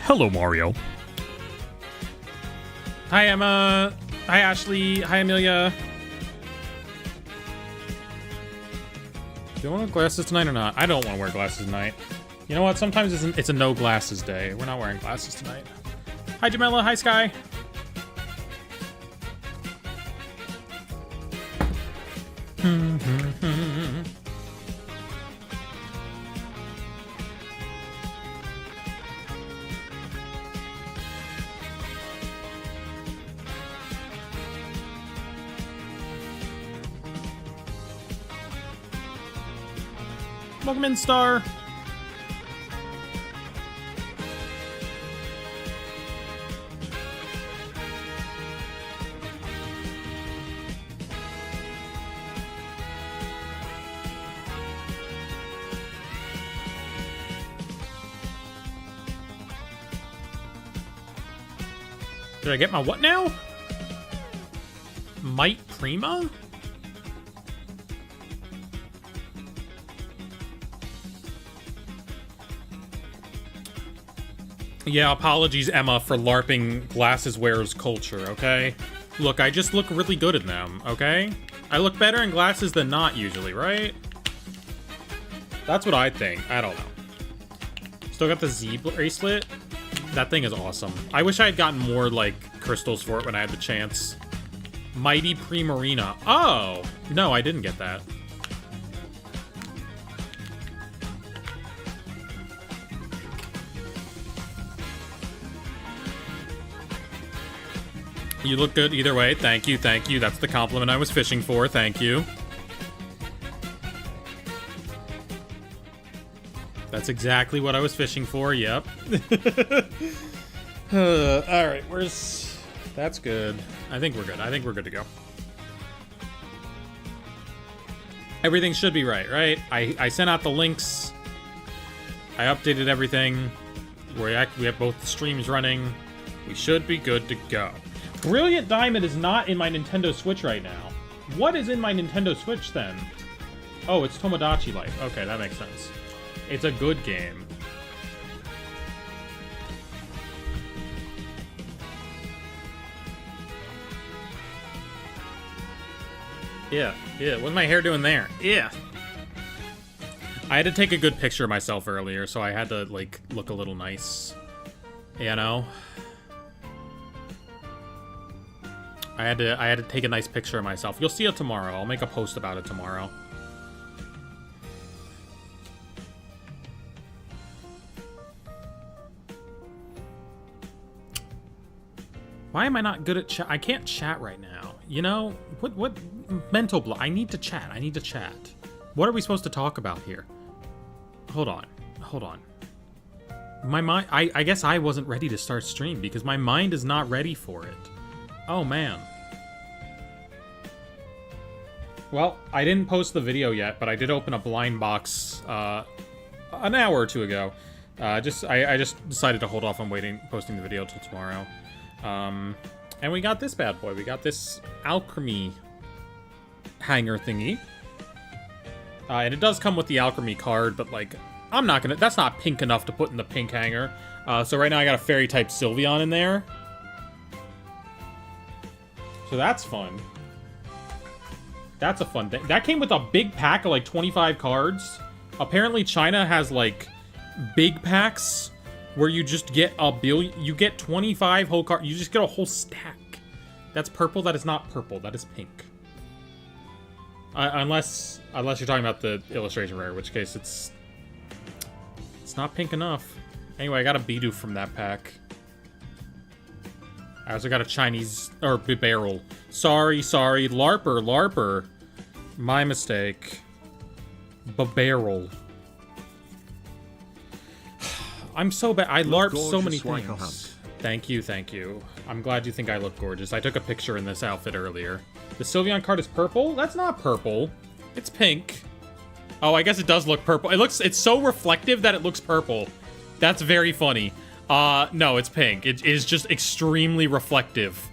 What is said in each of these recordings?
Hello, Mario. Hi, Emma. Hi, Ashley. Hi, Amelia. Do you want to wear glasses tonight or not? I don't want to wear glasses tonight. You know what? Sometimes it's a no glasses day. We're not wearing glasses tonight. Hi, Jamela. Hi, Sky. Welcome in, Star. Did I get my what now? Might Prima? Yeah, apologies, Emma, for LARPing glasses wearers culture, okay? Look, I just look really good in them, okay? I look better in glasses than not, usually, right? That's what I think. I don't know. Still got the Z bracelet. That thing is awesome. I wish I had gotten more, like, crystals for it when I had the chance. Mighty Primarina. Oh! No, I didn't get that. You look good either way. Thank you, thank you. That's the compliment I was fishing for. Thank you. That's exactly what I was fishing for. Yep. Alright, where's... That's good. I think we're good. I think we're good to go. Everything should be right? I sent out the links. I updated everything. We have both the streams running. We should be good to go. Brilliant Diamond is not in my Nintendo Switch right now. What is in my Nintendo Switch then? Oh, it's Tomodachi Life. Okay, that makes sense. It's a good game. Yeah, what's my hair doing there? Yeah. I had to take a good picture of myself earlier, so I had to, like, look a little nice. You know? I had to take a nice picture of myself. You'll see it tomorrow. I'll make a post about it tomorrow. Why am I not good at chat? I can't chat right now. You know? What mental block? I need to chat. I need to chat. What are we supposed to talk about here? Hold on. My mind... I guess I wasn't ready to start stream because my mind is not ready for it. Oh, man. Well, I didn't post the video yet, but I did open a blind box an hour or two ago. I just decided to hold off on posting the video till tomorrow. And we got this bad boy. We got this alchemy hanger thingy. And it does come with the alchemy card, but, like, I'm not gonna... That's not pink enough to put in the pink hanger. So right now I got a fairy-type Sylveon in there. So that's fun. That's a fun thing. That came with a big pack of, like, 25 cards. Apparently China has, like, big packs where you just get a billion... You get 25 whole cards. You just get a whole stack. That's purple. That is not purple. That is pink. Unless you're talking about the illustration rare, in which case it's not pink enough. Anyway, I got a Bidoof from that pack. I also got a Chinese... Or barrel. Sorry. LARPer. My mistake. Barrel. I'm so bad. I LARP so many things. Thank you. I'm glad you think I look gorgeous. I took a picture in this outfit earlier. The Sylveon card is purple? That's not purple. It's pink. Oh, I guess it does look purple. It's so reflective that it looks purple. That's very funny. No, it's pink. It is just extremely reflective.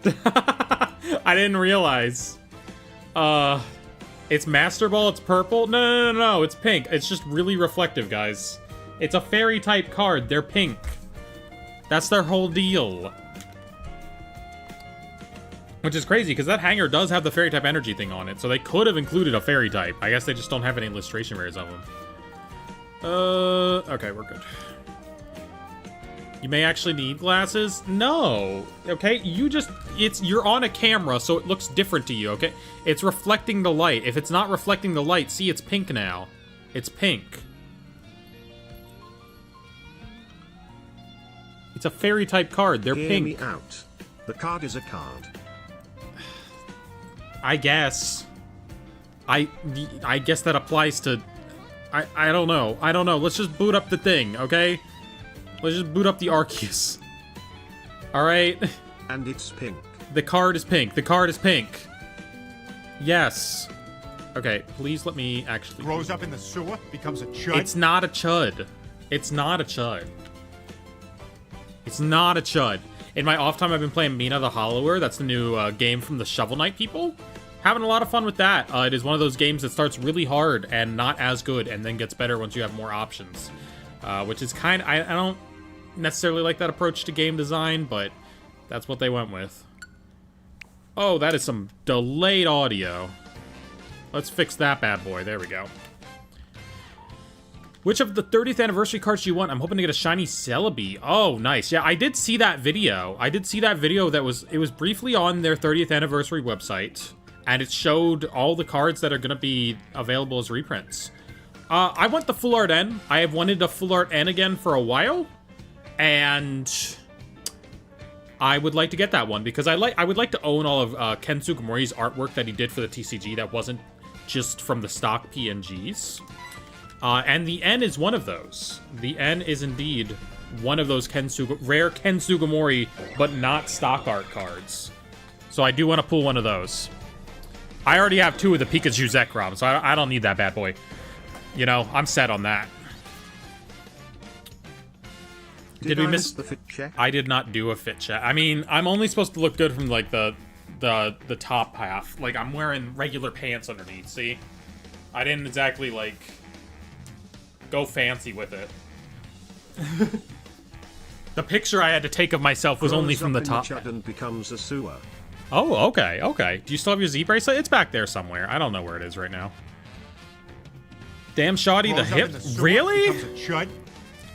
I didn't realize. It's Master Ball, it's purple? No, it's pink. It's just really reflective, guys. It's a fairy type card. They're pink. That's their whole deal. Which is crazy, because that hanger does have the fairy type energy thing on it, so they could have included a fairy type. I guess they just don't have any illustration rares of them. Okay, we're good. You may actually need glasses? No. Okay, you're on a camera, so it looks different to you, okay? It's reflecting the light. If it's not reflecting the light, see, it's pink now. It's pink. It's a fairy type card. They're pink. Hear me out. The card is a card. I guess. I guess that applies to... I don't know. I don't know. Let's just boot up the thing, okay? Let's just boot up the Arceus. Alright? And it's pink. The card is pink. The card is pink. Yes. Okay, please let me actually... Grows up in the sewer, becomes a chud. It's not a chud. It's not a chud. It's not a chud. In my off time, I've been playing Mina the Hollower. That's the new game from the Shovel Knight people. Having a lot of fun with that. It is one of those games that starts really hard and not as good, and then gets better once you have more options. Which is kind of... I don't necessarily like that approach to game design, but that's what they went with. Oh, that is some delayed audio. Let's fix that bad boy. There we go. Which of the 30th anniversary cards do you want? I'm hoping to get a shiny Celebi. Oh, nice. Yeah, I did see that video. It was briefly on their 30th anniversary website, and it showed all the cards that are going to be available as reprints. I want the Full Art N. I have wanted a Full Art N again for a while, and I would like to get that one because I would like to own all of Ken Sugimori's artwork that he did for the TCG that wasn't just from the stock PNGs. And the N is one of those. The N is indeed one of those rare Ken Sugimori, but not stock art cards. So I do want to pull one of those. I already have 2 of the Pikachu Zekrom, so I don't need that bad boy. You know, I'm set on that. Did we miss the fit check? I did not do a fit check. I mean, I'm only supposed to look good from like the top half. Like I'm wearing regular pants underneath. See, I didn't exactly like go fancy with it. The picture I had to take of myself was only from the top. And becomes a sewer. Oh, okay, okay. Do you still have your Z bracelet? It's back there somewhere. I don't know where it is right now. Damn, shoddy, the hip. Really?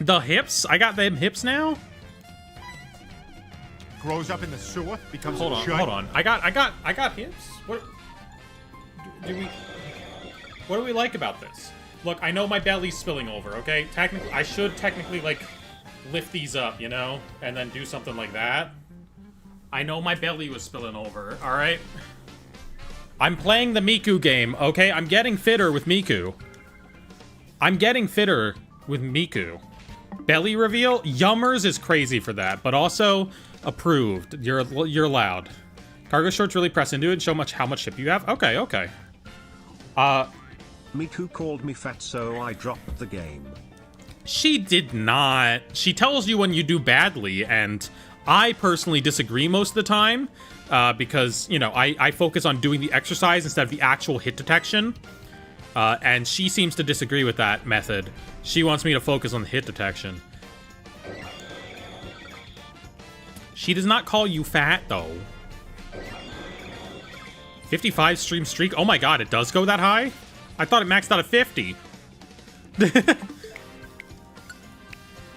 The hips? I got them hips now? Grows up in the sewer, becomes a chud. Hold on. I got hips? What do we like about this? Look, I know my belly's spilling over, okay? Technically, I should technically, like, lift these up, you know? And then do something like that. I know my belly was spilling over, alright? I'm playing the Miku game, okay? I'm getting fitter with Miku. Belly reveal? Yummers is crazy for that, but also approved. You're allowed. Cargo shorts really press into it and show how much hip you have? Okay, okay. Miku called me fat, so I dropped the game. She did not. She tells you when you do badly, and I personally disagree most of the time, because, you know, I focus on doing the exercise instead of the actual hit detection, and she seems to disagree with that method. She wants me to focus on the hit detection. She does not call you fat, though. 55 stream streak? Oh my god, it does go that high? I thought it maxed out at 50.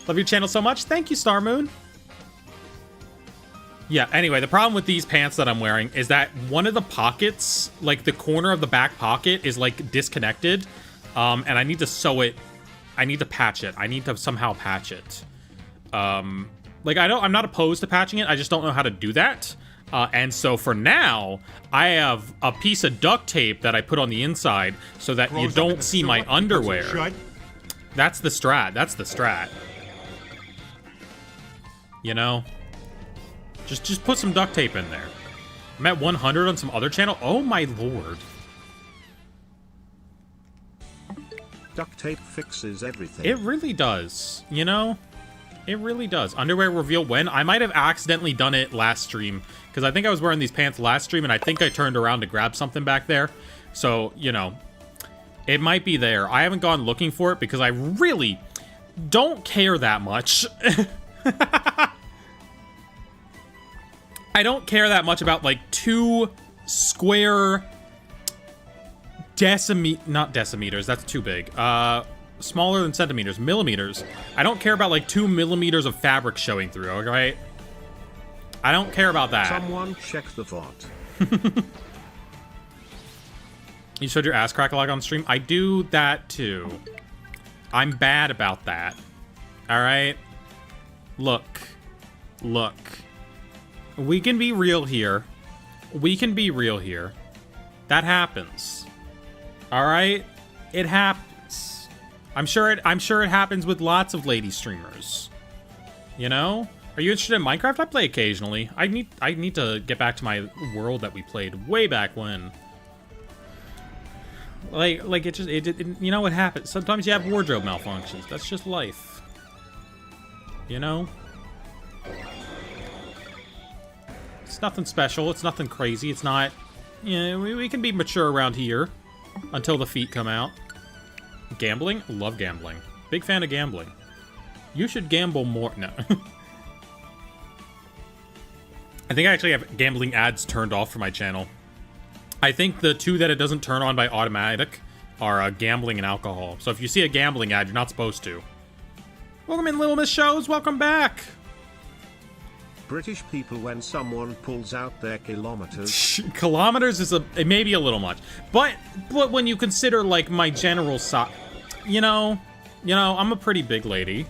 Love your channel so much. Thank you, Star Moon. Yeah, anyway, the problem with these pants that I'm wearing is that one of the pockets, like the corner of the back pocket, is like disconnected. And I need to sew it. I need to patch it. I need to somehow patch it. Like, I'm not opposed to patching it. I just don't know how to do that. And so for now, I have a piece of duct tape that I put on the inside so that you don't see my underwear. That's the strat. That's the strat. You know? Just put some duct tape in there. I'm at 100 on some other channel. Oh my lord. Duct tape fixes everything. It really does. You know? It really does. Underwear reveal when? I might have accidentally done it last stream, because I think I was wearing these pants last stream, and I think I turned around to grab something back there. So, you know, it might be there. I haven't gone looking for it, because I really don't care that much. I don't care that much about like 2 square not decimeters, that's too big. Smaller than centimeters, millimeters. I don't care about like 2 millimeters of fabric showing through, okay? I don't care about that. Someone check the VOD. You showed your ass crack a lot on stream? I do that too. I'm bad about that. Alright? Look. Look. We can be real here. We can be real here. That happens. Alright? It happens. I'm sure it happens with lots of lady streamers. You know? Are you interested in Minecraft? I play occasionally. I need to get back to my world that we played way back when. Like it you know what happens? Sometimes you have wardrobe malfunctions. That's just life. You know? It's nothing special. It's nothing crazy. It's not... You know, we can be mature around here until the feet come out. Gambling? Love gambling. Big fan of gambling. You should gamble more. No. I think I actually have gambling ads turned off for my channel. I think the 2 that it doesn't turn on by automatic are gambling and alcohol. So if you see a gambling ad, you're not supposed to. Welcome in, Little Miss Shows. Welcome back. British people, when someone pulls out their kilometers. Kilometers is it may be a little much, but when you consider like my general size, you know, I'm a pretty big lady.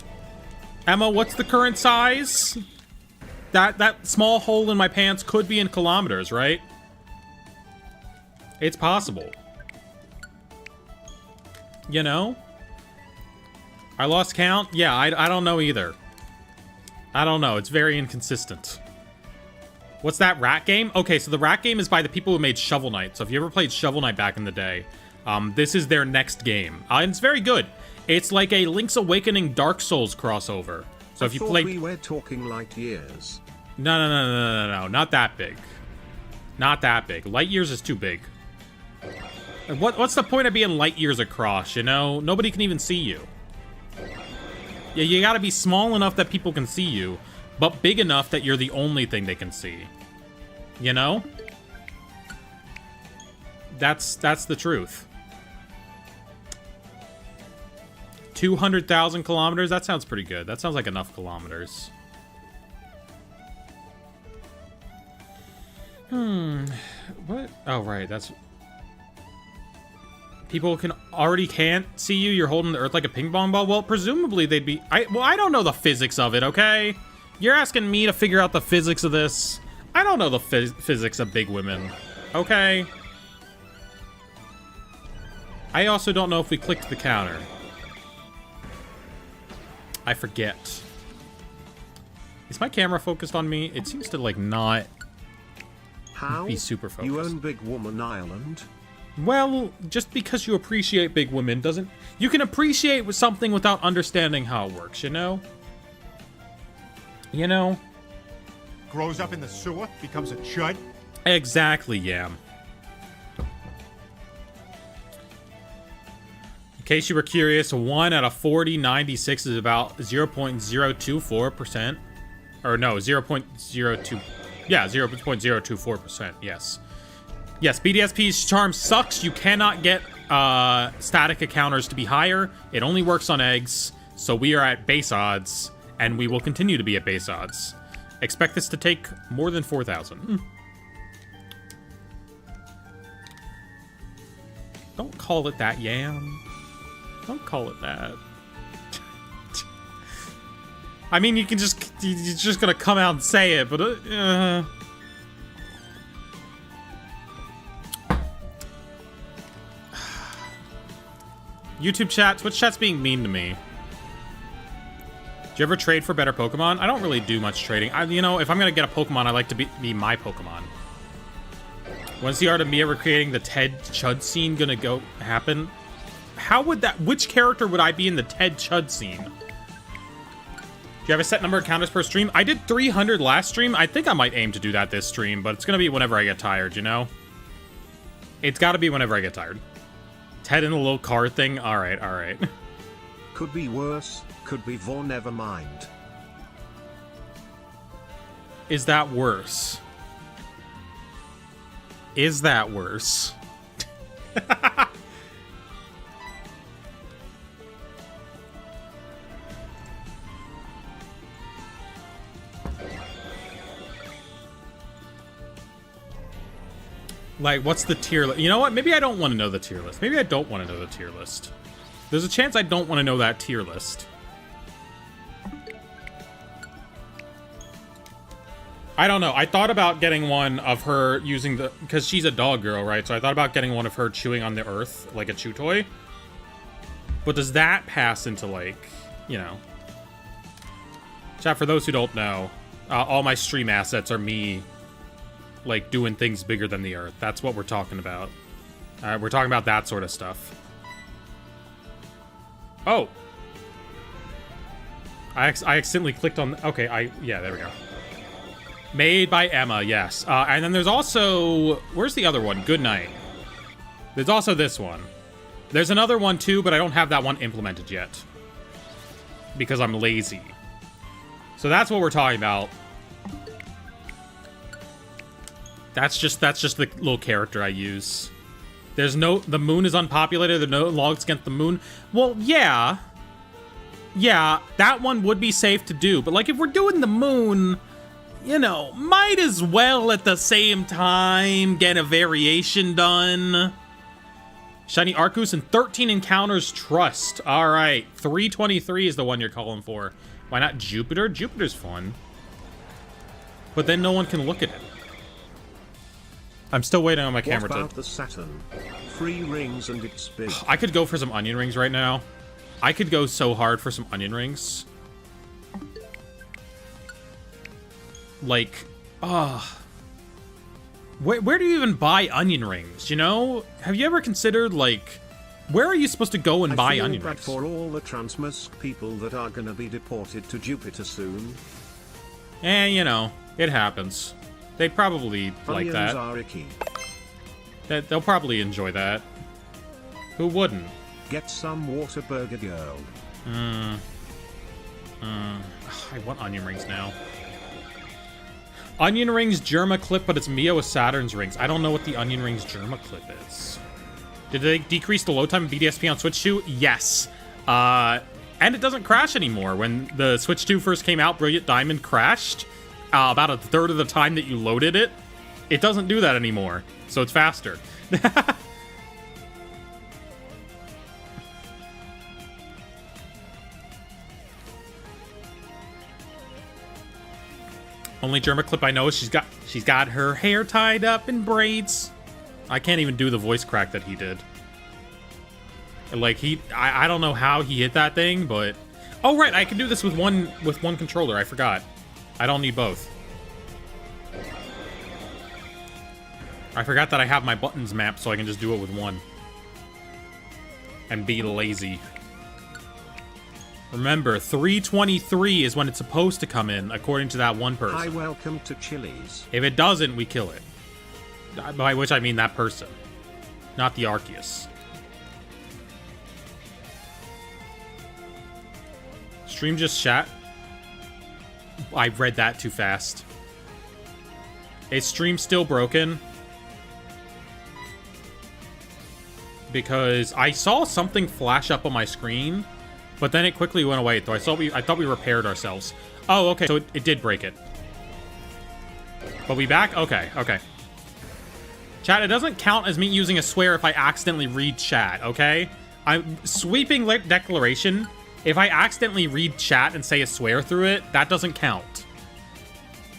Emma, what's the current size? That small hole in my pants could be in kilometers, right? It's possible. You know? I lost count? Yeah, I don't know either. I don't know. It's very inconsistent. What's that, Rat game? Okay, so the Rat game is by the people who made Shovel Knight. So if you ever played Shovel Knight back in the day, this is their next game. And it's very good. It's like a Link's Awakening Dark Souls crossover. So if you play... we were talking light years. No. Not that big. Not that big. Light years is too big. What's the point of being light years across, you know? Nobody can even see you. Yeah, you gotta be small enough that people can see you, but big enough that you're the only thing they can see. You know? That's the truth. 200,000 kilometers? That sounds pretty good. That sounds like enough kilometers. What? Oh, right. That's... People can't see you. You're holding the Earth like a ping pong ball. Well, presumably they'd be... I don't know the physics of it, okay? You're asking me to figure out the physics of this. I don't know the physics of big women, okay? I also don't know if we clicked the counter. I forget. Is my camera focused on me? It seems to, like, not be super focused. You own Big Woman Island? Well, just because you appreciate big women doesn't... You can appreciate something without understanding how it works, you know? You know? Grows up in the sewer, becomes a chud. Exactly, Yam. In case you were curious, 1 out of 40, 96 is about 0.024%. Or no, 0.02... Yeah, 0.024%, yes. Yes, BDSP's charm sucks. You cannot get static encounters to be higher. It only works on eggs, so we are at base odds, and we will continue to be at base odds. Expect this to take more than 4,000. Don't call it that, Yam. Don't call it that. I mean, you're just gonna come out and say it, but YouTube chat, Twitch chat's being mean to me. Do you ever trade for better Pokemon? I don't really do much trading. You know, if I'm gonna get a Pokemon, I like to be my Pokemon. When's the art of me ever creating the Ted Chud scene gonna go happen? How would that... Which character would I be in the Ted Chud scene? Do you have a set number of counters per stream? I did 300 last stream. I think I might aim to do that this stream, but it's gonna be whenever I get tired, you know? It's gotta be whenever I get tired. Ted in the little car thing? Alright, alright. Could be worse, could be vor, never mind. Is that worse? Is that worse? Like, what's the tier list? You know what? Maybe I don't want to know the tier list. Maybe I don't want to know the tier list. There's a chance I don't want to know that tier list. I don't know. I thought about getting one of her using the... Because she's a dog girl, right? So I thought about getting one of her chewing on the earth, like a chew toy. But does that pass into, like, you know... Chat, for those who don't know, all my stream assets are me... like, doing things bigger than the earth. That's what we're talking about. We're talking about that sort of stuff. Oh! I accidentally clicked on... Okay, yeah, there we go. Made by Emma, yes. And then there's also... Where's the other one? Good night. There's also this one. There's another one, too, but I don't have that one implemented yet. Because I'm lazy. So that's what we're talking about. That's just the little character I use. There's no... The moon is unpopulated. There are no logs against the moon. Well, yeah. Yeah, that one would be safe to do. But, like, if we're doing the moon, you know, might as well at the same time get a variation done. Shiny Arcus and 13 encounters trust. All right, 323 is the one you're calling for. Why not Jupiter? Jupiter's fun. But then no one can look at it. I'm still waiting on my camera to... What about the Saturn? 3 rings and it's big. I could go for some onion rings right now. I could go so hard for some onion rings. Like, where do you even buy onion rings, you know? Have you ever considered, like, where are you supposed to go and buy onion rings? For all the Transmusk people that are gonna be deported to Jupiter soon. You know, it happens. They'd probably like that. Are icky. They'll probably enjoy that. Who wouldn't? Get some Waterburger girl. I want onion rings now. Onion rings Germa clip, but it's Mio with Saturn's rings. I don't know what the onion rings Germa clip is. Did they decrease the load time of BDSP on Switch 2? Yes. And it doesn't crash anymore. When the Switch 2 first came out, Brilliant Diamond crashed. About a third of the time that you loaded it. It doesn't do that anymore, so it's faster. Only Germa clip I know is she's got her hair tied up in braids. I can't even do the voice crack that he did. Like I don't know how he hit that thing, but oh right, I can do this with one controller. I forgot. I don't need both. I forgot that I have my buttons mapped so I can just do it with one. And be lazy. Remember, 323 is when it's supposed to come in, according to that one person. Hi, welcome to Chili's. If it doesn't, we kill it. By which I mean that person. Not the Arceus. Stream just chat. I read that too fast. Is stream still broken? Because I saw something flash up on my screen, but then it quickly went away. So I thought we repaired ourselves. Oh, okay. So it did break it. But we back? Okay, okay. Chat, it doesn't count as me using a swear if I accidentally read chat, okay? I'm sweeping declaration. If I accidentally read chat and say a swear through it, that doesn't count.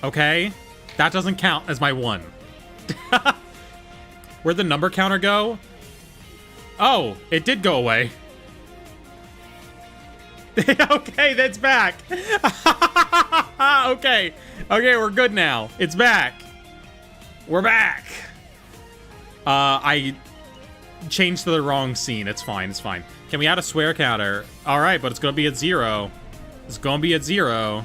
Okay? That doesn't count as my one. Where'd the number counter go? Oh, it did go away. Okay, that's back. Okay. Okay, we're good now. It's back. We're back. I changed to the wrong scene. It's fine. It's fine. Can we add a swear counter? All right, but it's going to be at 0. It's going to be at 0.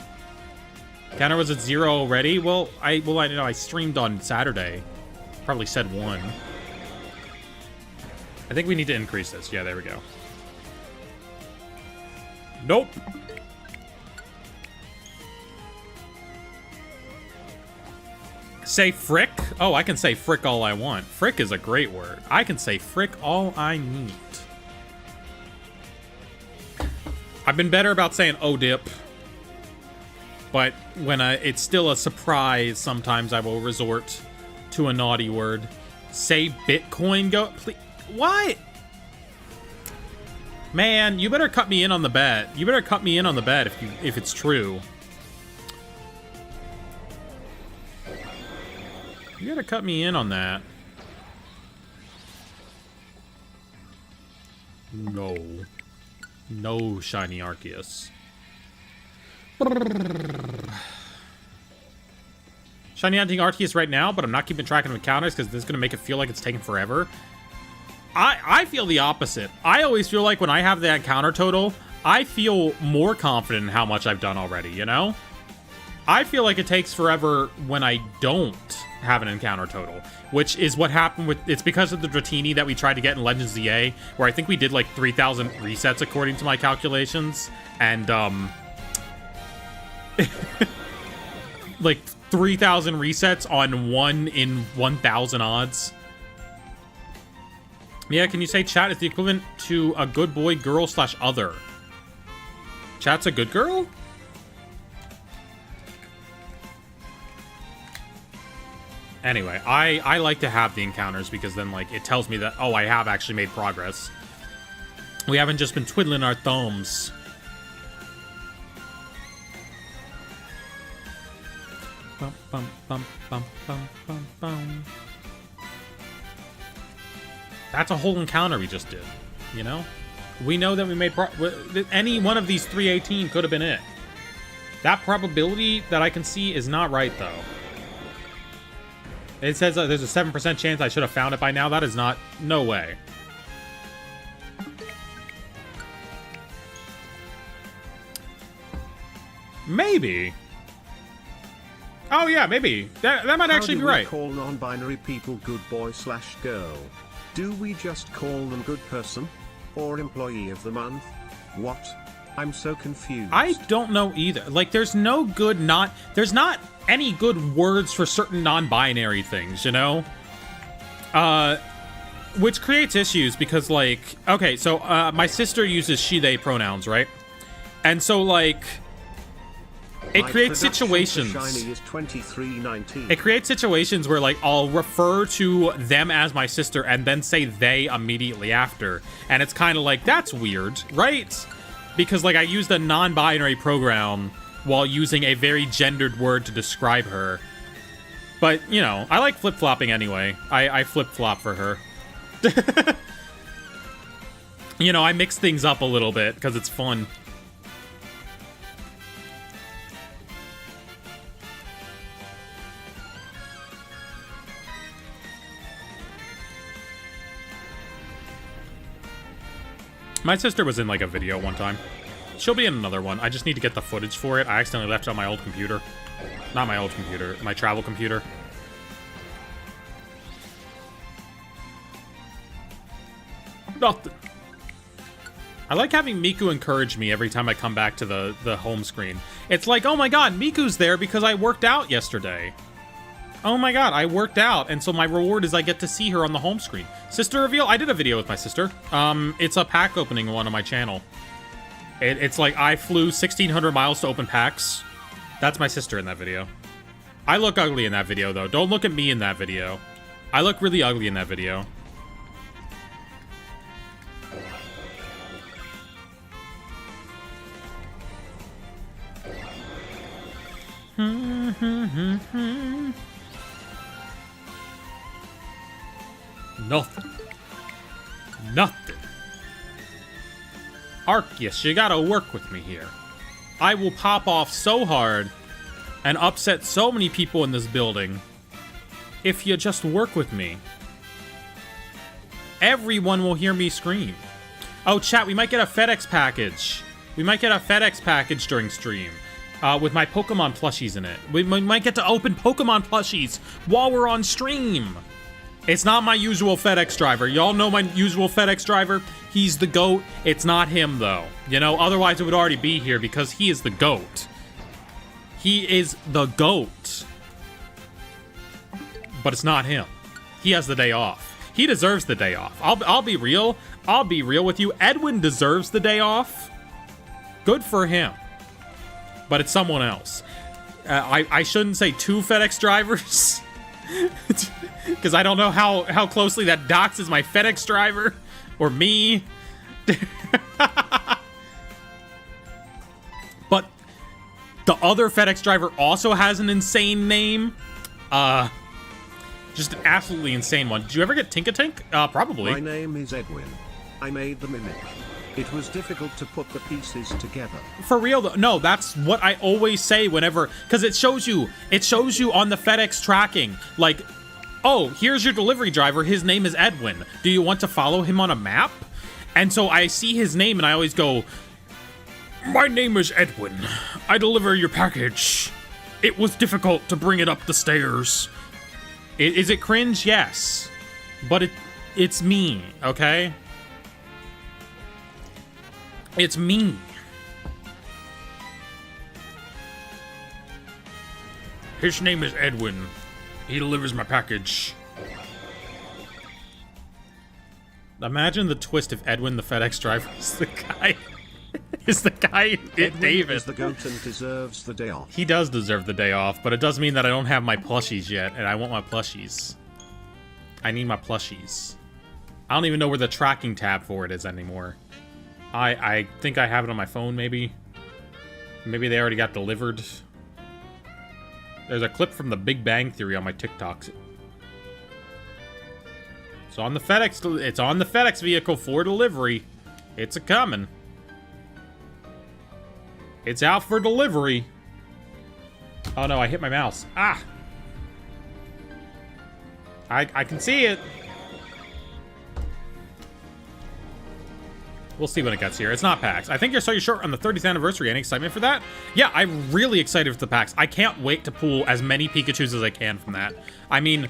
Counter was at 0 already? Well, I know I streamed on Saturday. Probably said 1. I think we need to increase this. Yeah, there we go. Nope. Say frick? Oh, I can say frick all I want. Frick is a great word. I can say frick all I need. I've been better about saying oh dip. But when it's still a surprise, sometimes I will resort to a naughty word. Say Bitcoin go... Please. What? Man, you better cut me in on the bet. You better cut me in on the bet if it's true. You gotta cut me in on that. No. No, Shiny Arceus. Shiny hunting Arceus right now, but I'm not keeping track of encounters because this is going to make it feel like it's taking forever. I feel the opposite. I always feel like when I have the encounter total, I feel more confident in how much I've done already, you know? I feel like it takes forever when I don't have an encounter total, which is what happened with... It's because of the Dratini that we tried to get in Legends ZA, where I think we did like 3,000 resets according to my calculations, and like 3,000 resets on 1 in 1,000 odds. Yeah, can you say chat is the equivalent to a good boy, girl / other? Chat's a good girl? Anyway, I like to have the encounters because then, like, it tells me that, oh, I have actually made progress. We haven't just been twiddling our thumbs. Bum, bum, bum, bum, bum, bum, bum. That's a whole encounter we just did, you know? We know that we made any one of these 318 could have been it. That probability that I can see is not right, though. It says there's a 7% chance I should have found it by now. That is not... No way. Maybe. Oh, yeah, maybe. That might actually be right. How do we call non-binary people good boy / girl? Do we just call them good person? Or employee of the month? What? I'm so confused. I don't know either. Like, there's no good there's not any good words for certain non-binary things, you know? Which creates issues because, like... Okay, so, my sister uses she, they pronouns, right? And so, like... It creates situations. Shiny is 2319. It creates situations where, like, I'll refer to them as my sister and then say they immediately after. And it's kind of like, that's weird, right? Because, like, I used a non-binary pronoun while using a very gendered word to describe her. But, you know, I like flip-flopping anyway. I flip-flop for her. You know, I mix things up a little bit because it's fun. My sister was in, like, a video one time. She'll be in another one. I just need to get the footage for it. I accidentally left it on my old computer. Not my old computer, my travel computer. Nothing. I like having Miku encourage me every time I come back to the home screen. It's like, oh my god, Miku's there because I worked out yesterday. Oh my god, I worked out, and so my reward is I get to see her on the home screen. Sister reveal? I did a video with my sister. It's a pack opening one on my channel. It's like I flew 1,600 miles to open packs. That's my sister in that video. I look ugly in that video, though. Don't look at me in that video. I look really ugly in that video. Nothing. Nothing. Arceus, you gotta work with me here. I will pop off so hard and upset so many people in this building if you just work with me. Everyone will hear me scream. Oh, chat, we might get a FedEx package. We might get a FedEx package during stream. With my Pokemon plushies in it. We might get to open Pokemon plushies while we're on stream. It's not my usual FedEx driver. Y'all know my usual FedEx driver? He's the GOAT. It's not him, though. You know, otherwise it would already be here because he is the GOAT. He is the GOAT. but it's not him. He has the day off. He deserves the day off. I'll be real. I'll be real with you. Edwin deserves the day off. Good for him. But it's someone else. I shouldn't say two FedEx drivers. Because I don't know how closely that doxes my FedEx driver. Or me. But the other FedEx driver also has an insane name. Just an absolutely insane one. Did you ever get Tink-a-Tink? Probably. My name is Edwin. I made the mimic. It was difficult to put the pieces together. For real though, no, that's what I always say whenever, because it shows you on the FedEx tracking, like, oh, here's your delivery driver, his name is Edwin. Do you want to follow him on a map? And so I see his name and I always go, my name is Edwin. I deliver your package. It was difficult to bring it up the stairs. Is it cringe? Yes. But it's me, okay? It's me. His name is Edwin. He delivers my package. Imagine the twist if Edwin, the FedEx driver, is the guy. Edwin David. is the goat and deserves the day off. He does deserve the day off, but it does mean that I don't have my plushies yet, and I want my plushies. I need my plushies. I don't even know where the tracking tab for it is anymore. I think I have it on my phone, maybe. Maybe they already got delivered. There's a clip from The Big Bang Theory on my TikToks. It's on the FedEx vehicle for delivery. It's a-coming. It's out for delivery. Oh no, I hit my mouse. Ah! I can see it. We'll see when it gets here. It's not PAX. I think you're so short on the 30th anniversary. Any excitement for that? Yeah, I'm really excited for the PAX. I can't wait to pull as many Pikachus as I can from that. I mean,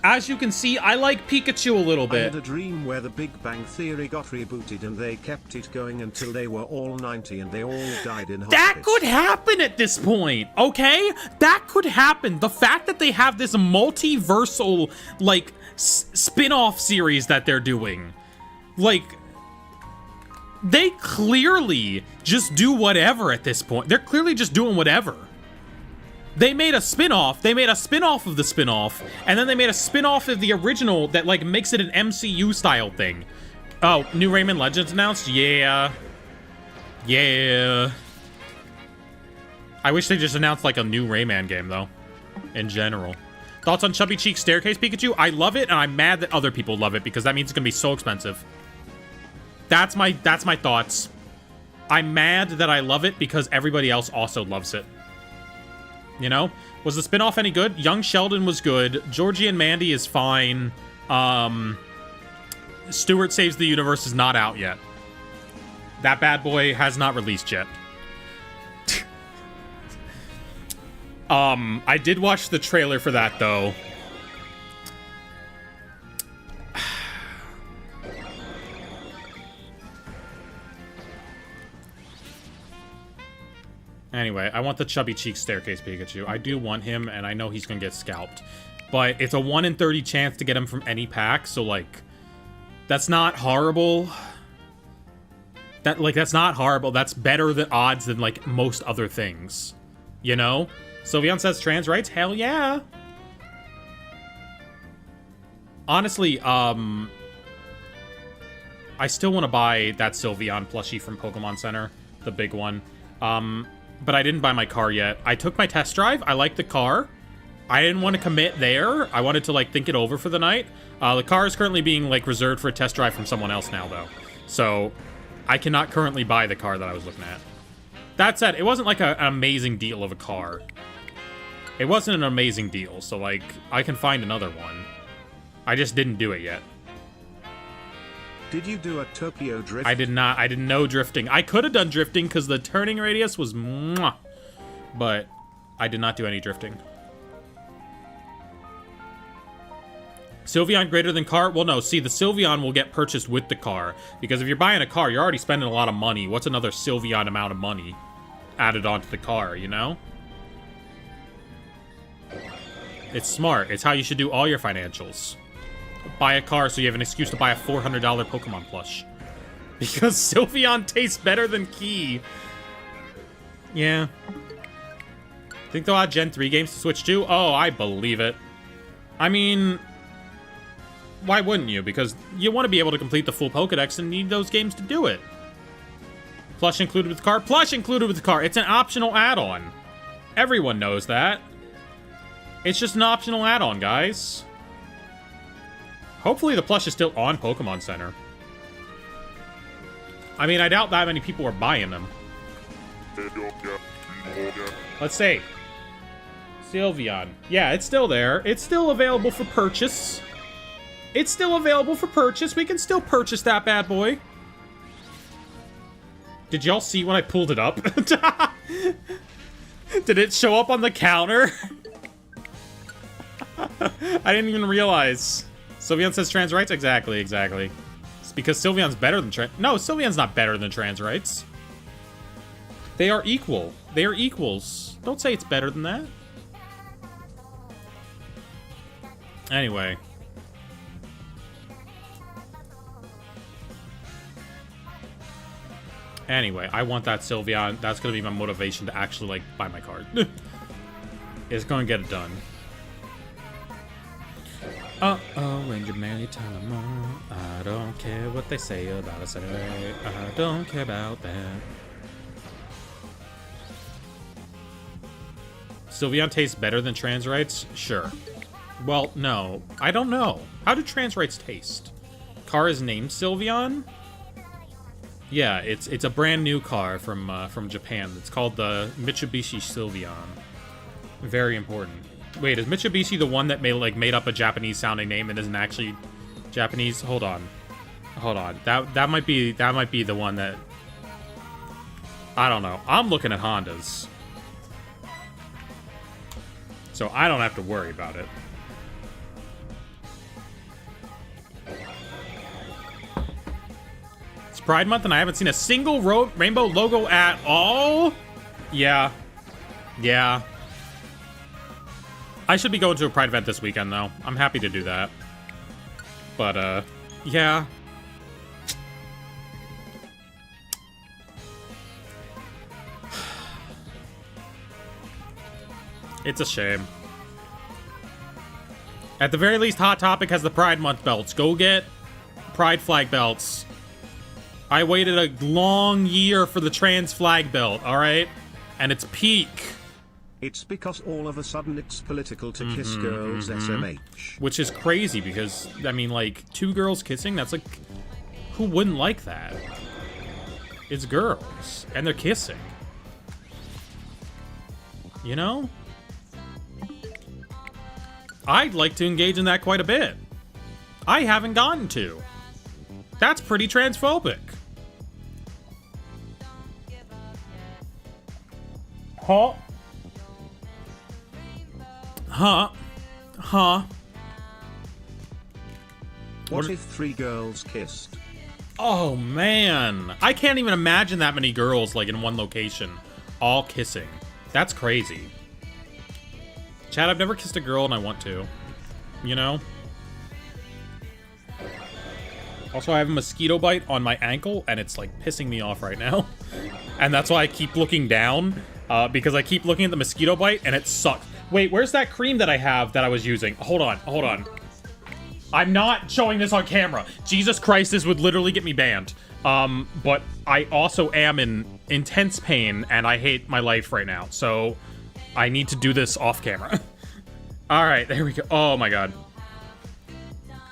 as you can see, I like Pikachu a little bit. I had a dream where the Big Bang Theory got rebooted and they kept it going until they were all 90 and they all died in hospice. That could happen at this point, okay? That could happen. The fact that they have this multiversal, like, spin-off series that they're doing, like, they clearly just do whatever at this point. They're clearly just doing whatever. They made a spin-off. They made a spin-off of the spin-off, and then they made a spin-off of the original that, like, makes it an MCU-style thing. Oh, new Rayman Legends announced? Yeah. Yeah. I wish they just announced, like, a new Rayman game, though. In general. Thoughts on Chubby Cheek Staircase Pikachu? I love it, and I'm mad that other people love it, because that means it's gonna be so expensive. That's my thoughts. I'm mad that I love it because everybody else also loves it. You know? Was the spinoff any good? Young Sheldon was good. Georgie and Mandy is fine. Stuart Saves the Universe is not out yet. That bad boy has not released yet. I did watch the trailer for that, though. Anyway, I want the Chubby Cheek Staircase Pikachu. I do want him, and I know he's gonna get scalped. But it's a 1 in 30 chance to get him from any pack, so, like, that's not horrible. That's not horrible. That's better than odds than, like, most other things. You know? Sylveon says trans rights? Hell yeah! Honestly, I still want to buy that Sylveon plushie from Pokemon Center. The big one. But I didn't buy my car yet. I took my test drive. I like the car. I didn't want to commit there. I wanted to, like, think it over for the night. The car is currently being, like, reserved for a test drive from someone else now, though. So, I cannot currently buy the car that I was looking at. That said, it wasn't, like, an amazing deal of a car. It wasn't an amazing deal, so, like, I can find another one. I just didn't do it yet. Did you do a Tokyo drift? I did not. I didn't know drifting. I could have done drifting because the turning radius was mwah. But I did not do any drifting. Sylveon greater than car? Well, no. See, the Sylveon will get purchased with the car. Because if you're buying a car, you're already spending a lot of money. What's another Sylveon amount of money added onto the car, you know? It's smart. It's how you should do all your financials. Buy a car so you have an excuse to buy a $400 Pokemon plush. Because Sylveon tastes better than Key. Yeah. Think they'll add Gen 3 games to Switch too? Oh, I believe it. I mean, why wouldn't you? Because you want to be able to complete the full Pokedex and need those games to do it. Plush included with the car? Plush included with the car. It's an optional add-on. Everyone knows that. It's just an optional add-on, guys. Hopefully the plush is still on Pokemon Center. I mean, I doubt that many people are buying them. Let's see. Sylveon. Yeah, it's still there. It's still available for purchase. It's still available for purchase. We can still purchase that bad boy. Did y'all see when I pulled it up? Did it show up on the counter? I didn't even realize. Sylveon says trans rights? Exactly. It's because Sylveon's better than trans... No, Sylveon's not better than trans rights. They are equal. They are equals. Don't say it's better than that. Anyway. Anyway, I want that Sylveon. That's going to be my motivation to actually, like, buy my card. It's going to get it done. Uh-oh, Ranger Mary, tell 'em all. I don't care what they say about us anyway. I don't care about that. Sylveon tastes better than trans rights? Sure. Well, no. I don't know. How do trans rights taste? Car is named Sylveon? Yeah, it's a brand new car from Japan. It's called the Mitsubishi Sylveon. Very important. Wait, is Mitsubishi the one that made up a Japanese sounding name and isn't actually Japanese? Hold on. That might be the one that... I don't know. I'm looking at Hondas. So I don't have to worry about it. It's Pride Month and I haven't seen a single rainbow logo at all? Yeah. I should be going to a Pride event this weekend, though. I'm happy to do that. But, yeah. It's a shame. At the very least, Hot Topic has the Pride Month belts. Go get Pride flag belts. I waited a long year for the trans flag belt, alright? And it's peak. It's because all of a sudden it's political to kiss girls SMH. Which is crazy because, I mean, like, two girls kissing, that's like... Who wouldn't like that? It's girls. And they're kissing. You know? I'd like to engage in that quite a bit. I haven't gotten to. That's pretty transphobic. Huh? What if 3 girls kissed? Oh, man. I can't even imagine that many girls, like, in one location. All kissing. That's crazy. Chad, I've never kissed a girl and I want to. You know? Also, I have a mosquito bite on my ankle and it's, like, pissing me off right now. And that's why I keep looking down. Because I keep looking at the mosquito bite and it sucks. Wait, where's that cream that I have that I was using? Hold on. I'm not showing this on camera. Jesus Christ, this would literally get me banned. But I also am in intense pain and I hate my life right now. So I need to do this off camera. All right, there we go. Oh my God.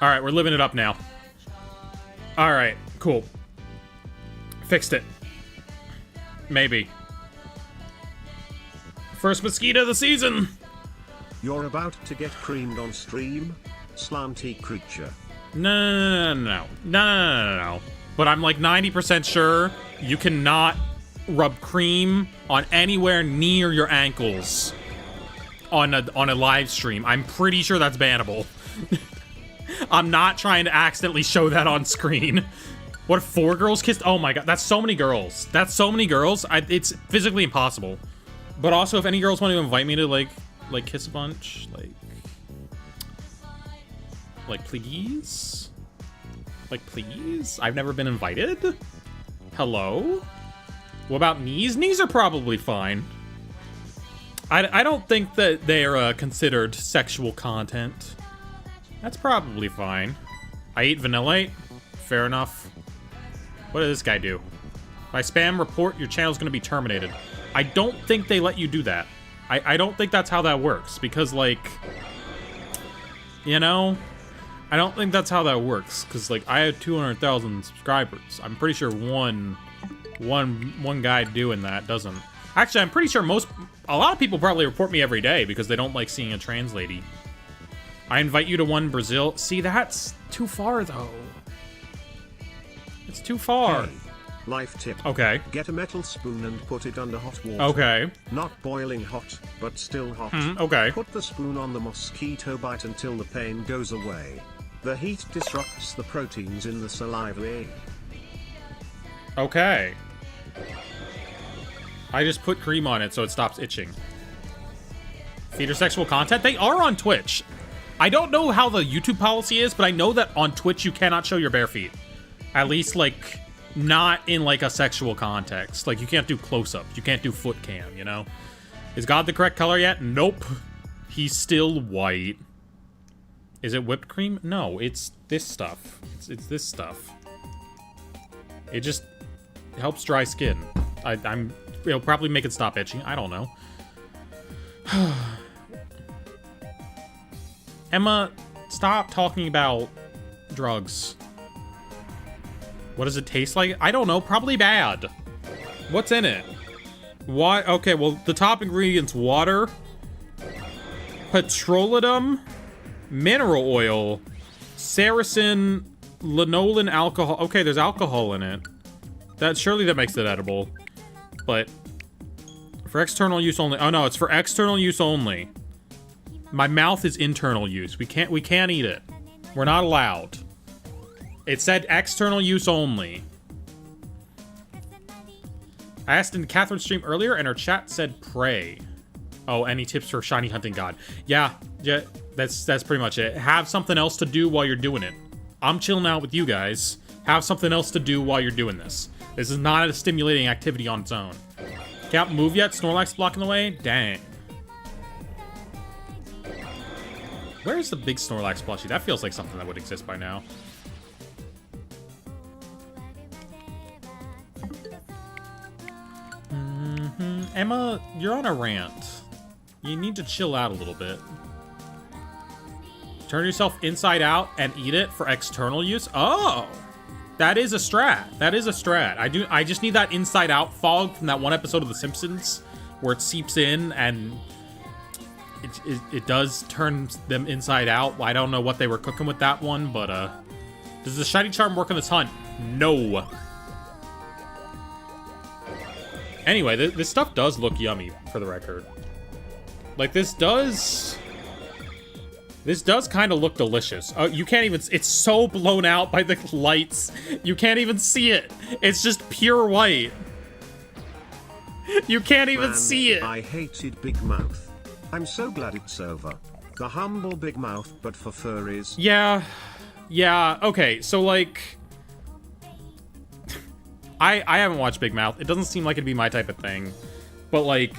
All right, we're living it up now. All right, cool. Fixed it. Maybe. First mosquito of the season. You're about to get creamed on stream, slanty creature. No. But I'm like 90% sure you cannot rub cream on anywhere near your ankles on a live stream. I'm pretty sure that's bannable. I'm not trying to accidentally show that on screen. What if 4 girls kissed? Oh my God, that's so many girls. It's physically impossible. But also, if any girls want to invite me to like kiss a bunch, like, Like, please? Like, please? I've never been invited? Hello? What about knees? Knees are probably fine. I don't think that they're considered sexual content. That's probably fine. I eat vanillite? Fair enough. What does this guy do? If I spam report, your channel's gonna be terminated. I don't think they let you do that. I don't think that's how that works, because, like, you know, I don't think that's how that works, because, like, I have 200,000 subscribers. I'm pretty sure one guy doing that doesn't. Actually, I'm pretty sure a lot of people probably report me every day because they don't like seeing a trans lady. I invite you to one Brazil. See, that's too far, though. It's too far. Hey, life tip. Okay. Get a metal spoon and put it under hot water. Okay. Not boiling hot, but still hot. Okay. Put the spoon on the mosquito bite until the pain goes away. The heat disrupts the proteins in the saliva. Okay. I just put cream on it so it stops itching. Feeder sexual content? They are on Twitch. I don't know how the YouTube policy is, but I know that on Twitch you cannot show your bare feet. At least, like, not in, like, a sexual context. Like, you can't do close-ups. You can't do foot cam, you know? Is God the correct color yet? Nope. He's still white. Is it whipped cream? No, it's this stuff. It's this stuff. It just helps dry skin. It'll probably make it stop itching. I don't know. Emma, stop talking about drugs. What does it taste like? I don't know. Probably bad. What's in it? Why? Okay, well, the top ingredients: water, petroleum, mineral oil, Saracen, lanolin alcohol. Okay, there's alcohol in it. Surely that makes it edible. But for external use only. Oh no, it's for external use only. My mouth is internal use. We can't eat it. We're not allowed. It said external use only. I asked in Catherine's stream earlier, and her chat said pray. Oh, any tips for shiny hunting god? Yeah, that's pretty much it. Have something else to do while you're doing it. I'm chilling out with you guys. Have something else to do while you're doing this. This is not a stimulating activity on its own. Can't move yet? Snorlax blocking the way? Dang. Where is the big Snorlax plushie? That feels like something that would exist by now. Emma, you're on a rant. You need to chill out a little bit. Turn yourself inside out and eat it for external use? Oh! That is a strat. That is a strat. I just need that inside out fog from that one episode of The Simpsons where it seeps in and it does turn them inside out. I don't know what they were cooking with that one, but does the shiny charm work on this hunt? No. Anyway, this stuff does look yummy, for the record. Like, this does kind of look delicious. Oh, you can't even... It's so blown out by the lights. You can't even see it. It's just pure white. You can't even see it. I hated Big Mouth. I'm so glad it's over. The humble Big Mouth, but for furries. Yeah. Yeah, okay. So, like... I haven't watched Big Mouth. It doesn't seem like it'd be my type of thing. But, like...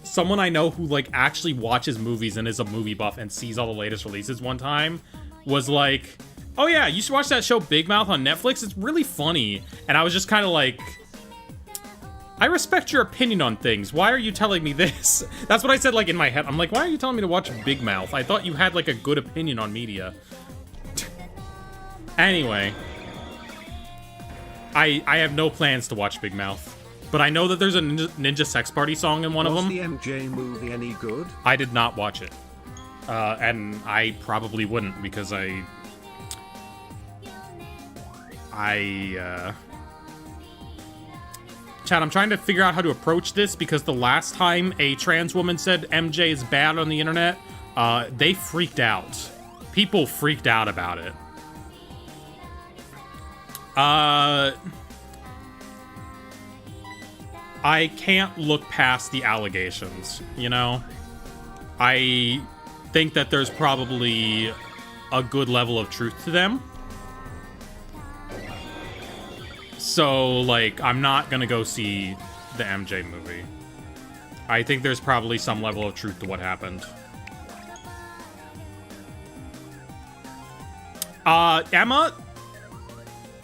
Someone I know who, like, actually watches movies and is a movie buff and sees all the latest releases one time was like, oh yeah, you should watch that show Big Mouth on Netflix. It's really funny. And I was just kind of like, I respect your opinion on things. Why are you telling me this? That's what I said, like, in my head. I'm like, why are you telling me to watch Big Mouth? I thought you had, like, a good opinion on media. Anyway. I have no plans to watch Big Mouth. But I know that there's a Ninja Sex Party song in one of them. Was the MJ movie any good? I did not watch it. And I probably wouldn't because Chad, I'm trying to figure out how to approach this because the last time a trans woman said MJ is bad on the internet, they freaked out. People freaked out about it. I can't look past the allegations, you know? I think that there's probably a good level of truth to them. So, like, I'm not gonna go see the MJ movie. I think there's probably some level of truth to what happened. Emma?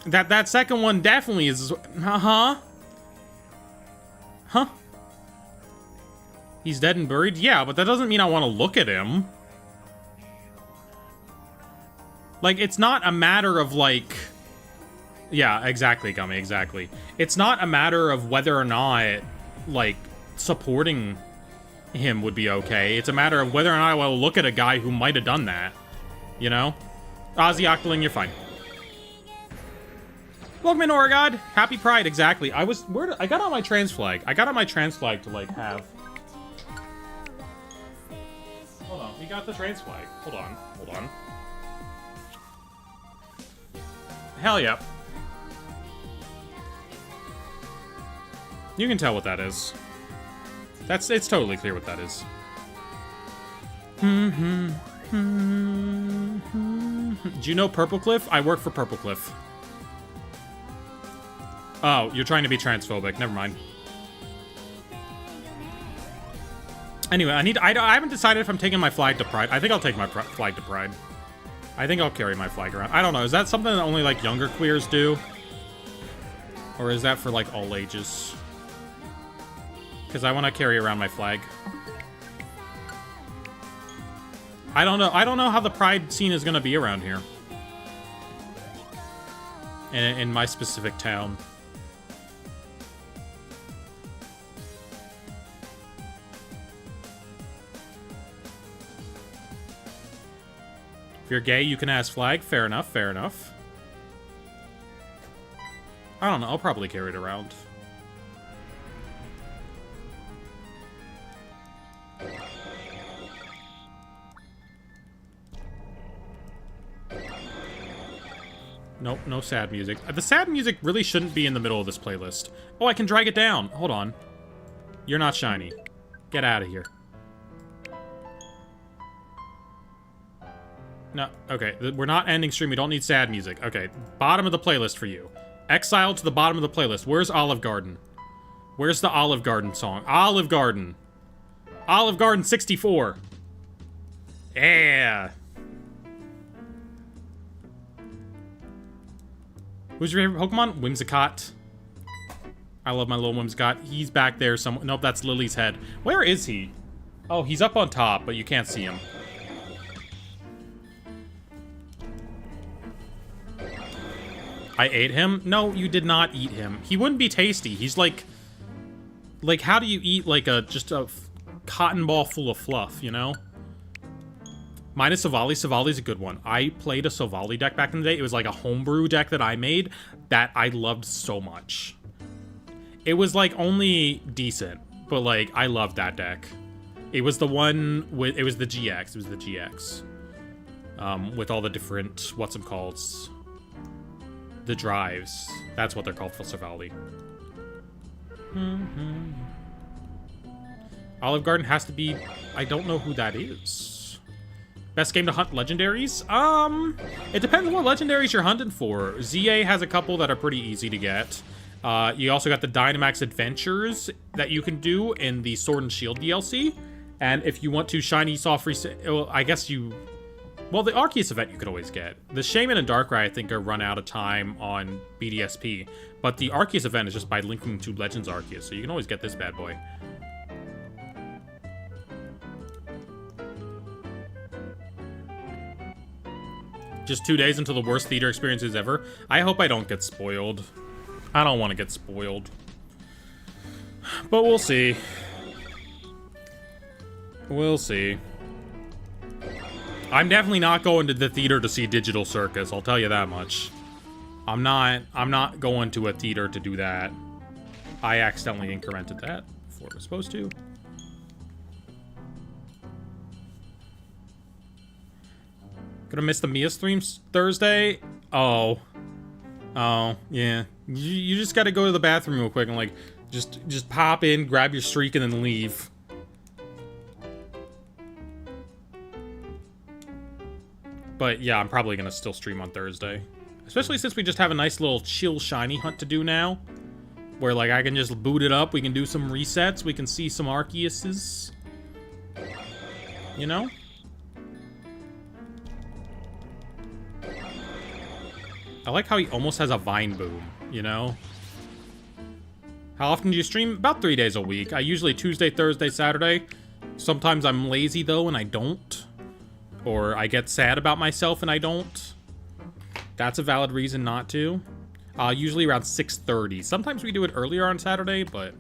That second one definitely is... Huh? He's dead and buried? Yeah, but that doesn't mean I want to look at him. Like, it's not a matter of, like... Yeah, exactly, Gummy, exactly. It's not a matter of whether or not, like, supporting him would be okay. It's a matter of whether or not I want to look at a guy who might have done that. You know? Ozzy Octoling, you're fine. Welcome in, Oregod. Happy Pride, exactly. I got on my trans flag. I got on my trans flag to, like, have... Hold on, we got the trans flag. Hold on. Hell yeah. You can tell what that is. It's totally clear what that is. Do you know Purple Cliff? I work for Purple Cliff. Oh, you're trying to be transphobic. Never mind. Anyway, I haven't decided if I'm taking my flag to Pride. I think I'll take my flag to Pride. I think I'll carry my flag around. I don't know. Is that something that only, like, younger queers do? Or is that for, like, all ages? Because I want to carry around my flag. I don't know. I don't know how the Pride scene is going to be around here. In my specific town. If you're gay, you can ask flag. Fair enough, fair enough. I don't know. I'll probably carry it around. Nope, no sad music. The sad music really shouldn't be in the middle of this playlist. Oh, I can drag it down. Hold on. You're not shiny. Get out of here. No, okay. We're not ending stream. We don't need sad music. Okay, bottom of the playlist for you. Exiled to the bottom of the playlist. Where's Olive Garden? Where's the Olive Garden song? Olive Garden. Olive Garden 64. Yeah. Who's your favorite Pokemon? Whimsicott. I love my little Whimsicott. He's back there somewhere. Nope, that's Lily's head. Where is he? Oh, he's up on top, but you can't see him. I ate him? No, you did not eat him. He wouldn't be tasty. He's like... Like, how do you eat, like, just a cotton ball full of fluff, you know? Minus Savali. Savali's a good one. I played a Savali deck back in the day. It was like a homebrew deck that I made that I loved so much. It was, like, only decent, but, like, I loved that deck. It was the one with... It was the GX. It was the GX. With all the different... What's them called? The drives. That's what they're called for Savali. Olive Garden has to be... I don't know who that is. Best game to hunt legendaries? It depends on what legendaries you're hunting for. ZA has a couple that are pretty easy to get. You also got the Dynamax Adventures that you can do in the Sword and Shield DLC. And if you want to shiny soft free... Well, I guess you... Well, the Arceus event you could always get. The Shaman and Darkrai, I think, are run out of time on BDSP. But the Arceus event is just by linking to Legends Arceus, so you can always get this bad boy. Just 2 days until the worst theater experiences ever. I hope I don't get spoiled. I don't want to get spoiled. But we'll see. We'll see. I'm definitely not going to the theater to see Digital Circus, I'll tell you that much. I'm not going to a theater to do that. I accidentally incremented that before it was supposed to. Gonna miss the Mia streams Thursday? Oh. Oh, yeah. You just gotta go to the bathroom real quick and, like, just pop in, grab your streak, and then leave. But yeah, I'm probably gonna still stream on Thursday. Especially since we just have a nice little chill shiny hunt to do now. Where, like, I can just boot it up, we can do some resets, we can see some Arceuses. You know? I like how he almost has a Vine Boom, you know? How often do you stream? About 3 days a week. I usually Tuesday, Thursday, Saturday. Sometimes I'm lazy, though, and I don't. Or I get sad about myself and I don't. That's a valid reason not to. Usually around 6:30. Sometimes we do it earlier on Saturday, but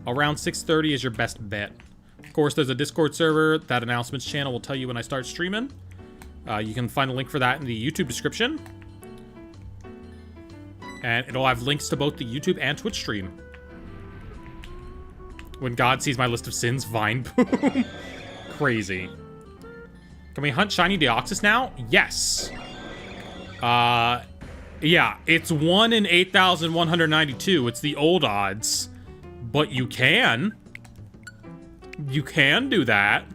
around 6:30 is your best bet. Of course, there's a Discord server. That announcements channel will tell you when I start streaming. You can find a link for that in the YouTube description. And it'll have links to both the YouTube and Twitch stream. When God sees my list of sins, Vine Boom. Crazy. Can we hunt shiny Deoxys now? Yes. Yeah, it's 1 in 8,192. It's the old odds. But you can. You can do that.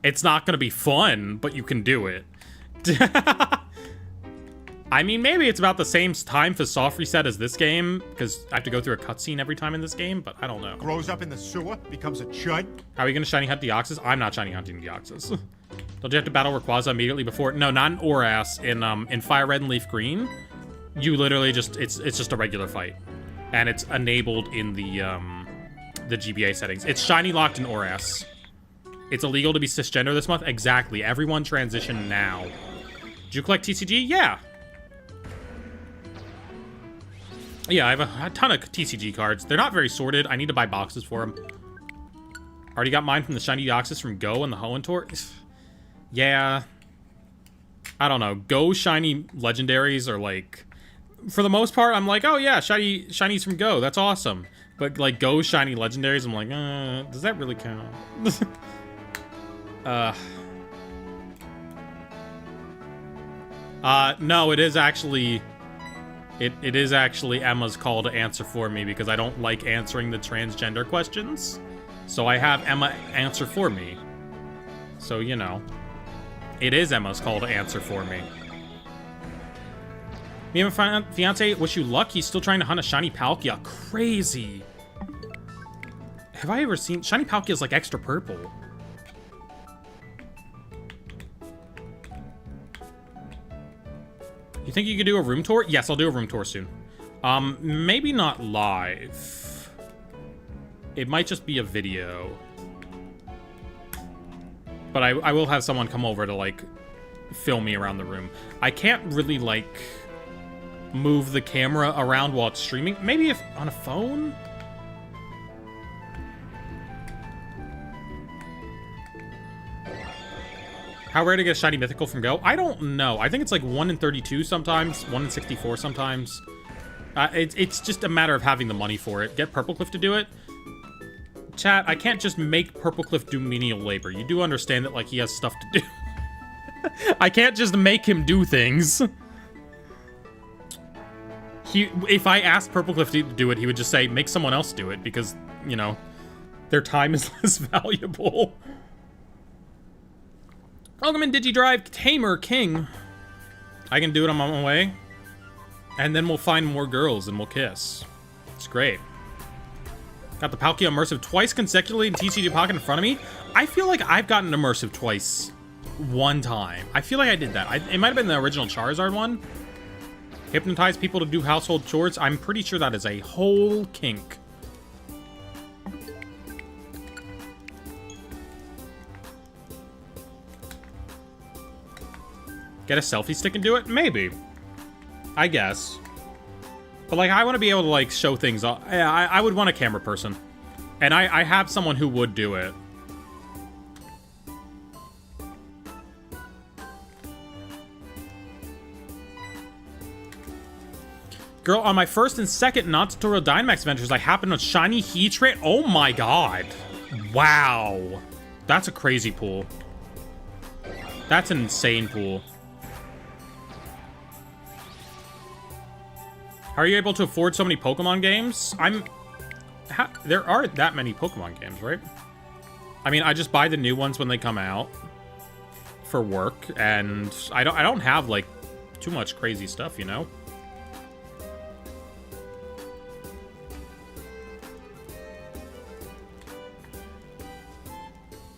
It's not gonna be fun, but you can do it. I mean, maybe it's about the same time for soft reset as this game, because I have to go through a cutscene every time in this game, but I don't know. Grows up in the sewer, becomes a chud. How are you gonna shiny hunt Deoxys? I'm not shiny hunting Deoxys. Don't you have to battle Rayquaza immediately before? No, not in Oras. In Fire Red and Leaf Green, you literally just it's just a regular fight, and it's enabled in the GBA settings. It's shiny locked in Oras. It's illegal to be cisgender this month. Exactly. Everyone transition now. Did you collect TCG? Yeah. Yeah, I have a ton of TCG cards. They're not very sorted. I need to buy boxes for them. Already got mine from the shiny Deoxys from Go and the Hoenn Tour. Yeah. I don't know. Go shiny legendaries are like... For the most part, I'm like, oh yeah, shinies from Go. That's awesome. But like Go shiny legendaries, I'm like, does that really count? No, it is actually... It is actually Emma's call to answer for me because I don't like answering the transgender questions. So I have Emma answer for me. So, you know. It is Emma's call to answer for me. Me and my fiance wish you luck. He's still trying to hunt a shiny Palkia. Crazy. Have I ever seen... Shiny Palkia is like extra purple. You think you could do a room tour? Yes, I'll do a room tour soon. Maybe not live. It might just be a video. But I will have someone come over to, like, film me around the room. I can't really, like, move the camera around while it's streaming. Maybe if on a phone? How rare to get a shiny mythical from Go? I don't know. I think it's like 1 in 32 sometimes, 1 in 64 sometimes. It's just a matter of having the money for it. Get Purple Cliff to do it. Chat, I can't just make Purple Cliff do menial labor. You do understand that, like, he has stuff to do. I can't just make him do things. If I asked Purple Cliff to do it, he would just say, make someone else do it, because, you know, their time is less valuable. Welcome in Digidrive, Tamer King. I can do it on my own way. And then we'll find more girls and we'll kiss. It's great. Got the Palkia immersive twice consecutively in TCG Pocket in front of me. I feel like I've gotten immersive twice. One time. I feel like I did that. It might have been the original Charizard one. Hypnotize people to do household chores. I'm pretty sure that is a whole kink. Get a selfie stick and do it? Maybe. I guess. But, like, I want to be able to, like, show things off. I would want a camera person. And I have someone who would do it. Girl, on my first and second non-tutorial Dynamax Ventures, I happened on shiny Heatran. Oh my god. Wow. That's a crazy pool. That's an insane pool. How are you able to afford so many Pokemon games? There aren't that many Pokemon games, right? I mean, I just buy the new ones when they come out. for work, and I don't have, like, too much crazy stuff, you know?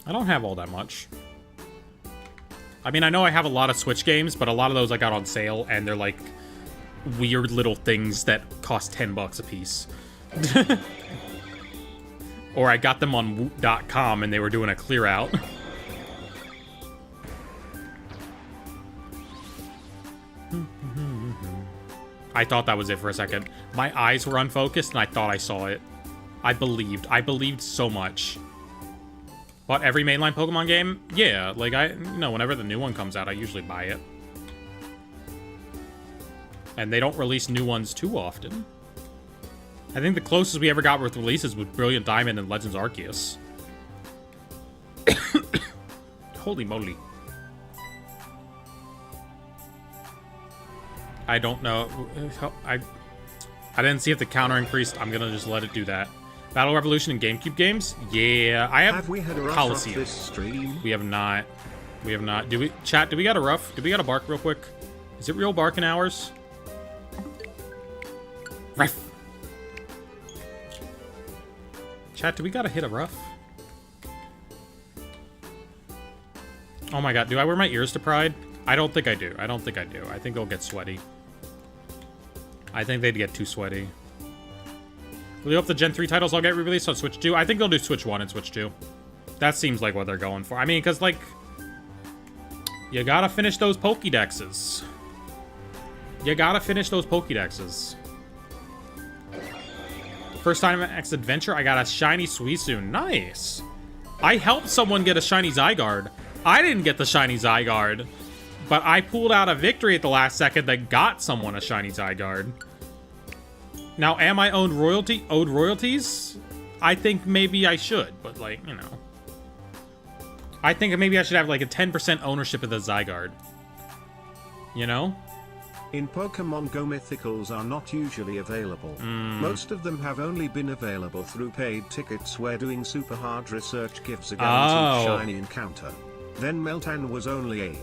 I don't have all that much. I mean, I know I have a lot of Switch games, but a lot of those I got on sale, and they're, like, weird little things that cost $10 a piece. Or I got them on Woot.com, and they were doing a clear out. I thought that was it for a second. My eyes were unfocused, and I thought I saw it. I believed so much. But every mainline Pokemon game? Yeah, like, whenever the new one comes out, I usually buy it. And they don't release new ones too often. I think the closest we ever got with releases was Brilliant Diamond and Legends Arceus. Holy moly. I don't know. I didn't see if the counter increased. I'm gonna just let it do that. Battle Revolution and GameCube games? Yeah, I have we had a rough Coliseum. this stream? We have not. We have not. Do we, chat, do we got a rough? Do we got a bark real quick? Is it real barking hours? Ruff. Chat, do we gotta hit a rough? Oh my god, do I wear my ears to Pride? I don't think I do. I don't think I do. I think they'll get sweaty. I think they'd get too sweaty. Will you hope the Gen 3 titles all get re-released on Switch 2? I think they'll do Switch 1 and Switch 2. That seems like what they're going for. I mean, because, like, you gotta finish those Pokédexes. You gotta finish those Pokédexes. First time X Adventure, I got a shiny Suicune. Nice. I helped someone get a shiny Zygarde. I didn't get the shiny Zygarde, but I pulled out a victory at the last second that got someone a shiny Zygarde. Now, am I owed royalties? I think maybe I should, but, like, you know. I think maybe I should have, like, a 10% ownership of the Zygarde. You know? In Pokemon Go, mythicals are not usually available. Most of them have only been available through paid tickets where doing super hard research gives a guaranteed shiny encounter. Then Meltan was only a...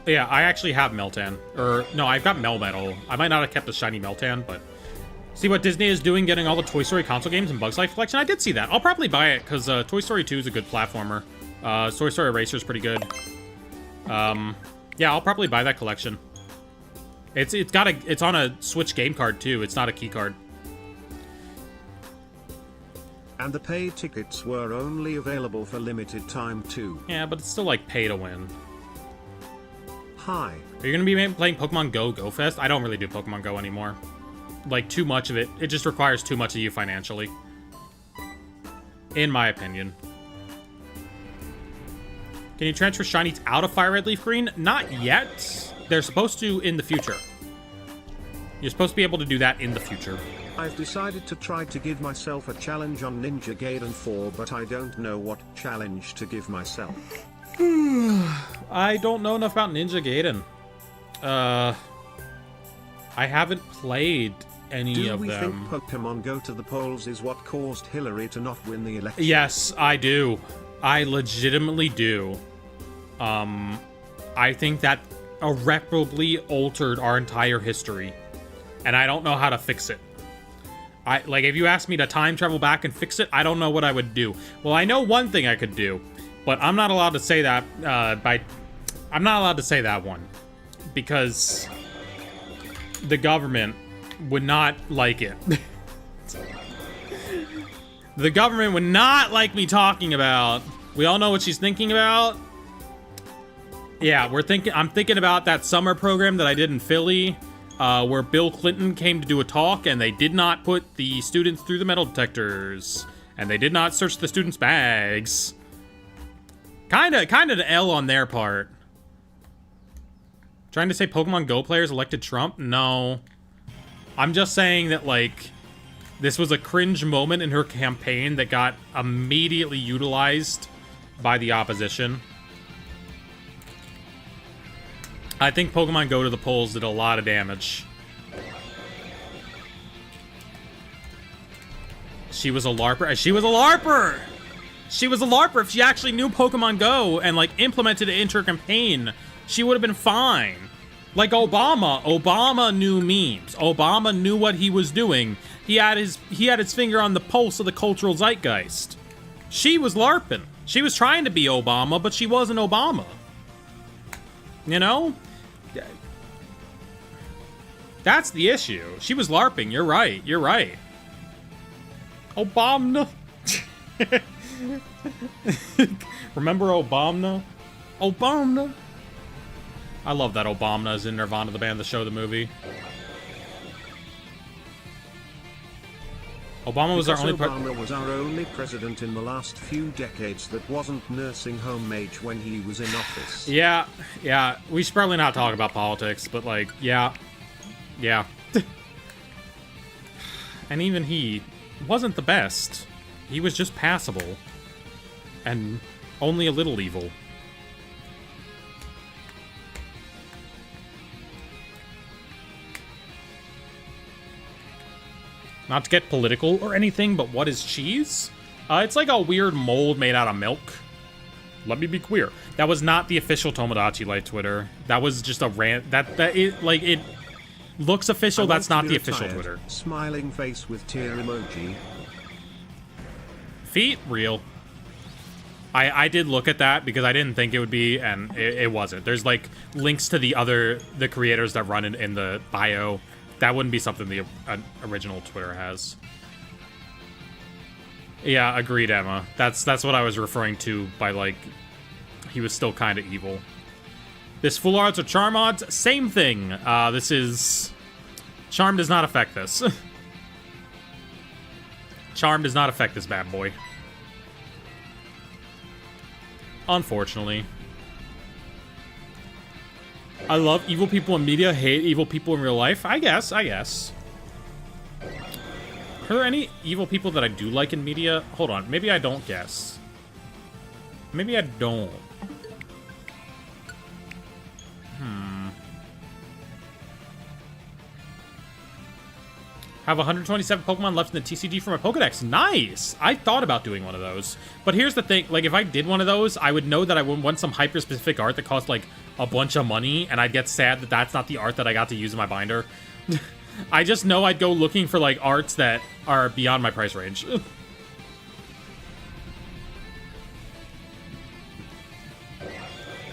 Yeah, I actually have Meltan. Or, no, I've got Melmetal. I might not have kept the shiny Meltan, but... See what Disney is doing, getting all the Toy Story console games and Bugs Life collection? I did see that. I'll probably buy it, because Toy Story 2 is a good platformer. Toy Story Racer is pretty good. Yeah, I'll probably buy that collection. It's on a Switch game card, too. It's not a key card. And the paid tickets were only available for limited time, too. Yeah, but it's still, like, pay to win. Hi. Are you going to be playing Pokemon Go Fest? I don't really do Pokemon Go anymore. Like, too much of it. It just requires too much of you financially. In my opinion. Can you transfer shinies out of Fire Red Leaf Green? Not yet. They're supposed to in the future. You're supposed to be able to do that in the future. I've decided to try to give myself a challenge on Ninja Gaiden 4, but I don't know what challenge to give myself. I don't know enough about Ninja Gaiden. I haven't played any of them. Do we think Pokemon Go to the polls is what caused Hillary to not win the election? Yes, I do. I legitimately do. I think that irreparably altered our entire history. And I don't know how to fix it. Like, if you asked me to time travel back and fix it, I don't know what I would do. Well, I know one thing I could do, but I'm not allowed to say that, I'm not allowed to say that one. Because the government would not like it. The government would not like me talking about. We all know what she's thinking about. Yeah, I'm thinking about that summer program that I did in Philly, where Bill Clinton came to do a talk, and they did not put the students through the metal detectors, and they did not search the students' bags. Kinda an L on their part. Trying to say Pokemon Go players elected Trump? No. I'm just saying that, like, this was a cringe moment in her campaign that got immediately utilized by the opposition. I think Pokemon Go to the polls did a lot of damage. She was a LARPer. She was a LARPer! She was a LARPer. If she actually knew Pokemon Go and, like, implemented it into her campaign, she would have been fine. Like Obama. Obama knew memes. Obama knew what he was doing. He had his finger on the pulse of the cultural zeitgeist. She was LARPing. She was trying to be Obama, but she wasn't Obama. You know? That's the issue. She was LARPing. You're right. You're right. Obama. Remember Obama? Obama. I love that Obama is in Nirvana, the band, the show, the movie. Obama was Obama was our only president in the last few decades that wasn't nursing home age when he was in office. Yeah. We should probably not talk about politics, but, like, yeah. And even he wasn't the best. He was just passable. And only a little evil. Not to get political or anything, but what is cheese? It's like a weird mold made out of milk. Let me be clear. That was not the official Tomodachi Life Twitter. That was just a rant. It looks official. That's not the official Twitter. Smiling face with tear emoji. Feet? Real. I did look at that because I didn't think it would be, and it wasn't. There's, like, links to the creators that run in the bio. That wouldn't be something the original Twitter has. Yeah, agreed, Emma. That's what I was referring to by, like, he was still kind of evil. This full arts or charm odds, same thing. This is... Charm does not affect this. Charm does not affect this bad boy. Unfortunately. I love evil people in media, hate evil people in real life. I guess. Are there any evil people that I do like in media? Hold on. Maybe I don't guess. Maybe I don't. Have 127 Pokemon left in the TCG for my Pokedex. Nice! I thought about doing one of those. But here's the thing. Like, if I did one of those, I would know that I would want some hyper-specific art that cost, like, a bunch of money, and I'd get sad that that's not the art that I got to use in my binder. I just know I'd go looking for, like, arts that are beyond my price range.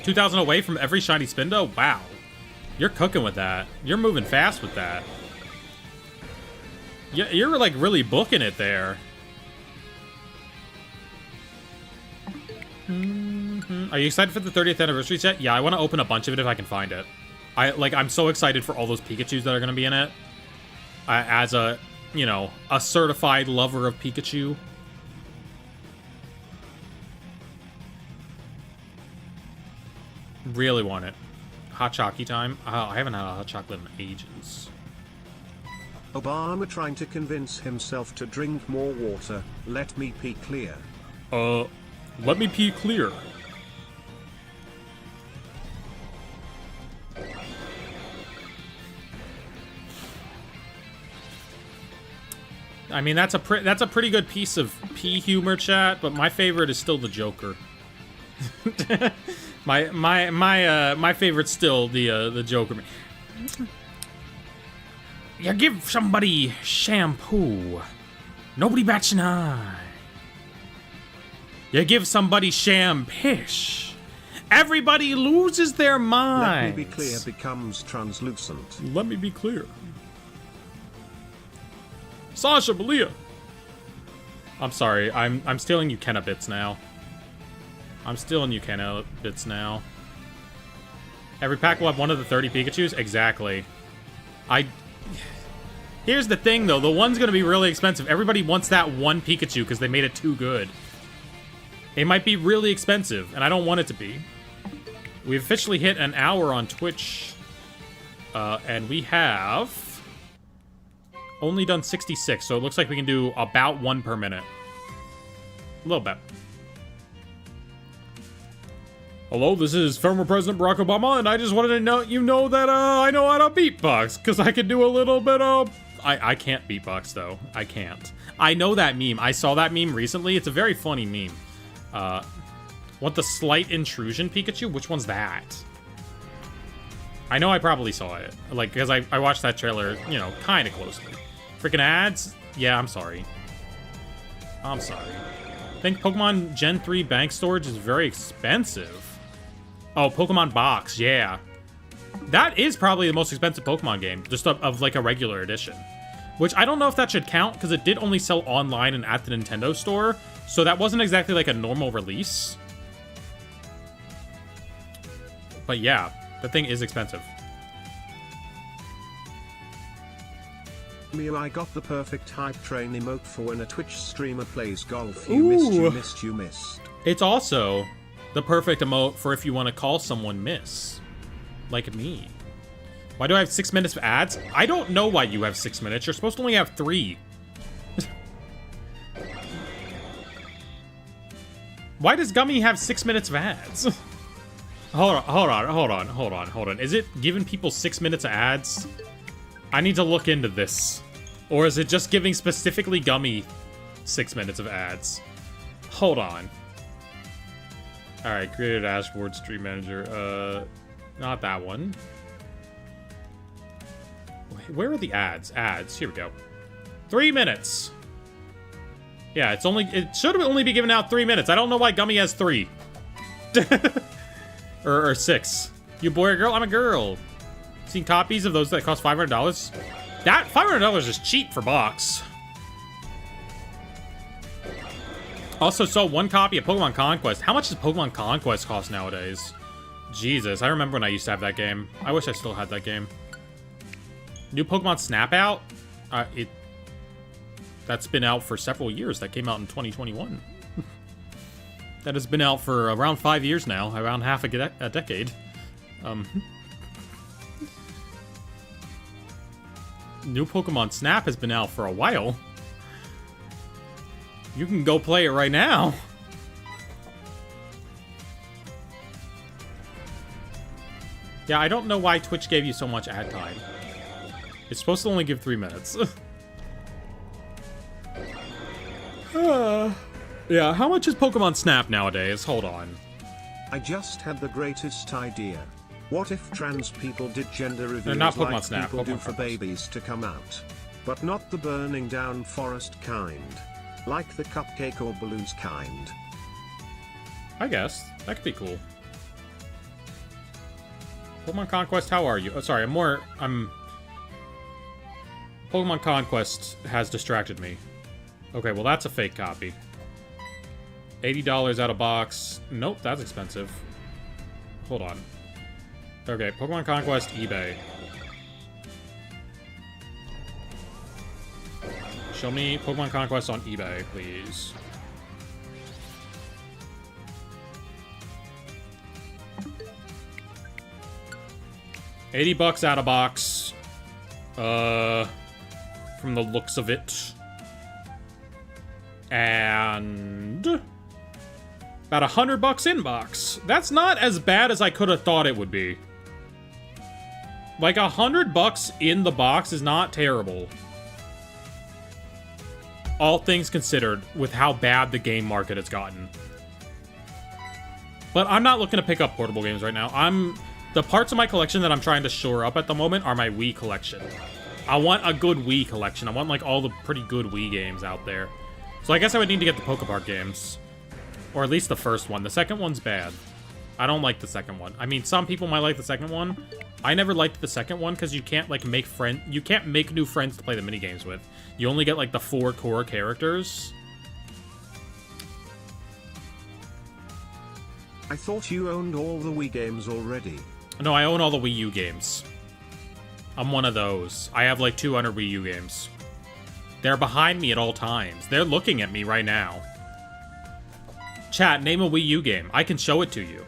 2,000 away from every shiny Spindo? Wow. You're cooking with that. You're moving fast with that. You're, like, really booking it there. Are you excited for the 30th anniversary set? Yeah, I want to open a bunch of it if I can find it. I'm so excited for all those Pikachus that are going to be in it. As a, you know, a certified lover of Pikachu. Really want it. Hot Chocky time? Oh, I haven't had a hot chocolate in ages. Obama trying to convince himself to drink more water. Let me pee clear. Let me pee clear. I mean, that's a pretty good piece of pee humor, chat. But my favorite is still the Joker. my favorite's still the Joker. You give somebody shampoo, nobody bats an eye. You give somebody sham-pish, everybody loses their mind. Let me be clear becomes translucent. Let me be clear. Sasha Malia. I'm sorry, I'm stealing you Kenna bits now. I'm stealing you Kenna bits now. Every pack will have one of the 30 Pikachus? Exactly. Here's the thing, though. The one's going to be really expensive. Everybody wants that one Pikachu because they made it too good. It might be really expensive, and I don't want it to be. We've officially hit an hour on Twitch. And we have only done 66, so it looks like we can do about one per minute. A little bit. Hello, this is former President Barack Obama, and I just wanted to know that I know how to beatbox, because I can do a little bit of... I can't beatbox, though. I can't. I know that meme. I saw that meme recently. It's a very funny meme. Want the Slight Intrusion Pikachu? Which one's that? I know I probably saw it. Like, because I watched that trailer, you know, kind of closely. Freaking ads? Yeah, I'm sorry. I'm sorry. I think Pokemon Gen 3 bank storage is very expensive. Oh, Pokemon Box, yeah. That is probably the most expensive Pokemon game, just of like a regular edition. Which I don't know if that should count, because it did only sell online and at the Nintendo store, so that wasn't exactly like a normal release. But yeah, the thing is expensive. I got the perfect hype train emote for when a Twitch streamer plays golf. You missed, you missed, you missed. It's also the perfect emote for if you want to call someone miss. Like me. Why do I have 6 minutes of ads? I don't know why you have 6 minutes. You're supposed to only have 3. Why does Gummy have 6 minutes of ads? Hold on. Is it giving people 6 minutes of ads? I need to look into this. Or is it just giving specifically Gummy 6 minutes of ads? Hold on. Alright, created dashboard, stream manager. Not that one. Where are the ads? Ads. Here we go. 3 minutes. Yeah, it should only be given out 3 minutes. I don't know why Gummy has 3. or 6. You boy or girl? I'm a girl. Seen copies of those that cost $500? That $500 is cheap for box. Also saw 1 copy of Pokemon Conquest. How much does Pokemon Conquest cost nowadays? Jesus, I remember when I used to have that game. I wish I still had that game. New Pokemon Snap out? That's been out for several years. That came out in 2021. That has been out for around 5 years now. Around half a decade. New Pokemon Snap has been out for a while. You can go play it right now. Yeah, I don't know why Twitch gave you so much ad time. It's supposed to only give 3 minutes. Yeah, how much is Pokemon Snap nowadays? Hold on. I just had the greatest idea. What if trans people did gender reveals not Pokemon like Snap, people do Pokemon for Conquest. babies to come out? But not the burning down forest kind. Like the cupcake or balloons kind. I guess. That could be cool. Pokemon Conquest, how are you? Oh, sorry, Pokemon Conquest has distracted me. Okay, well that's a fake copy. $80 out of box. Nope, that's expensive. Hold on. Okay, Pokemon Conquest, eBay. Show me Pokemon Conquest on eBay, please. $80 out of box. From the looks of it. And about $100 in box. That's not as bad as I could have thought it would be. Like $100 in the box is not terrible. All things considered, with how bad the game market has gotten. But I'm not looking to pick up portable games right now. The parts of my collection that I'm trying to shore up at the moment are my Wii collection. I want a good Wii collection. I want like all the pretty good Wii games out there. So I guess I would need to get the Pokepark games. Or at least the first one. The second one's bad. I don't like the second one. I mean, some people might like the second one. I never liked the second one because you can't like you can't make new friends to play the minigames with. You only get like the 4 core characters. I thought you owned all the Wii games already. No, I own all the Wii U games. I'm one of those. I have like 200 Wii U games. They're behind me at all times. They're looking at me right now. Chat, name a Wii U game. I can show it to you.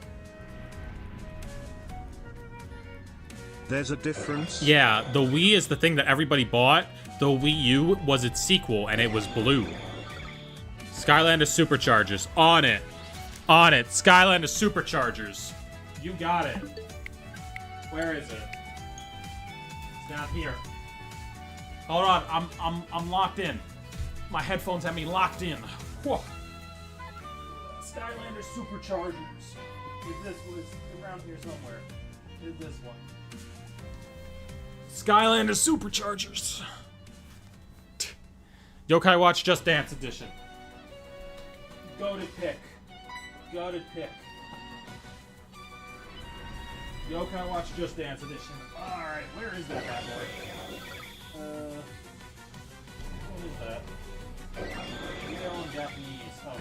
There's a difference? Yeah, the Wii is the thing that everybody bought. The Wii U was its sequel, and it was blue. Skylander Superchargers. On it. On it. Skylander Superchargers. You got it. Where is it? It's down here. Hold on. I'm locked in. My headphones have me locked in. Whoa. Skylander Superchargers. This was around here somewhere. Is this one? Skylander Superchargers. Yokai Watch Just Dance Edition. Goated pick. Goated pick. Yokai Watch Just Dance Edition. Alright, where is that bad boy? What is that? Video in Japanese. Oh, here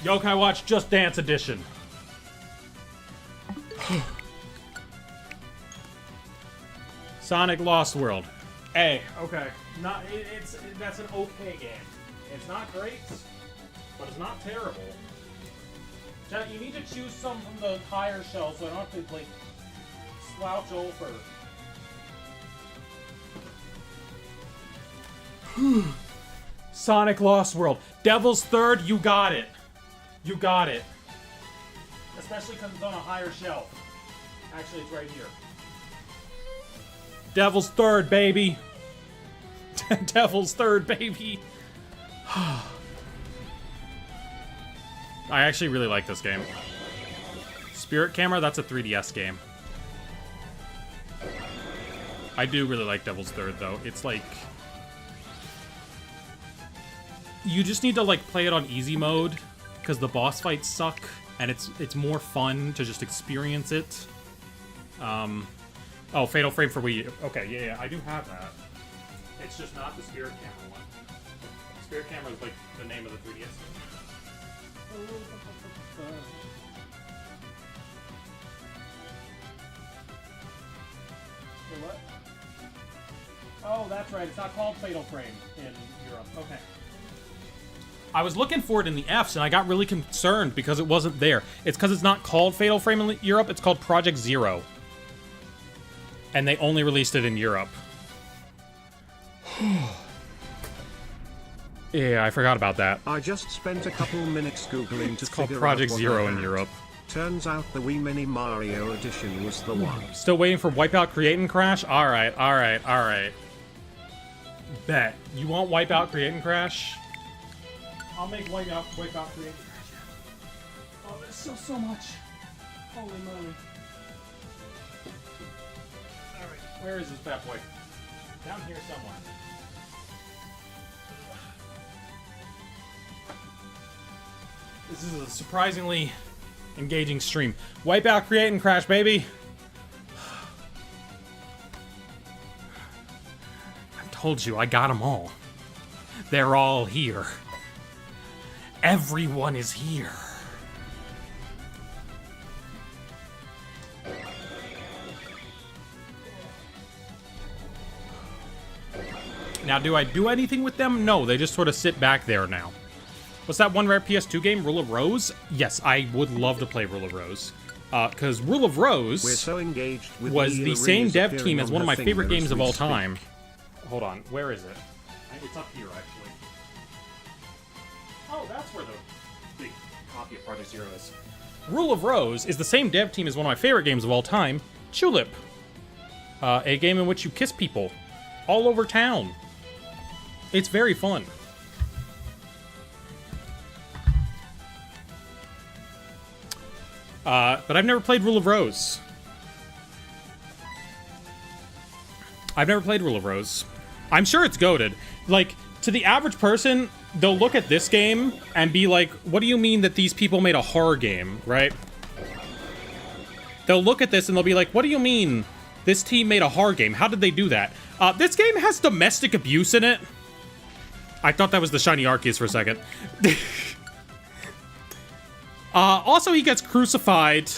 we go. Yokai Watch Just Dance Edition. Sonic Lost World. A. Okay. That's an okay game. It's not great, but it's not terrible. You need to choose some from the higher shelves so I don't have to like slouch over. Sonic Lost World. Devil's Third, you got it. You got it. Especially because it's on a higher shelf. Actually, it's right here. Devil's Third, baby. Devil's Third, baby. I actually really like this game. Spirit Camera, that's a 3DS game. I do really like Devil's Third, though. It's like... You just need to, like, play it on easy mode, because the boss fights suck, and it's more fun to just experience it. Oh, Fatal Frame for Wii U. Okay, yeah, I do have that. It's just not the Spirit Camera one. Spirit Camera is, like, the name of the 3DS game. What? Oh, that's right. It's not called Fatal Frame in Europe. Okay. I was looking for it in the Fs, and I got really concerned because it wasn't there. It's because it's not called Fatal Frame in Europe. It's called Project Zero. And they only released it in Europe. Yeah, I forgot about that. I just spent a couple minutes Googling to It's called figure Project out what Zero I in had. Europe. Turns out the Wii Mini Mario Edition was the one. Still waiting for Wipeout Create and Crash? Alright. Bet. You want Wipeout Create and Crash? I'll make Wipeout Create and Crash. Oh, there's so much. Holy moly. Alright, where is this bad boy? Down here somewhere. This is a surprisingly engaging stream. Wipeout Create and Crash, baby! I told you, I got them all. They're all here. Everyone is here. Now, do I do anything with them? No, they just sort of sit back there now. What's that one rare PS2 game, Rule of Rose? Yes, I would love to play Rule of Rose. Because Rule of Rose We're so engaged with was the same dev team as one of my favorite games games of all time. Hold on, where is it? It's up here, actually. Oh, that's where the big copy of Project Zero is. Rule of Rose is the same dev team as one of my favorite games of all time, Tulip. A game in which you kiss people all over town. It's very fun. But I've never played Rule of Rose. I've never played Rule of Rose. I'm sure it's goated. Like, to the average person, they'll look at this game and be like, what do you mean that these people made a horror game, right? They'll look at this and they'll be like, what do you mean this team made a horror game? How did they do that? This game has domestic abuse in it. I thought that was the shiny Arceus for a second. Also, he gets crucified.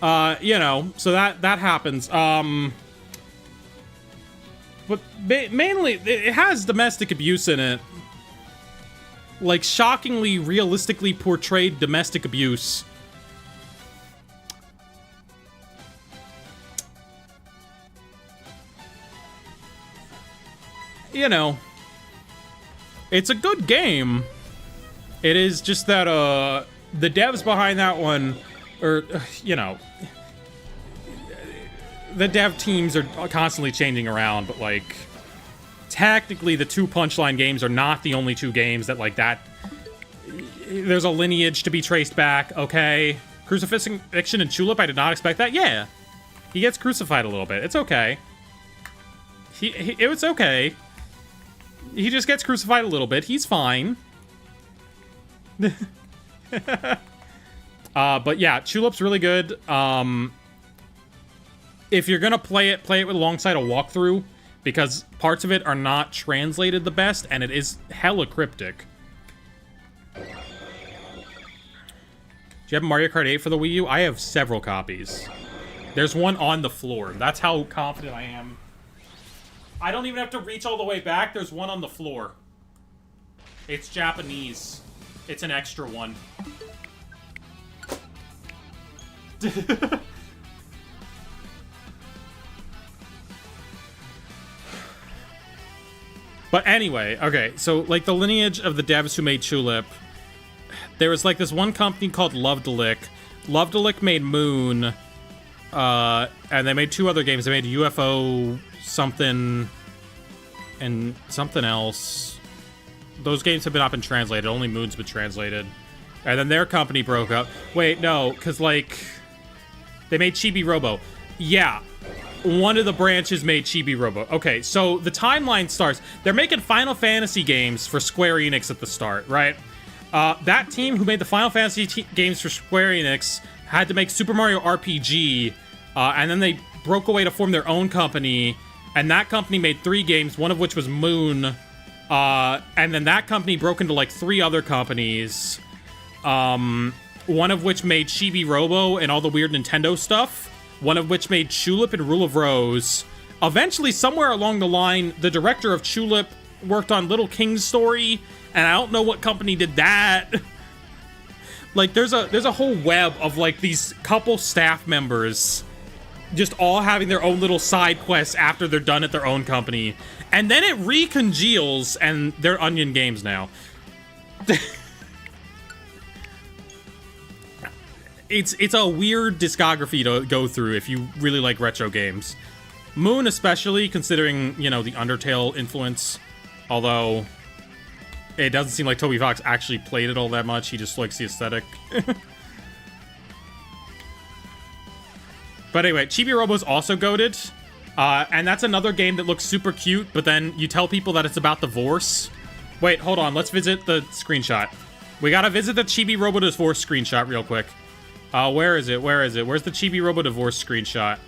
You know, so that happens. But mainly, it has domestic abuse in it. Like, shockingly, realistically portrayed domestic abuse. You know, it's a good game. It is just that, the devs behind that one, or, you know, the dev teams are constantly changing around, but, like, technically the two Punchline games are not the only two games that, like, that There's a lineage to be traced back, okay? Crucifixion and Tulip, I did not expect that. Yeah. He gets crucified a little bit. It's okay. It's okay. He just gets crucified a little bit. He's fine. But yeah, Tulip's really good. If you're gonna play it with alongside a walkthrough, because parts of it are not translated the best, and it is hella cryptic. Do you have Mario Kart 8 for the Wii U? I have several copies. There's one on the floor. That's how confident I am. I don't even have to reach all the way back. There's one on the floor. It's Japanese. It's an extra one. But anyway, okay, so, like, the lineage of the devs who made Tulip, there was, like, this one company called Lovedelic. Lovedelic made Moon, and they made 2 other games. They made UFO something and something else. Those games have not been translated. Only Moon's been translated. And then their company broke up. Wait, no, because, like, they made Chibi Robo. Yeah. One of the branches made Chibi Robo. Okay, so the timeline starts. They're making Final Fantasy games for Square Enix at the start, right? That team who made the Final Fantasy games for Square Enix had to make Super Mario RPG, and then they broke away to form their own company, and that company made 3 games, one of which was Moon, and then that company broke into, like, 3 other companies, one of which made Chibi Robo and all the weird Nintendo stuff. One of which made Tulip and Rule of Rose. Eventually, somewhere along the line, the director of Tulip worked on Little King's Story, and I don't know what company did that. Like, there's a whole web of, like, these couple staff members just all having their own little side quests after they're done at their own company. And then it recongeals, and they're Onion Games now. It's a weird discography to go through if you really like retro games. Moon especially, considering, you know, the Undertale influence. Although, it doesn't seem like Toby Fox actually played it all that much. He just likes the aesthetic. But anyway, Chibi Robo's also goated. And that's another game that looks super cute, but then you tell people that it's about divorce. Wait, hold on. Let's visit the screenshot. We gotta visit the Chibi Robo divorce screenshot real quick. Where is it? Where's the Chibi Robo divorce screenshot?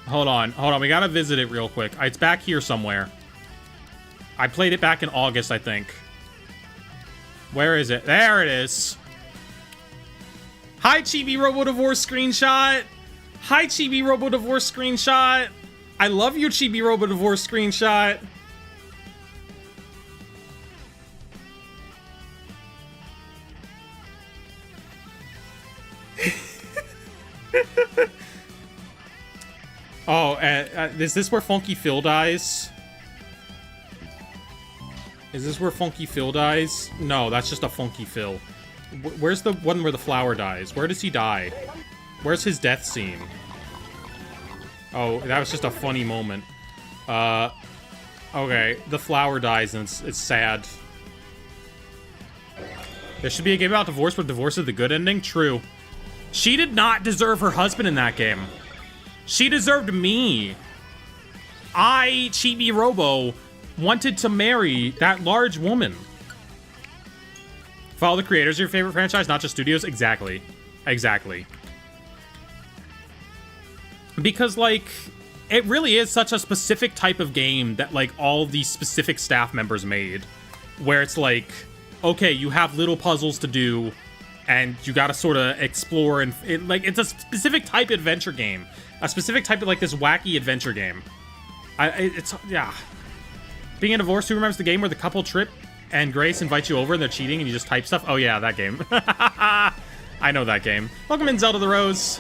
Hold on. We gotta visit it real quick. It's back here somewhere. I played it back in August, I think. Where is it? There it is. Hi, Chibi Robo divorce screenshot. Hi, Chibi Robo divorce screenshot. I love you, Chibi Robo divorce screenshot. Oh, is this where Funky Phil dies? Is this where Funky Phil dies? No, that's just a Funky Phil. Where's the one where the flower dies? Where does he die? Where's his death scene? Oh, that was just a funny moment. Okay, the flower dies and it's sad. There should be a game about divorce, but divorce is the good ending? True. She did not deserve her husband in that game. She deserved me. I, Chibi Robo, wanted to marry that large woman. Follow the creators of your favorite franchise, not just studios? Exactly. Exactly. Because, like, it really is such a specific type of game that, like, all these specific staff members made. Where it's like, okay, you have little puzzles to do, and you gotta sort of explore, and it's a specific type of adventure game. A specific type of, like, this wacky adventure game. Yeah. Being a divorce, who remembers the game where the couple trip and Grace invites you over and they're cheating and you just type stuff? Oh yeah, that game. I know that game. Welcome in, Zelda the Rose.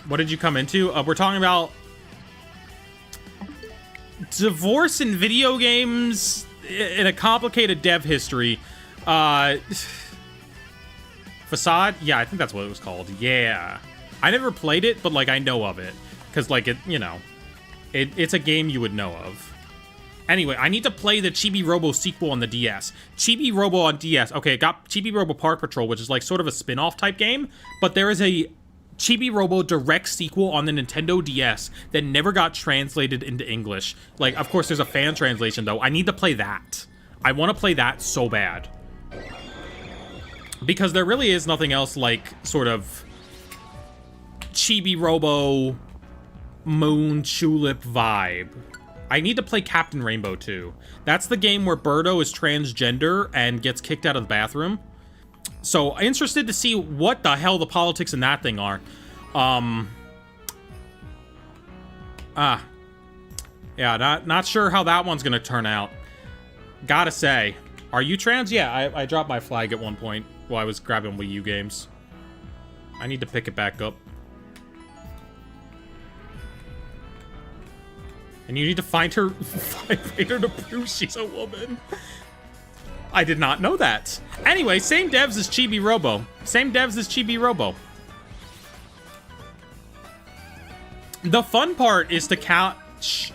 What did you come into? We're talking about divorce in video games in a complicated dev history. Facade? Yeah, I think that's what it was called. Yeah. I never played it, but, like, I know of it. Because, like, it, you know, it's a game you would know of. Anyway, I need to play the Chibi Robo sequel on the DS. Chibi Robo on DS. Okay, it got Chibi Robo Park Patrol, which is like sort of a spin-off type game, but there is a Chibi Robo direct sequel on the Nintendo DS that never got translated into English. Like, of course, there's a fan translation, though. I need to play that. I want to play that so bad. Because there really is nothing else like sort of Chibi Robo Moon Tulip vibe. I need to play Captain Rainbow too. That's the game where Birdo is transgender and gets kicked out of the bathroom. So, interested to see what the hell the politics in that thing are. Yeah, not sure how that one's gonna turn out. Gotta say. Are you trans? Yeah, I dropped my flag at one point while I was grabbing Wii U games. I need to pick it back up. And you need to find her to prove she's a woman. I did not know that. Anyway, same devs as Chibi Robo. Same devs as Chibi Robo. The fun part is to catch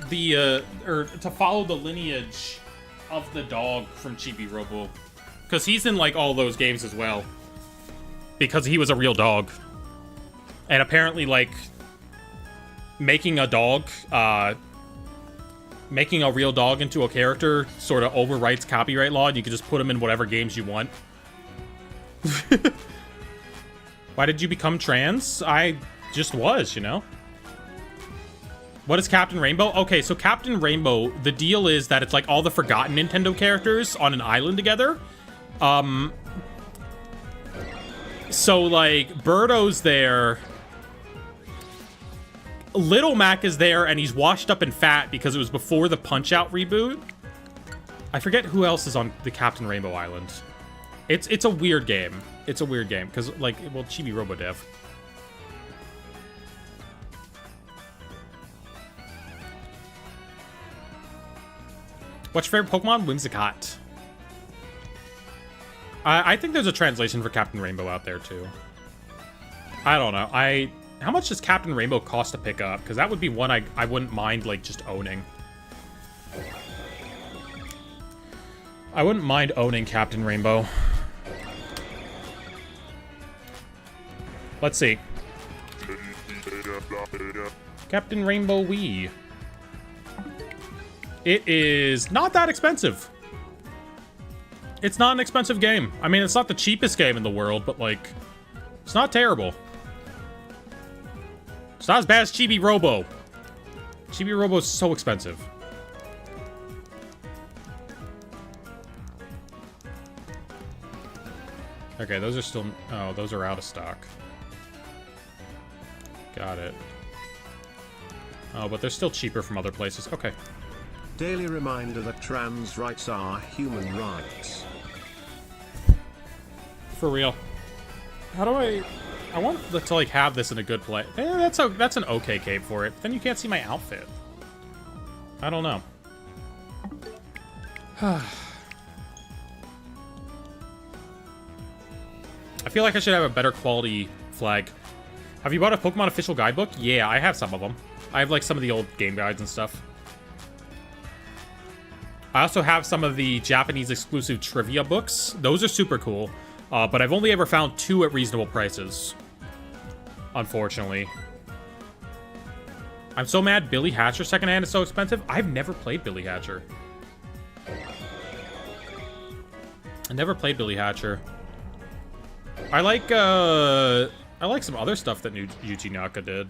the, or to follow the lineage of the dog from Chibi Robo. Because he's in, like, all those games as well. Because he was a real dog. And apparently, like, making a dog, making a real dog into a character sort of overwrites copyright law, and you can just put him in whatever games you want. Why did you become trans? I just was, you know? What is Captain Rainbow? Okay, so Captain Rainbow, the deal is that it's like all the forgotten Nintendo characters on an island together. So, like, Birdo's there. Little Mac is there, and he's washed up and fat because it was before the Punch-Out reboot. I forget who else is on the Captain Rainbow Island. It's a weird game. It's a weird game, because, like, well, Chibi Robo Dev. What's your favorite Pokemon? Whimsicott. I think there's a translation for Captain Rainbow out there, too. I don't know. How much does Captain Rainbow cost to pick up? Because that would be one I wouldn't mind, like, just owning. I wouldn't mind owning Captain Rainbow. Let's see. Captain Rainbow Wii. It is not that expensive. It's not an expensive game. I mean, it's not the cheapest game in the world, but, like, it's not terrible. It's not as bad as Chibi Robo. Chibi Robo is so expensive. Okay, those are still... Oh, those are out of stock. Got it. Oh, but they're still cheaper from other places. Okay. Daily reminder that trans rights are human rights. For real. How do I want to, like, have this in a good play. That's an okay cape for it. Then you can't see my outfit. I don't know. I feel like I should have a better quality flag. Have you bought a Pokemon official guidebook? Yeah, I have some of them. I have, like, some of the old game guides and stuff. I also have some of the Japanese exclusive trivia books. Those are super cool. But I've only ever found 2 at reasonable prices. Unfortunately. I'm so mad Billy Hatcher secondhand is so expensive. I've never played Billy Hatcher. I never played Billy Hatcher. I like some other stuff that Yuji Naka did.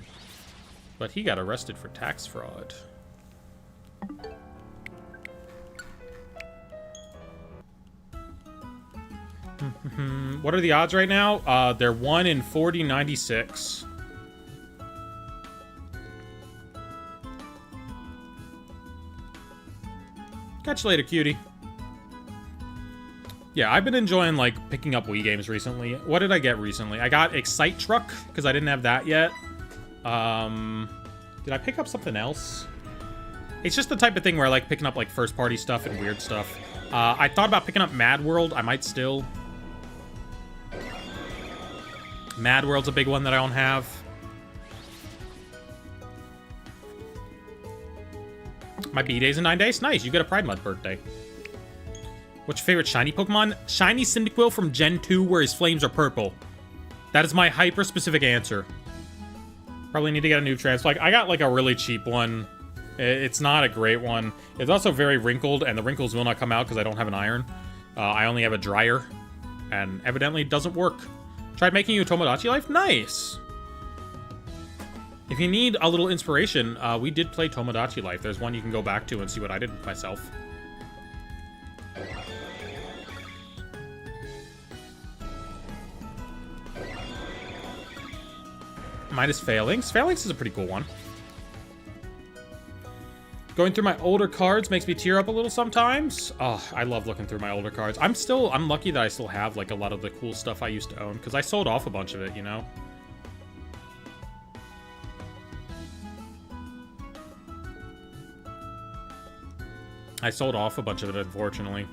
But he got arrested for tax fraud. What are the odds right now? They're 1 in 4096. Catch you later, cutie. Yeah, I've been enjoying, like, picking up Wii games recently. What did I get recently? I got Excite Truck, because I didn't have that yet. Did I pick up something else? It's just the type of thing where I like picking up, like, first-party stuff and weird stuff. I thought about picking up Mad World. I might still. Mad World's a big one that I don't have. My B-day's in 9 days? Nice, you get a Pride Month birthday. What's your favorite shiny Pokemon? Shiny Cyndaquil from Gen 2 where his flames are purple. That is my hyper-specific answer. Probably need to get a new Transflag. I got, like, a really cheap one. It's not a great one. It's also very wrinkled, and the wrinkles will not come out because I don't have an iron. I only have a dryer, and evidently it doesn't work. Tried making you a Tomodachi Life? Nice! If you need a little inspiration, we did play Tomodachi Life. There's one you can go back to and see what I did myself. Mine is Phalanx. Phalanx is a pretty cool one. Going through my older cards makes me tear up a little sometimes. Oh, I love looking through my older cards. I'm lucky that I still have, like, a lot of the cool stuff I used to own, because I sold off a bunch of it, you know? I sold off a bunch of it, unfortunately.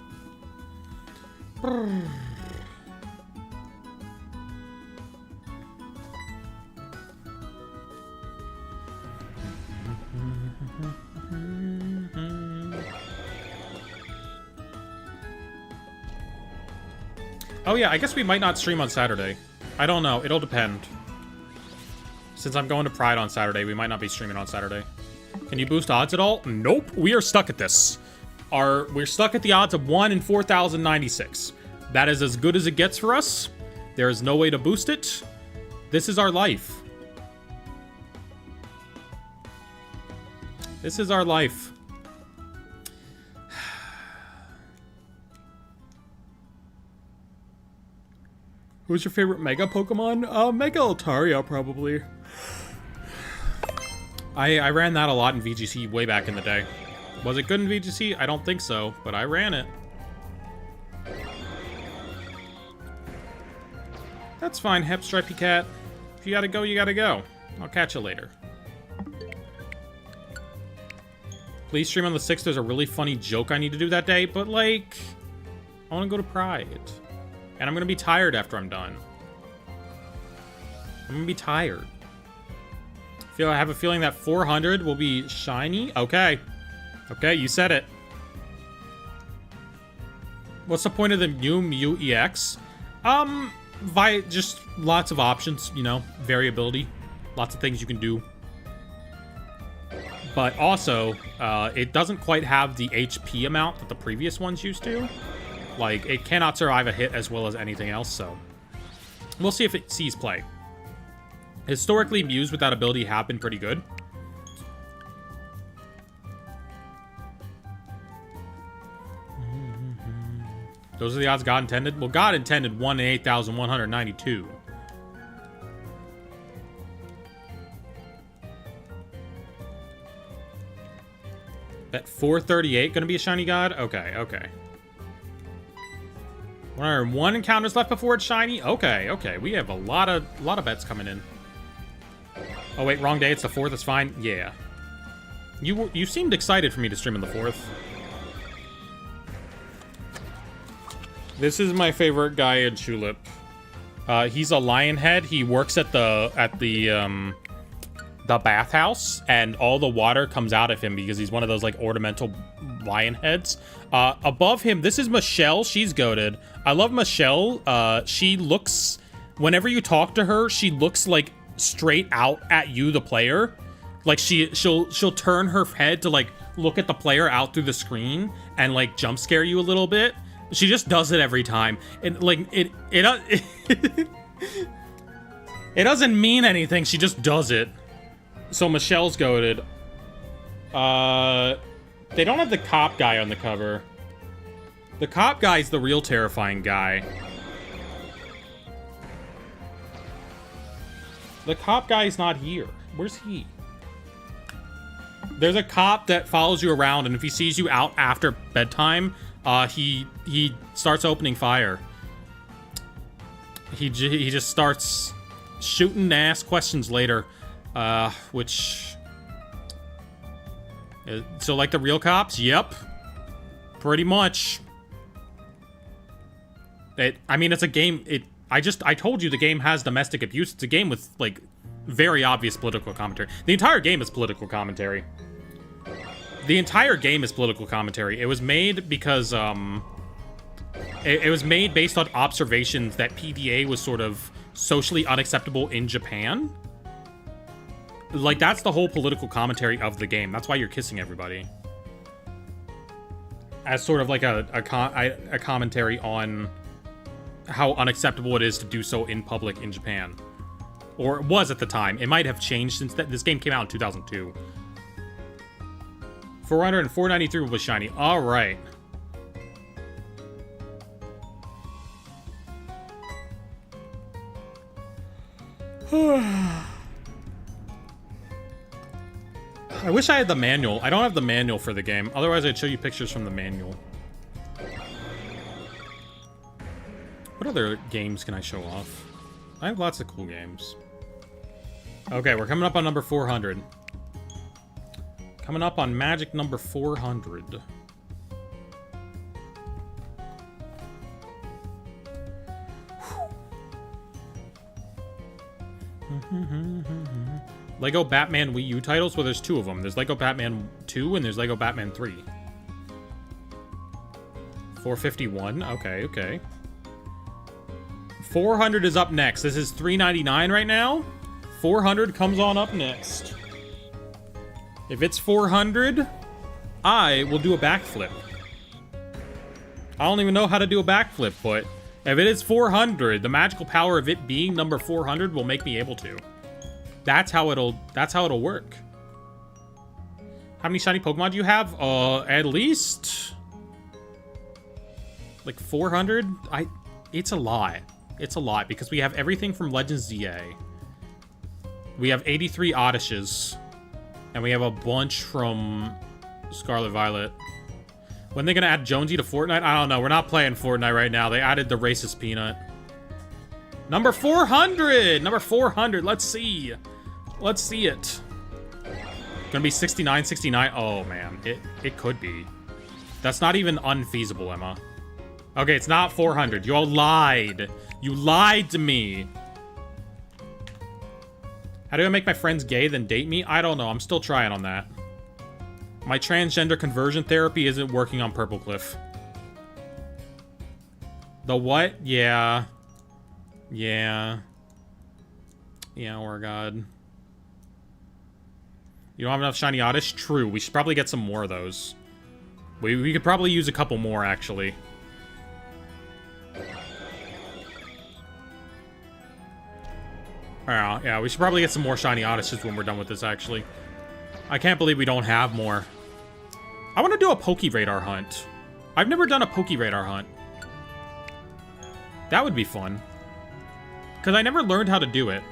Oh yeah, I guess we might not stream on Saturday. I don't know, it'll depend. Since I'm going to Pride on Saturday, we might not be streaming on Saturday. Can you boost odds at all? Nope, we are stuck at this. We're stuck at the odds of 1 in 4,096. That is as good as it gets for us. There is no way to boost it. This is our life. This is our life. Who's your favorite Mega Pokemon? Mega Altaria, probably. I ran that a lot in VGC way back in the day. Was it good in VGC? I don't think so, but I ran it. That's fine, Hep Stripey Cat. If you gotta go, you gotta go. I'll catch you later. Please stream on the 6th. There's a really funny joke I need to do that day, but, like, I want to go to Pride. And I'm going to be tired after I'm done. I'm going to be tired. I have a feeling that 400 will be shiny. Okay. Okay, you said it. What's the point of the Mew EX? Just lots of options, you know, variability. Lots of things you can do. But also, it doesn't quite have the HP amount that the previous ones used to. Like, it cannot survive a hit as well as anything else, so we'll see if it sees play. Historically, Mews with that ability have been pretty good. Those are the odds God intended? Well, God intended 1 in 8,192. Bet 438 gonna be a shiny God? Okay, okay. 101 encounters left before it's shiny? Okay, okay. We have a lot of bets coming in. Oh wait, wrong day. It's the 4th. It's fine. Yeah. You seemed excited for me to stream on the 4th. This is my favorite guy in Tulip. He's a lion head. He works at the bathhouse, and all the water comes out of him because he's one of those, like, ornamental lion heads. Above him, this is Michelle. She's goated. I love Michelle. She looks, whenever you talk to her, she looks, like, straight out at you, the player. Like, she'll turn her head to, like, look at the player out through the screen and, like, jump scare you a little bit. She just does it every time. And, like, it doesn't mean anything. She just does it. So Michelle's goated. They don't have the cop guy on the cover. The cop guy's the real terrifying guy. The cop guy's not here. Where's he? There's a cop that follows you around, and if he sees you out after bedtime, he starts opening fire. He just starts shooting ass questions later. Which... So, like the real cops? Yep. Pretty much. I mean, it's a game... I told you the game has domestic abuse. It's a game with, like, very obvious political commentary. The entire game is political commentary. The entire game is political commentary. It was made because, it was made based on observations that PDA was sort of socially unacceptable in Japan. Like, that's the whole political commentary of the game. That's why you're kissing everybody. As sort of like a commentary on how unacceptable it is to do so in public in Japan. Or it was at the time. It might have changed since this game came out in 2002. 400 and 493 was shiny. All right. I wish I had the manual. I don't have the manual for the game. Otherwise, I'd show you pictures from the manual. What other games can I show off? I have lots of cool games. Okay, we're coming up on number 400. Coming up on magic number 400. Lego Batman Wii U titles? Well, there's two of them. There's Lego Batman 2 and there's Lego Batman 3. 451. Okay, okay. 400 is up next. This is $3.99 right now. 400 comes on up next. If it's 400, I will do a backflip. I don't even know how to do a backflip, but if it is 400, the magical power of it being number 400 will make me able to. That's how it'll work. How many shiny Pokemon do you have? At least like 400. It's a lot. It's a lot because we have everything from Legends ZA. We have 83 Oddishes. And we have a bunch from Scarlet Violet. When are they gonna add Jonesy to Fortnite? I don't know. We're not playing Fortnite right now. They added the racist peanut. Number 400! Number 400. Let's see. Let's see it. Gonna be 69, 69. Oh, man. It could be. That's not even unfeasible, Emma. Okay, it's not 400. You all lied. You lied to me. How do I make my friends gay, then date me? I don't know. I'm still trying on that. My transgender conversion therapy isn't working on Purple Cliff. The what? Yeah. Yeah. Yeah, oh god. You don't have enough shiny Oddish? True. We should probably get some more of those. We could probably use a couple more, actually. Yeah, we should probably get some more shiny Odysseys when we're done with this, actually. I can't believe we don't have more. I want to do a Pokeradar hunt. I've never done a Pokeradar hunt. That would be fun. Because I never learned how to do it.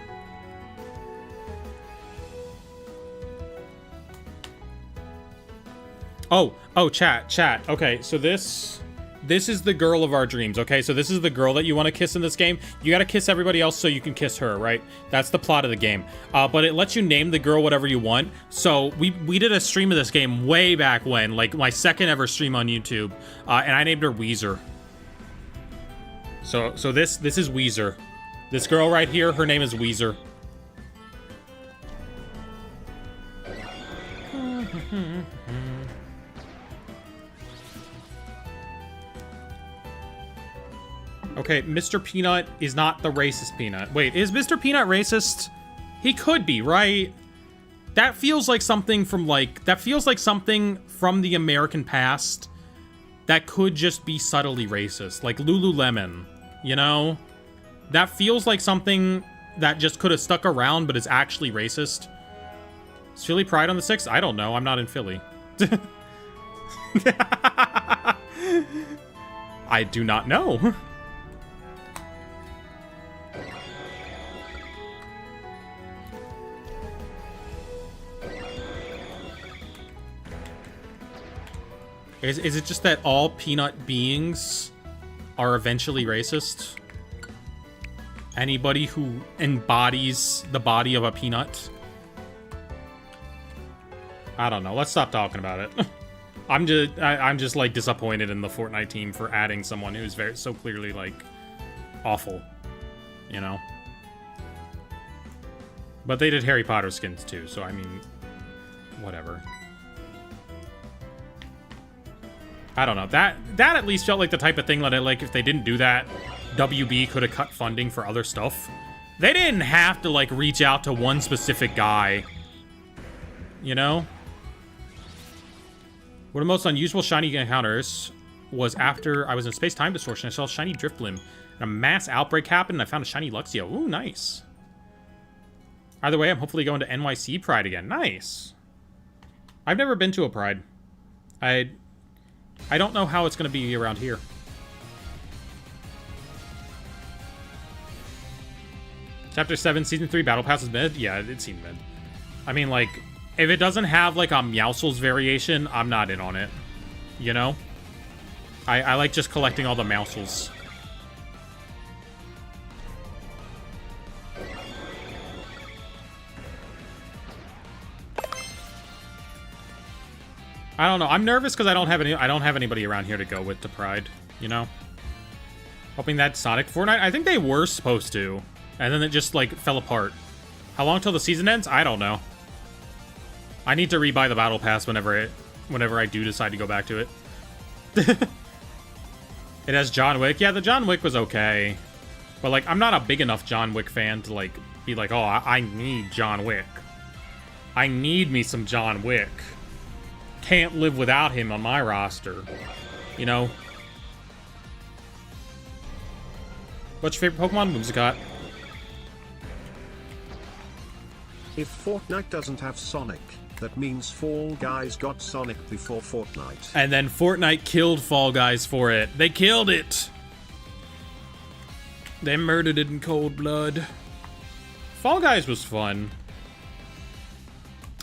Oh, chat. Okay, so this is the girl of our dreams, okay? So this is the girl that you want to kiss in this game. You gotta kiss everybody else so you can kiss her, right? That's the plot of the game. But it lets you name the girl whatever you want. So we did a stream of this game way back when, like my second ever stream on YouTube, and I named her Weezer. So this is Weezer. This girl right here, her name is Weezer. Okay, Mr. Peanut is not the racist Peanut. Wait, is Mr. Peanut racist? He could be, right? That feels like something from, that feels like something from the American past that could just be subtly racist. Like Lululemon, you know? That feels like something that just could have stuck around but is actually racist. Is Philly Pride on the 6th? I don't know. I'm not in Philly. I do not know. Is it just that all peanut beings are eventually racist? Anybody who embodies the body of a peanut? I don't know. Let's stop talking about it. I'm just like disappointed in the Fortnite team for adding someone who's so clearly like awful, you know. But they did Harry Potter skins too, so I mean, whatever. I don't know. That at least felt like the type of thing that like if they didn't do that, WB could have cut funding for other stuff. They didn't have to like reach out to one specific guy. You know? One of the most unusual shiny encounters was after I was in space-time distortion. I saw a shiny drift limb. And a mass outbreak happened, and I found a shiny Luxio. Ooh, nice. Either way, I'm hopefully going to NYC Pride again. Nice. I've never been to a Pride. I don't know how it's going to be around here. Chapter 7, Season 3, Battle Pass is mid? Yeah, it seemed mid. I mean, like, if it doesn't have, like, a Meowscles variation, I'm not in on it. You know? I like just collecting all the Meowscles. I don't know. I'm nervous because I don't have anybody around here to go with to Pride, you know? Hoping that Sonic Fortnite, I think they were supposed to. And then it just, like, fell apart. How long till the season ends? I don't know. I need to rebuy the Battle Pass whenever I do decide to go back to it. It has John Wick. Yeah, the John Wick was okay. But, like, I'm not a big enough John Wick fan to, like, be like, oh, I need John Wick. I need me some John Wick. Can't live without him on my roster. You know? What's your favorite Pokemon? Whimsicott. If Fortnite doesn't have Sonic, that means Fall Guys got Sonic before Fortnite. And then Fortnite killed Fall Guys for it. They killed it! They murdered it in cold blood. Fall Guys was fun.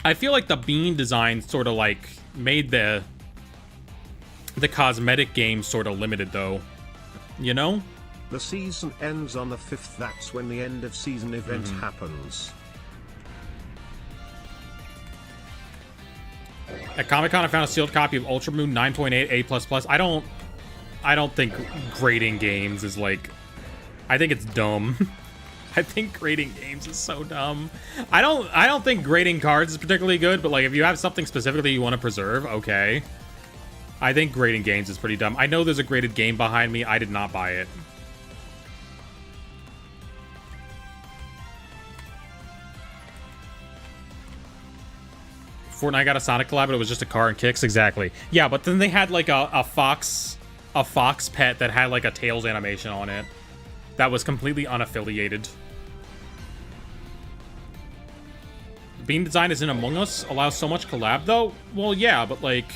I feel like the bean design sort of like made the cosmetic game sort of limited though. You know? The season ends on the 5th. That's when the end of season event happens. At Comic-Con, I found a sealed copy of Ultra Moon 9.8 A++. I don't think grading games is like... I think it's dumb. I think grading games is so dumb. I don't think grading cards is particularly good, but like if you have something specifically you want to preserve, okay. I think grading games is pretty dumb. I know there's a graded game behind me. I did not buy it. Fortnite got a Sonic collab, but it was just a car and kicks. Exactly. Yeah, but then they had like a fox pet that had like a Tails animation on it. That was completely unaffiliated. Bean design is in Among Us. Allows so much collab though. Well, yeah, but like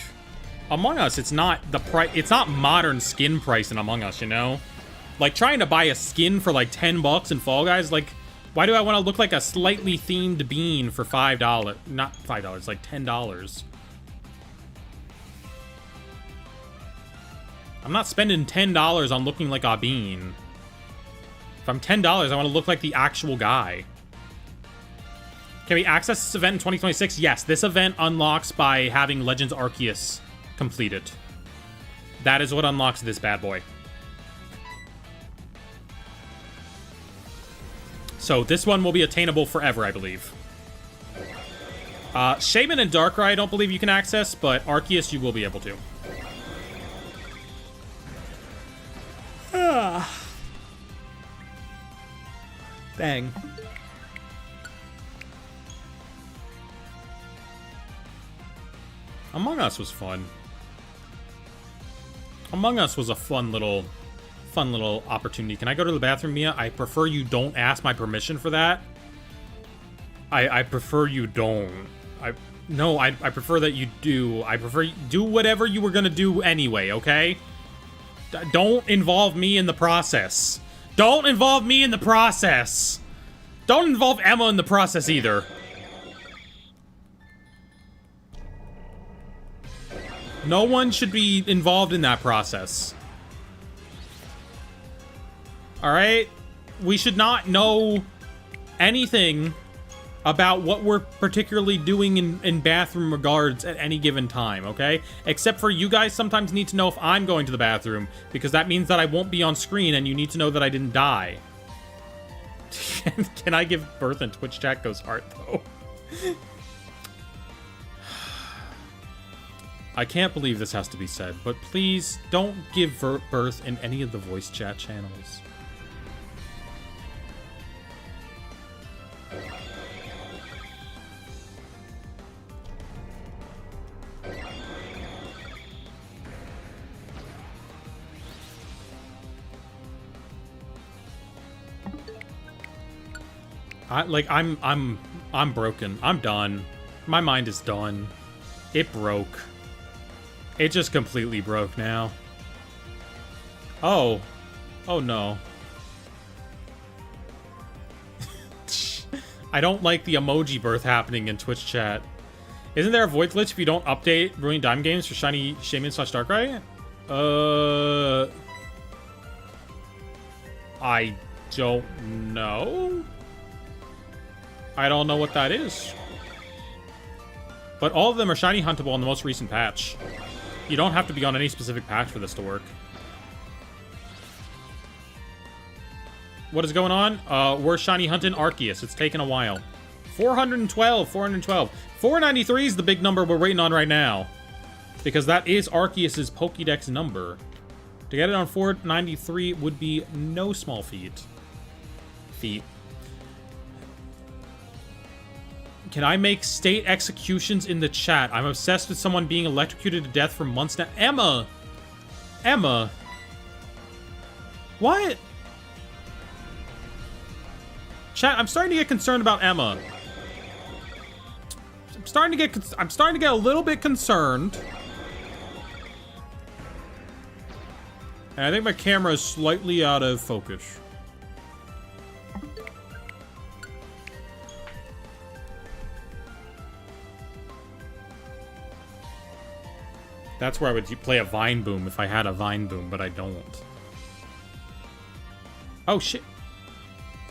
Among Us, it's not the price. It's not modern skin price in Among Us. You know, like trying to buy a skin for like $10 in Fall Guys, like. Why do I want to look like a slightly themed bean for $5? Not $5, like $10. I'm not spending $10 on looking like a bean. If I'm $10, I want to look like the actual guy. Can we access this event in 2026? Yes, this event unlocks by having Legends Arceus completed. That is what unlocks this bad boy. So this one will be attainable forever, I believe. Shaman and Darkrai I don't believe you can access, but Arceus you will be able to. Bang. Among Us was fun. Among Us was a fun little opportunity. Can I go to the bathroom, Mia? I prefer you don't ask my permission for that. I prefer you don't. I prefer that you do. I prefer you do whatever you were gonna do anyway, okay? Don't involve me in the process. Don't involve me in the process. Don't involve Emma in the process either. No one should be involved in that process. Alright? We should not know anything about what we're particularly doing in bathroom regards at any given time, okay? Except for you guys sometimes need to know if I'm going to the bathroom, because that means that I won't be on screen and you need to know that I didn't die. Can I give birth in Twitch chat goes hard, though? I can't believe this has to be said, but please don't give birth in any of the voice chat channels. I'm broken. I'm done. My mind is done. It broke. It just completely broke now. Oh. Oh no. I don't like the emoji birth happening in Twitch chat. Isn't there a void glitch if you don't update Brilliant Diamond Games for Shiny Shaymin/Darkrai? I don't know. I don't know what that is. But all of them are shiny huntable on the most recent patch. You don't have to be on any specific patch for this to work. What is going on? We're shiny hunting Arceus. It's taken a while. 412, 412. 493 is the big number we're waiting on right now. Because that is Arceus's Pokédex number. To get it on 493 would be no small feat. Can I make state executions in the chat? I'm obsessed with someone being electrocuted to death for months now. Emma! Emma! What? Chat, I'm starting to get concerned about Emma. I'm starting to get a little bit concerned. And I think my camera is slightly out of focus. That's where I would play a Vine Boom if I had a Vine Boom, but I don't. Oh, shit.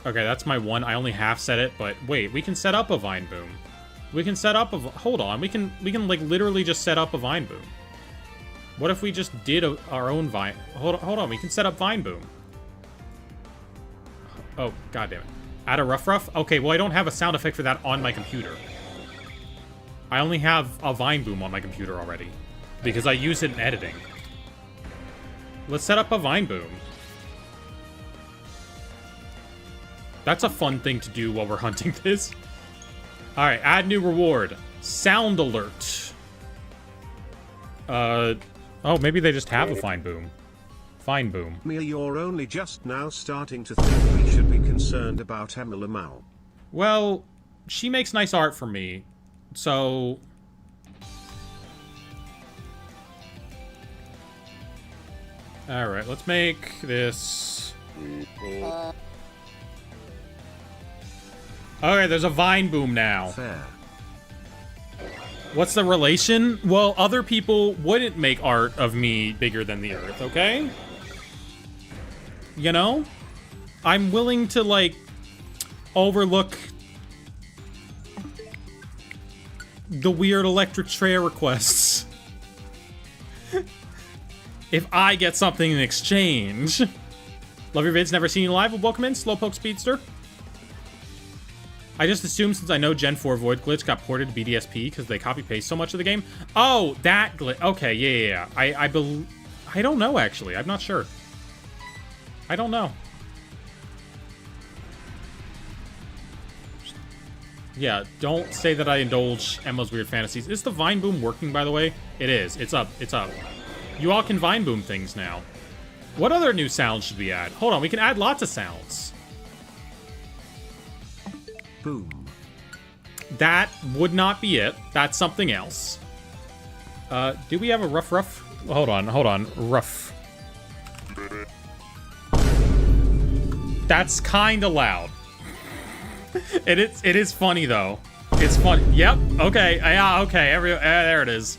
Okay, that's my one. I only half set it, but wait, we can set up a Vine Boom. We can set up a... Hold on, we can like, literally just set up a Vine Boom. What if we just did our own Vine... Hold on, we can set up Vine Boom. Oh, goddammit. Add a Rough? Okay, well, I don't have a sound effect for that on my computer. I only have a Vine Boom on my computer already. Because I use it in editing. Let's set up a Vine Boom. That's a fun thing to do while we're hunting this. Alright, add new reward. Sound alert. Oh, maybe they just have a Vine Boom. Vine Boom. Mia, you're only just now starting to think we should be concerned about Emma Lamau. Well, she makes nice art for me. So... Alright, let's make this... Okay, there's a Vine Boom now. Fair. What's the relation? Well, other people wouldn't make art of me bigger than the Earth, okay? You know? I'm willing to, like, overlook the weird electric tray requests. If I get something in exchange. Love your vids, never seen you live. Well, welcome in, Slowpoke Speedster. I just assumed since I know Gen 4 Void Glitch got ported to BDSP because they copy-paste so much of the game. Oh, that glitch. Okay, yeah. I don't know, actually. I'm not sure. I don't know. Yeah, don't say that I indulge Emma's weird fantasies. Is the Vine Boom working, by the way? It is. It's up. It's up. You all can Vine Boom things now. What other new sounds should we add? Hold on, we can add lots of sounds. Boom. That would not be it. That's something else. Do we have a rough? Hold on. Rough. That's kind of loud. It is funny, though. It's funny. Yep. Okay. Yeah, okay. There it is.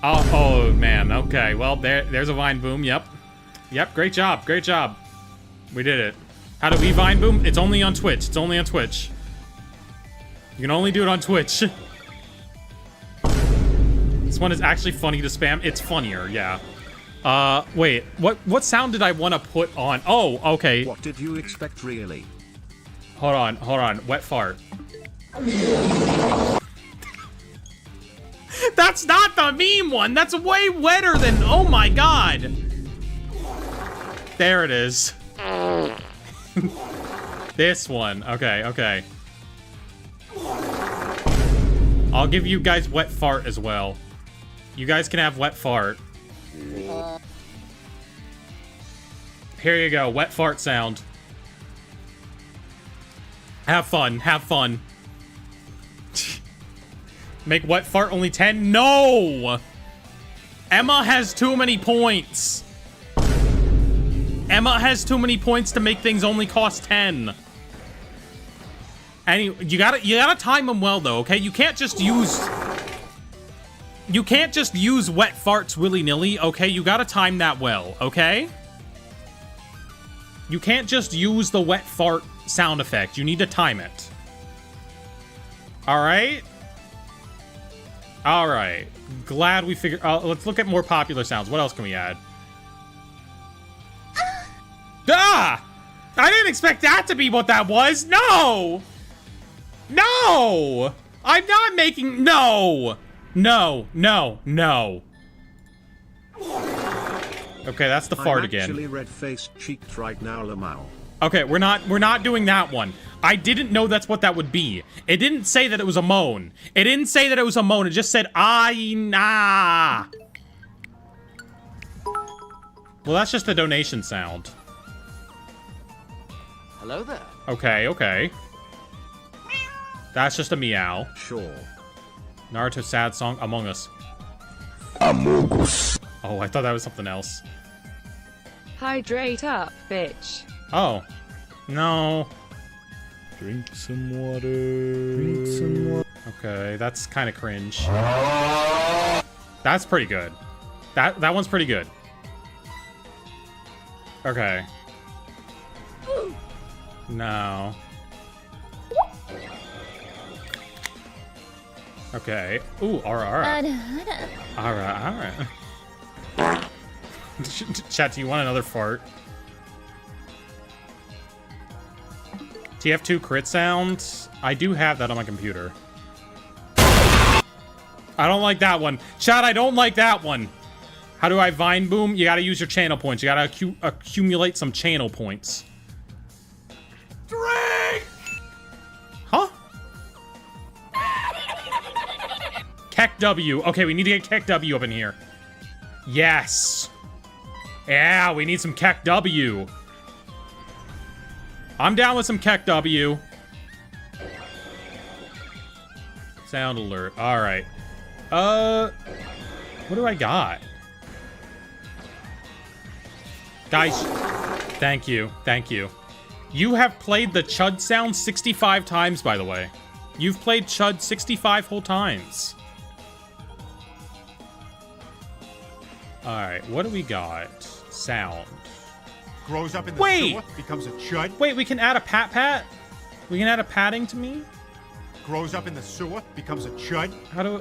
Oh, man. Okay. Well, there's a Vine Boom. Yep. Great job. We did it. How do we Vine Boom? It's only on Twitch. You can only do it on Twitch. This one is actually funny to spam. It's funnier, yeah. Wait. What sound did I want to put on? Oh, okay. What did you expect, really? Hold on. Wet fart. That's not the meme one. That's way wetter than... Oh my god. There it is. This one. Okay, okay. I'll give you guys wet fart as well. You guys can have wet fart. Here you go. Wet fart sound. Have fun. Have fun. Make wet fart only 10? No! Emma has too many points. Emma has too many points to make things only cost 10. And you gotta time them well though, okay? You can't just use wet farts willy-nilly, okay? You gotta time that well, okay? You can't just use the wet fart sound effect. You need to time it. Alright? Alright. Glad we figured... let's look at more popular sounds. What else can we add? Ah! I didn't expect that to be what that was! No! No! I'm not making... No! No, no, no. Okay, that's the fart again. I'm actually red-faced cheeked right now, Lamau. Okay, we're not doing that one. I didn't know that's what that would be. It didn't say that it was a moan. It didn't say that it was a moan. It just said, nah. Well, that's just a donation sound. Hello there. Okay, okay. That's just a meow. Sure. Naruto sad song, Among Us. Among Us. Oh, I thought that was something else. Hydrate up, bitch. Oh. No. Drink some water. Drink some water. Okay, that's kind of cringe. That's pretty good. That one's pretty good. Okay. No. Okay. Ooh, alright. Alright. Chat, do you want another fart? TF2 crit sound? I do have that on my computer. I don't like that one. Chat, I don't like that one. How do I vine boom? You gotta use your channel points. You gotta accumulate some channel points. Drink! Huh? Keck W. Okay, we need to get Keck W up in here. Yes. Yeah, we need some Keck W. I'm down with some Keck W. Sound alert. Alright. What do I got? Guys, thank you. Thank you. You have played the Chud sound 65 times, by the way. You've played Chud 65 whole times. Alright, what do we got? Sound. Grows up in the Wait! sewer, becomes a chud. Wait, we can add a pat? We can add a patting to me? Grows up in the sewer, becomes a chud.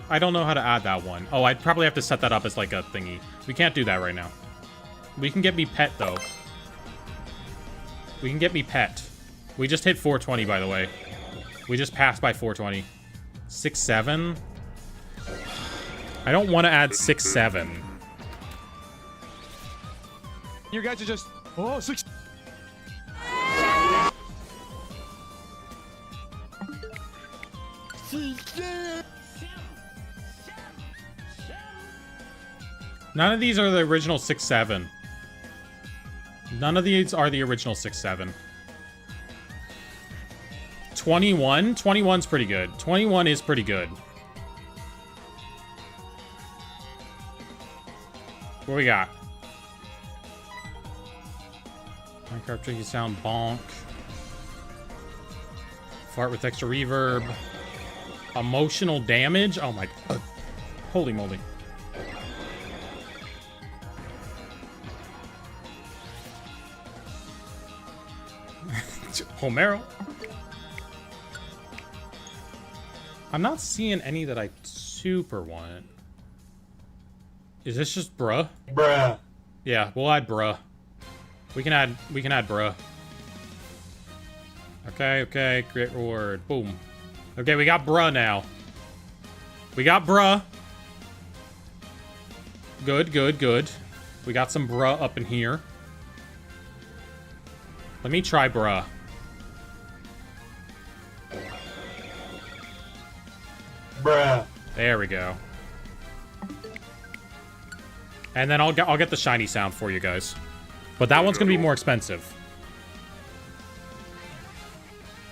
I don't know how to add that one. Oh, I'd probably have to set that up as like a thingy. We can't do that right now. We can get me pet, though. We can get me pet. We just hit 420, by the way. We just passed by 420. 6-7? I don't want to add 6-7. You guys are just... Oh, 6... None of these are the original 6-7. None of these are the original 6-7. 21? 21's pretty good. 21 is pretty good. What we got? Minecraft tricky sound bonk. Fart with extra reverb. Emotional damage? Oh my god. Holy moly. Homero. I'm not seeing any that I super want. Is this just bruh? Bruh. Yeah, we'll add bruh. We can add bruh. Okay, okay, great reward. Boom. Okay, we got bruh now. We got bruh. Good, good, good. We got some bruh up in here. Let me try bruh. Bruh. There we go. And then I'll get the shiny sound for you guys. But that one's gonna be more expensive.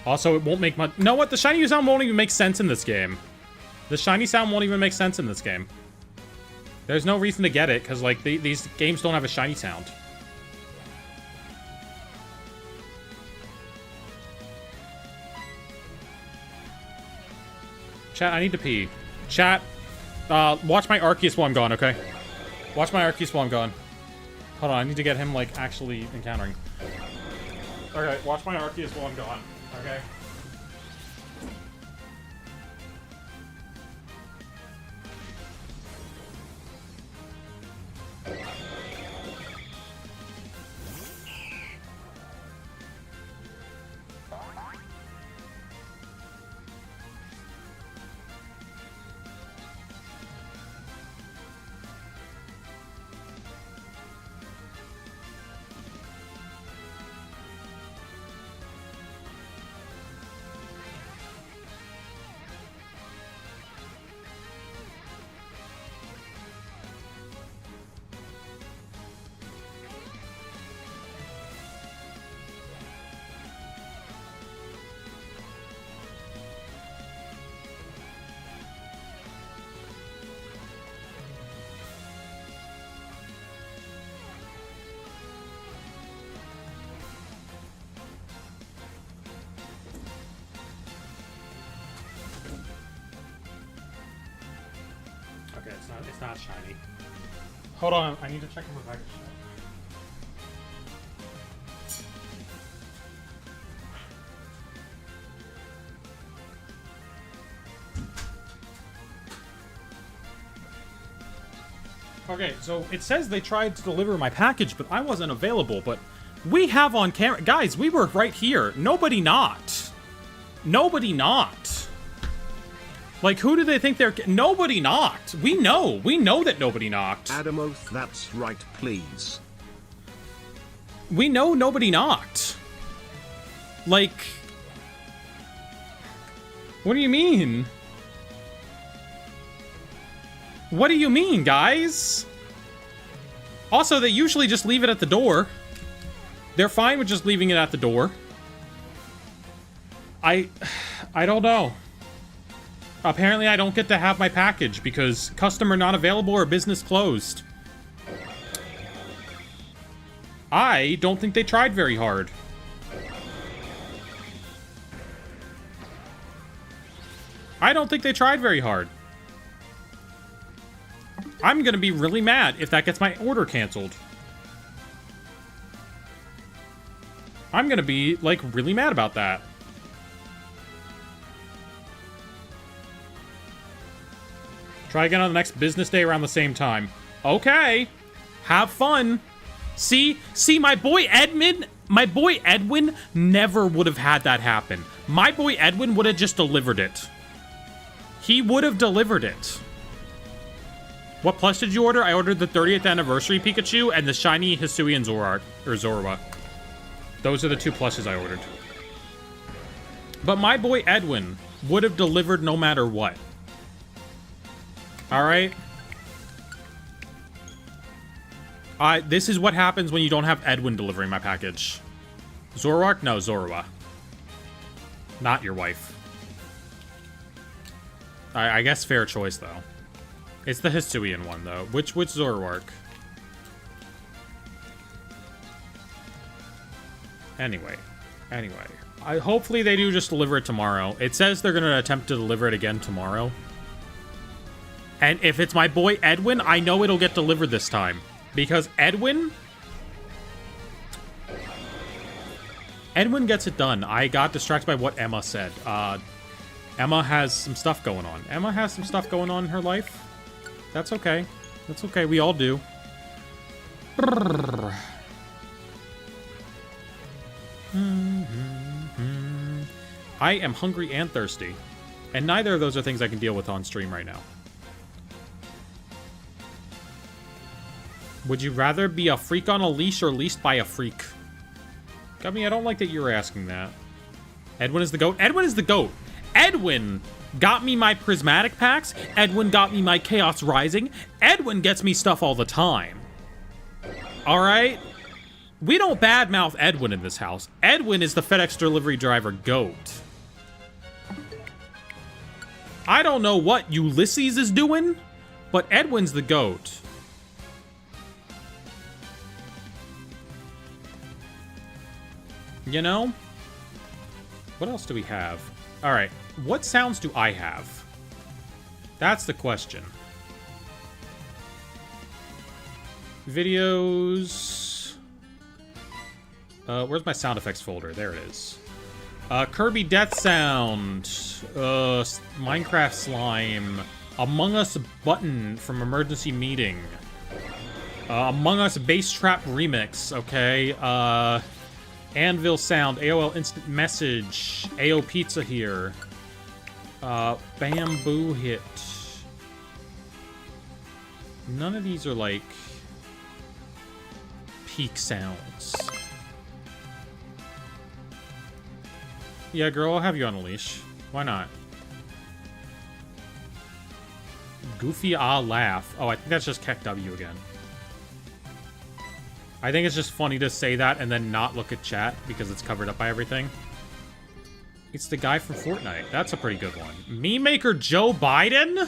Also, it won't make much... You know what? The shiny sound won't even make sense in this game. The shiny sound won't even make sense in this game. There's no reason to get it, because, like, these games don't have a shiny sound. Chat, I need to pee. Chat, watch my Arceus while I'm gone, okay? Watch my Arceus while I'm gone. Hold on, I need to get him, like, actually encountering. Okay, watch my Arceus while I'm gone, okay? Okay, it's not shiny. Hold on, I need to check my package. Okay, so it says they tried to deliver my package, but I wasn't available, but we have on camera... Guys, we were right here. Nobody knocked. Nobody knocked. Like, who do they think they're... Nobody knocked. We know. We know that nobody knocked. Adamoth, that's right, please. We know nobody knocked. Like... What do you mean? What do you mean, guys? Also, they usually just leave it at the door. They're fine with just leaving it at the door. I don't know. Apparently, I don't get to have my package because customer not available or business closed. I don't think they tried very hard. I don't think they tried very hard. I'm gonna be really mad if that gets my order canceled. I'm gonna be, like, really mad about that. Try again on the next business day around the same time. Okay. Have fun. See, my boy Edwin never would have had that happen. My boy Edwin would have just delivered it. He would have delivered it. What plush did you order? I ordered the 30th anniversary Pikachu and the shiny Hisuian Zorua. Those are the two plushes I ordered. But my boy Edwin would have delivered no matter what. Alright? This is what happens when you don't have Edwin delivering my package. Zoroark? No, Zorua. Not your wife. I guess fair choice, though. It's the Hisuian one, though. Which Zoroark? Anyway. Hopefully they do just deliver it tomorrow. It says they're going to attempt to deliver it again tomorrow. And if it's my boy Edwin, I know it'll get delivered this time. Because Edwin gets it done. I got distracted by what Emma said. Emma has some stuff going on. Emma has some stuff going on in her life. That's okay. That's okay. We all do. I am hungry and thirsty. And neither of those are things I can deal with on stream right now. Would you rather be a freak on a leash or leashed by a freak? Gummy, I don't like that you're asking that. Edwin is the GOAT. Edwin is the GOAT. Edwin got me my prismatic packs. Edwin got me my Chaos Rising. Edwin gets me stuff all the time. All right? We don't badmouth Edwin in this house. Edwin is the FedEx delivery driver GOAT. I don't know what Ulysses is doing, but Edwin's the GOAT. You know? What else do we have? All right, what sounds do I have? That's the question. Videos. Where's my sound effects folder? There it is. Kirby Death Sound. Minecraft Slime. Among Us Button from Emergency Meeting. Among Us Bass Trap Remix. Okay. Anvil Sound. AOL Instant Message. AO Pizza here. Bamboo Hit. None of these are like peak sounds. Yeah, girl, I'll have you on a leash. Why not? Goofy laugh. Oh, I think that's just Keck W again. I think it's just funny to say that and then not look at chat because it's covered up by everything. It's the guy from Fortnite. That's a pretty good one. Meme maker Joe Biden?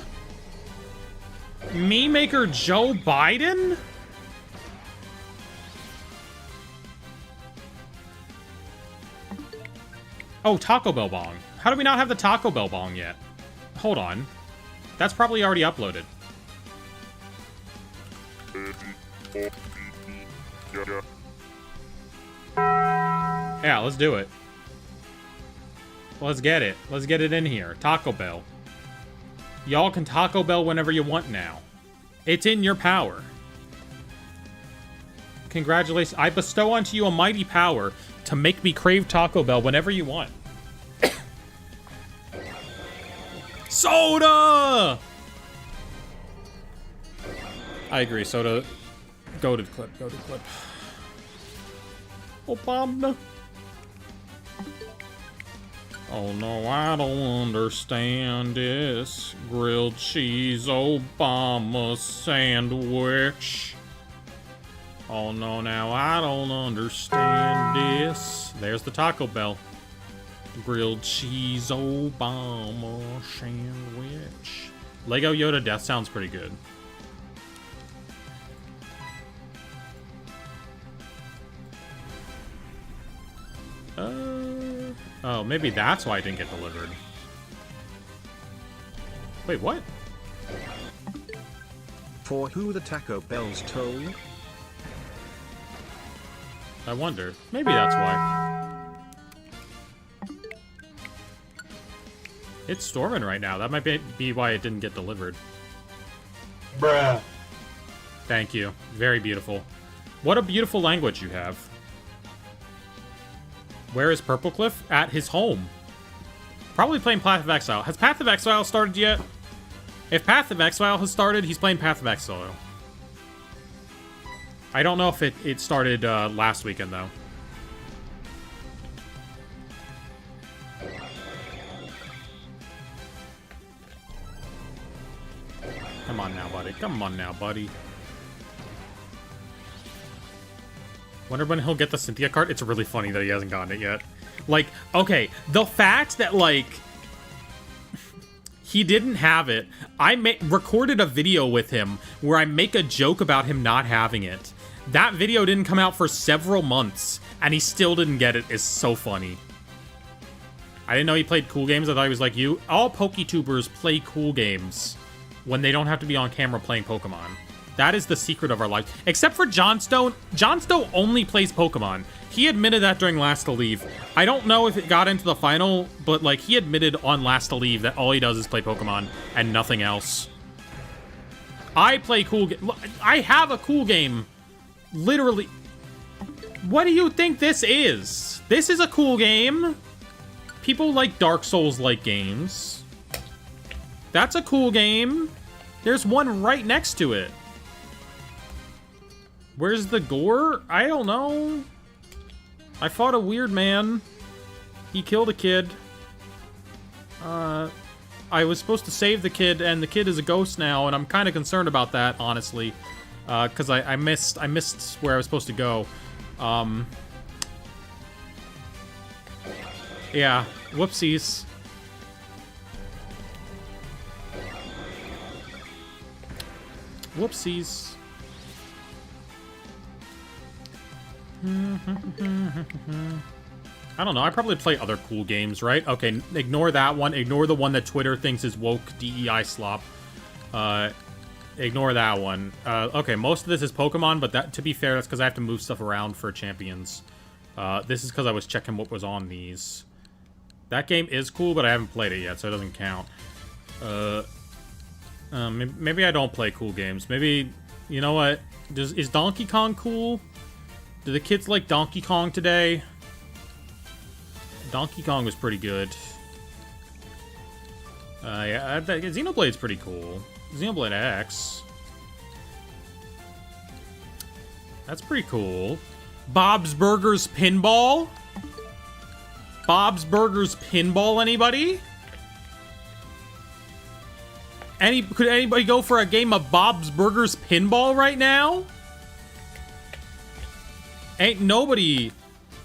Meme maker Joe Biden? Oh, Taco Bell bong. How do we not have the Taco Bell bong yet? Hold on. That's probably already uploaded. Yeah, let's do it. Let's get it. Let's get it in here. Taco Bell. Y'all can Taco Bell whenever you want now. It's in your power. Congratulations. I bestow unto you a mighty power to make me crave Taco Bell whenever you want. Soda! I agree. Soda. Goated clip. Goated clip. Obama. Oh no, I don't understand this. Grilled cheese Obama sandwich. Oh no, now I don't understand this. There's the Taco Bell. Grilled cheese Obama sandwich. Lego Yoda Death sounds pretty good. Oh, maybe that's why it didn't get delivered. Wait, what? For who the Taco Bell's toll? I wonder. Maybe that's why. It's storming right now. That might be why it didn't get delivered. Bruh. Thank you. Very beautiful. What a beautiful language you have. Where is Purplecliff? At his home. Probably playing Path of Exile. Has Path of Exile started yet? If Path of Exile has started, he's playing Path of Exile. I don't know if it started last weekend, though. Come on now, buddy. Come on now, buddy. Wonder when he'll get the Cynthia card. It's really funny that he hasn't gotten it yet. Like, okay, the fact that, like, he didn't have it. I recorded a video with him where I make a joke about him not having it. That video didn't come out for several months, and he still didn't get it. It's so funny. I didn't know he played cool games. I thought he was like you. All PokeTubers play cool games when they don't have to be on camera playing Pokemon. That is the secret of our life. Except for Johnstone. Johnstone only plays Pokemon. He admitted that during Last to Leave. I don't know if it got into the final, but, like, he admitted on Last to Leave that all he does is play Pokemon and nothing else. I play cool game. I have a cool game. Literally. What do you think this is? This is a cool game. People like Dark Souls-like games. That's a cool game. There's one right next to it. Where's the gore? I don't know. I fought a weird man. He killed a kid. I was supposed to save the kid, and the kid is a ghost now, and I'm kind of concerned about that, honestly. Because I missed where I was supposed to go. Yeah, whoopsies. Whoopsies. I don't know. I probably play other cool games, right? Okay, ignore that one. Ignore the one that Twitter thinks is woke DEI slop. Ignore that one. Okay, most of this is Pokemon, but that, to be fair, that's because I have to move stuff around for champions. This is because I was checking what was on these. That game is cool, but I haven't played it yet, so it doesn't count. Maybe I don't play cool games. Maybe, you know what? Is Donkey Kong cool? Do the kids like Donkey Kong today? Donkey Kong was pretty good. Yeah, Xenoblade's pretty cool. Xenoblade X. That's pretty cool. Bob's Burgers Pinball? Bob's Burgers Pinball, anybody? Could anybody go for a game of Bob's Burgers Pinball right now? Ain't nobody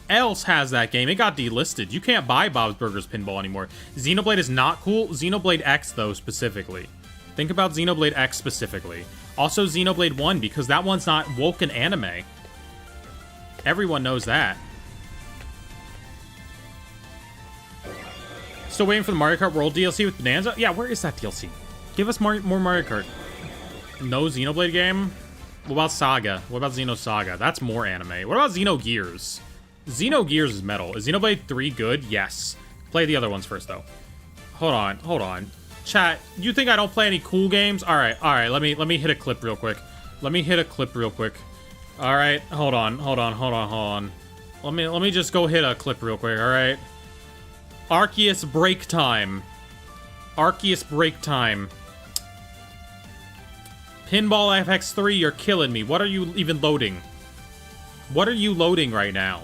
else has that game. It got delisted. You can't buy Bob's Burgers Pinball anymore. Xenoblade is not cool. Xenoblade X, though, specifically. Think about Xenoblade X specifically. Also Xenoblade 1, because that one's not woke in anime. Everyone knows that. Still waiting for the Mario Kart World DLC with Bonanza? Yeah, where is that DLC? Give us more Mario Kart. No Xenoblade game? What about Saga? What about Xenosaga? That's more anime. What about Xenogears? Xenogears is metal. Is Xenoblade 3 good? Yes. Play the other ones first, though. Hold on. Chat, you think I don't play any cool games? All right. Let me hit a clip real quick. All right. Hold on. Let me just go hit a clip real quick. All right. Arceus break time. Pinball FX3, you're killing me. What are you even loading? What are you loading right now?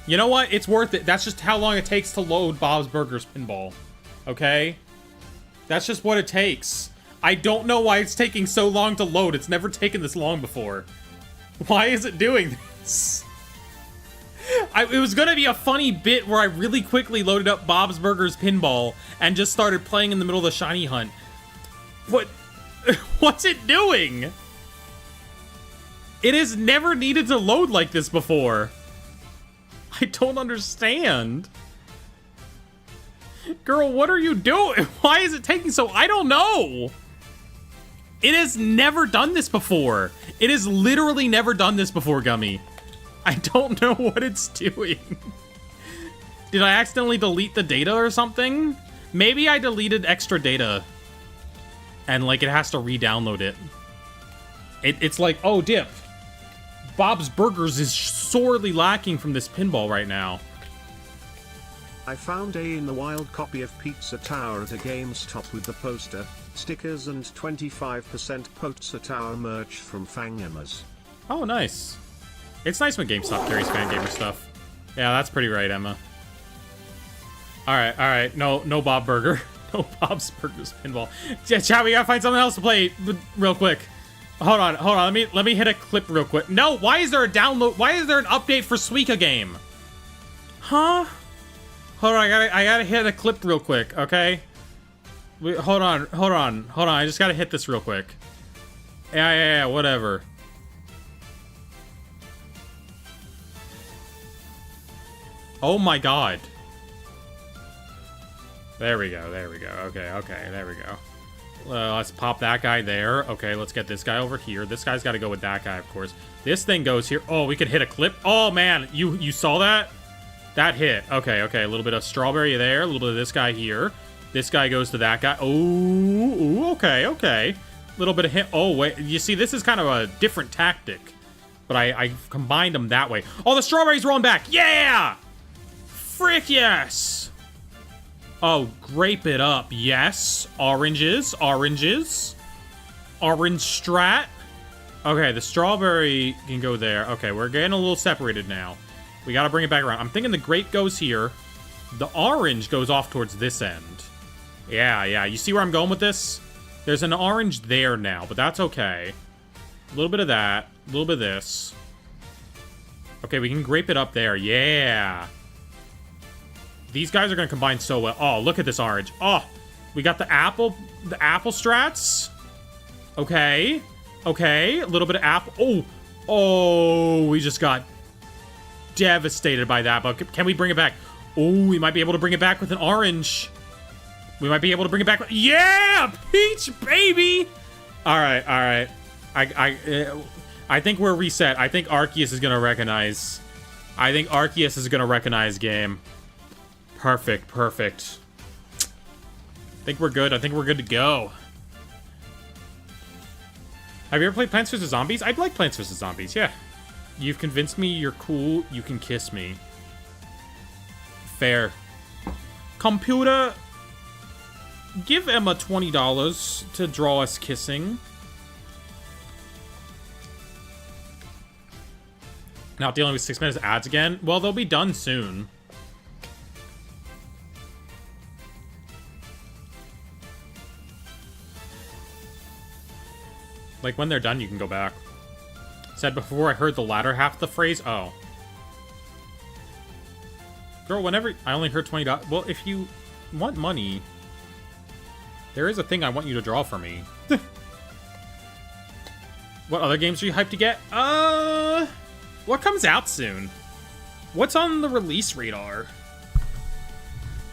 You know what? It's worth it. That's just how long it takes to load Bob's Burgers Pinball. Okay? That's just what it takes. I don't know why it's taking so long to load. It's never taken this long before. Why is it doing this? It was gonna be a funny bit where I really quickly loaded up Bob's Burgers Pinball and just started playing in the middle of the shiny hunt. What? What's it doing? It has never needed to load like this before. I don't understand. Girl, what are you doing? Why is it taking so... I don't know. It has never done this before. It has literally never done this before, Gummy. I don't know what it's doing. Did I accidentally delete the data or something? Maybe I deleted extra data. And, like, it has to re-download it. It's like, oh, dip. Bob's Burgers is sorely lacking from this pinball right now. I found a in the wild copy of Pizza Tower at a GameStop with the poster, stickers and 25% Pizza Tower merch from Fangemas. Oh, nice. It's nice when GameStop carries Fangamer stuff. Yeah, that's pretty right, Emma. Alright. No Bob Burger. No Bob's Burgers Pinball. Chat, we gotta find something else to play real quick. Hold on. Let me hit a clip real quick. No, why is there a download? Why is there an update for Suika game? Huh? Hold on, I gotta hit a clip real quick, okay? Hold on. I just gotta hit this real quick. Yeah, whatever. Oh my god. There we go. Okay, there we go. Let's pop that guy there. Okay, let's get this guy over here. This guy's got to go with that guy, of course. This thing goes here. Oh, we could hit a clip. Oh, man. You saw that? That hit. Okay. A little bit of strawberry there. A little bit of this guy here. This guy goes to that guy. Ooh, okay. A little bit of hit. Oh, wait. You see, this is kind of a different tactic. But I combined them that way. Oh, the strawberry's rolling back. Yeah! Frick yes! Oh, grape it up. Yes. Oranges. Orange strat. Okay, the strawberry can go there. Okay, we're getting a little separated now. We gotta bring it back around. I'm thinking the grape goes here. The orange goes off towards this end. Yeah, yeah. You see where I'm going with this? There's an orange there now, but that's okay. A little bit of that. A little bit of this. Okay, we can grape it up there. Yeah. These guys are gonna combine so well. Oh, look at this orange. Oh, we got the apple strats. Okay. Okay, a little bit of apple. Oh, oh, we just got devastated by that. But can we bring it back? Oh, we might be able to bring it back with an orange. We might be able to bring it back. Yeah, peach, baby. All right, all right. I think we're reset. I think Arceus is gonna recognize. I think Arceus is gonna recognize game. Perfect, perfect. I think we're good. I think we're good to go. Have you ever played Plants vs. Zombies? I'd like Plants vs. Zombies, yeah. You've convinced me you're cool. You can kiss me. Fair. Computer, give Emma $20 to draw us kissing. Not dealing with 6 minutes ads again? Well, they'll be done soon. Like, when they're done, you can go back. Said before I heard the latter half of the phrase. Oh. Girl, whenever... I only heard $20. Well, if you want money, there is a thing I want you to draw for me. What other games are you hyped to get? What comes out soon? What's on the release radar?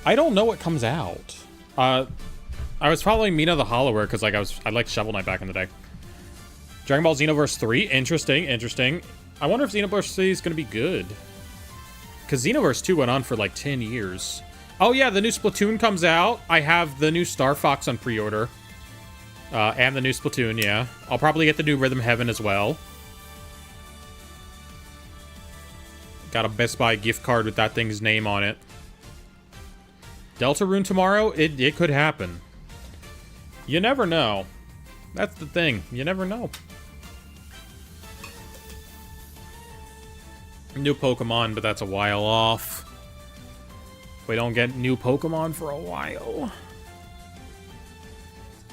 I don't know what comes out. I was following Mina the Hollower because, like, I liked Shovel Knight back in the day. Dragon Ball Xenoverse 3, interesting, interesting. I wonder if Xenoverse 3 is going to be good. Because Xenoverse 2 went on for like 10 years. Oh yeah, the new Splatoon comes out. I have the new Star Fox on pre-order. And the new Splatoon, yeah. I'll probably get the new Rhythm Heaven as well. Got a Best Buy gift card with that thing's name on it. Deltarune tomorrow? It could happen. You never know. That's the thing. You never know. New Pokemon, but that's a while off. We don't get new Pokemon for a while.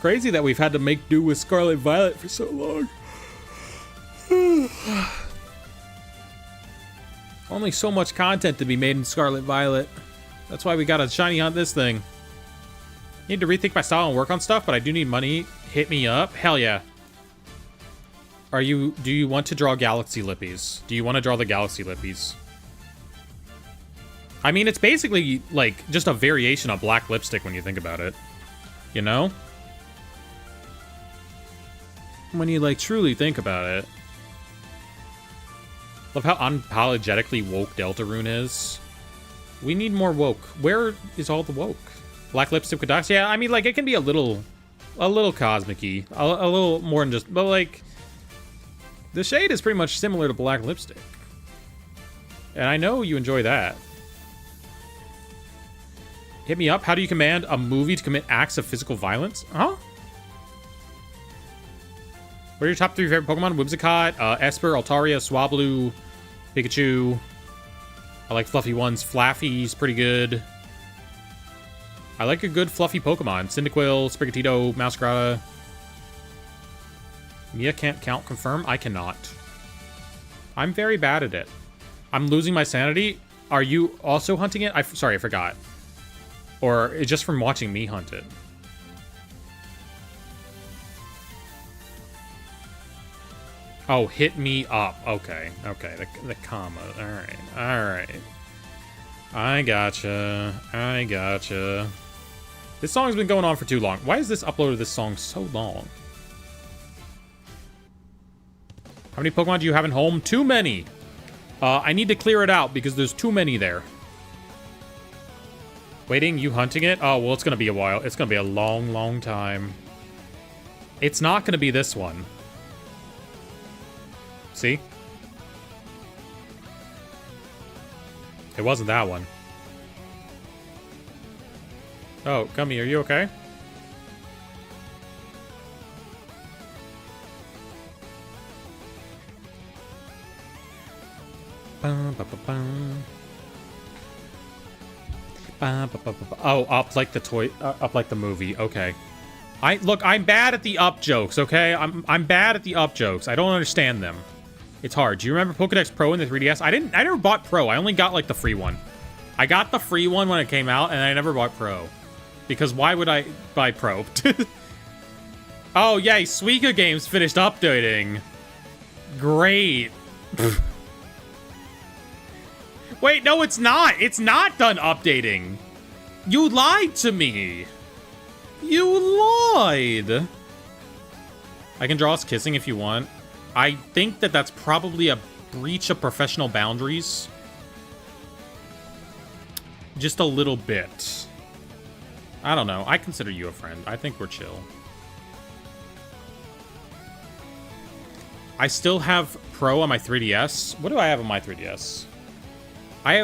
Crazy that we've had to make do with Scarlet Violet for so long. Only so much content to be made in Scarlet Violet. That's why we gotta shiny hunt this thing. Need to rethink my style and work on stuff, but I do need money. Hit me up. Hell yeah. Do you want to draw Galaxy Lippies? Do you want to draw the Galaxy Lippies? I mean, it's basically, like, just a variation of black lipstick when you think about it. You know? When you, like, truly think about it. Love how unapologetically woke Deltarune is. We need more woke. Where is all the woke? Black lipstick with dots? Yeah, I mean, like, it can be a little cosmic-y. A little more than just... But, like... The shade is pretty much similar to black lipstick. And I know you enjoy that. Hit me up. How do you command a movie to commit acts of physical violence? Huh? What are your top 3 favorite Pokemon? Whimsicott, Esper, Altaria, Swablu, Pikachu. I like fluffy ones. Flaffy's pretty good. I like a good fluffy Pokemon. Cyndaquil, Sprigatito, Mousecrata. Mia can't count confirm? I cannot. I'm very bad at it. I'm losing my sanity. Are you also hunting it? Sorry, I forgot. Or it's just from watching me hunt it. Oh, hit me up. Okay, okay, the comma. Alright, alright. I gotcha. I gotcha. This song's been going on for too long. Why is this upload of this song so long? How many Pokemon do you have in home? Too many. I need to clear it out because there's too many there. Waiting, you hunting it? Oh, well, it's going to be a while. It's going to be a long, long time. It's not going to be this one. See? It wasn't that one. Oh, Gummy, are you okay? Oh, up like the toy, up like the movie. Okay. I'm bad at the up jokes. Okay, I'm bad at the up jokes. I don't understand them. It's hard. Do you remember Pokédex Pro in the 3DS? I never bought Pro. I only got like the free one. I got the free one when it came out, and I never bought Pro. Because why would I buy Pro? Oh, yay, Suika Games finished updating. Great. Wait, no, it's not. It's not done updating. You lied to me. You lied. I can draw us kissing if you want. I think that that's probably a breach of professional boundaries. Just a little bit. I don't know. I consider you a friend. I think we're chill. I still have Pro on my 3DS. What do I have on my 3DS? I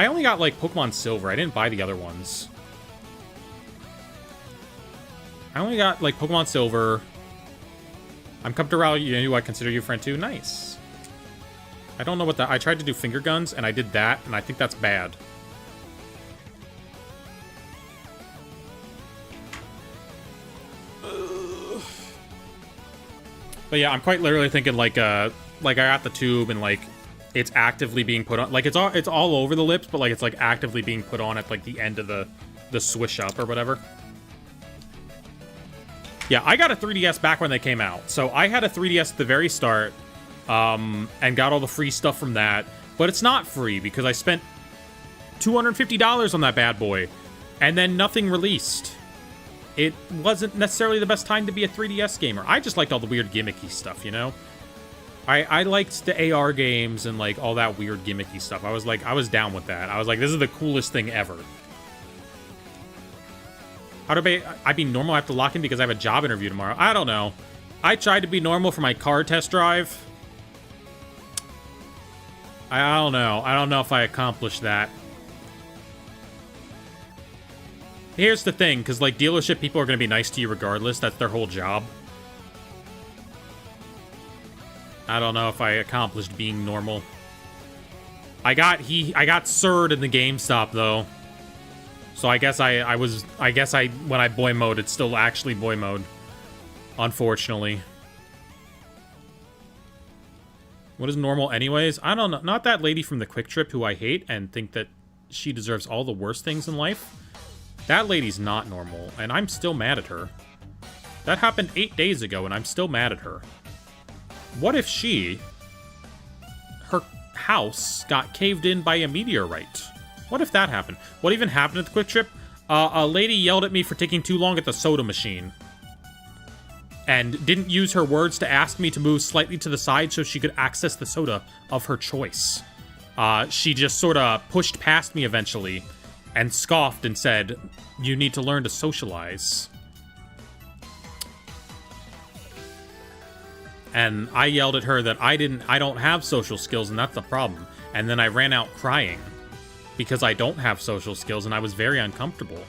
only got, like, Pokemon Silver. I didn't buy the other ones. I only got, like, Pokemon Silver. I'm comfortable around you. I consider you a friend, too. Nice. I don't know what that... I tried to do finger guns, and I did that, and I think that's bad. But yeah, I'm quite literally thinking like I got the tube and like it's actively being put on, like it's all over the lips, but like it's like actively being put on at like the end of the swish up or whatever. Yeah, I got a 3DS back when they came out. So I had a 3DS at the very start and got all the free stuff from that, but it's not free because I spent $250 on that bad boy and then nothing released. It wasn't necessarily the best time to be a 3DS gamer. I just liked all the weird gimmicky stuff, you know? I liked the AR games and, like, all that weird gimmicky stuff. I was down with that. I was like, this is the coolest thing ever. How do I be normal? I have to lock in because I have a job interview tomorrow. I don't know. I tried to be normal for my car test drive. I don't know. I don't know if I accomplished that. Here's the thing, because, like, dealership people are going to be nice to you regardless. That's their whole job. I don't know if I accomplished being normal. I got sirred in the GameStop, though. So I guess when I boy mode, it's still actually boy mode. Unfortunately. What is normal anyways? I don't know. Not that lady from the Quick Trip who I hate and think that she deserves all the worst things in life. That lady's not normal, and I'm still mad at her. That happened 8 days ago, and I'm still mad at her. What if her house got caved in by a meteorite? What if that happened? What even happened at the Quick Trip? A lady yelled at me for taking too long at the soda machine. And didn't use her words to ask me to move slightly to the side so she could access the soda of her choice. She just sort of pushed past me eventually and scoffed and said, "You need to learn to socialize." And I yelled at her that I don't have social skills and that's the problem. And then I ran out crying because I don't have social skills and I was very uncomfortable.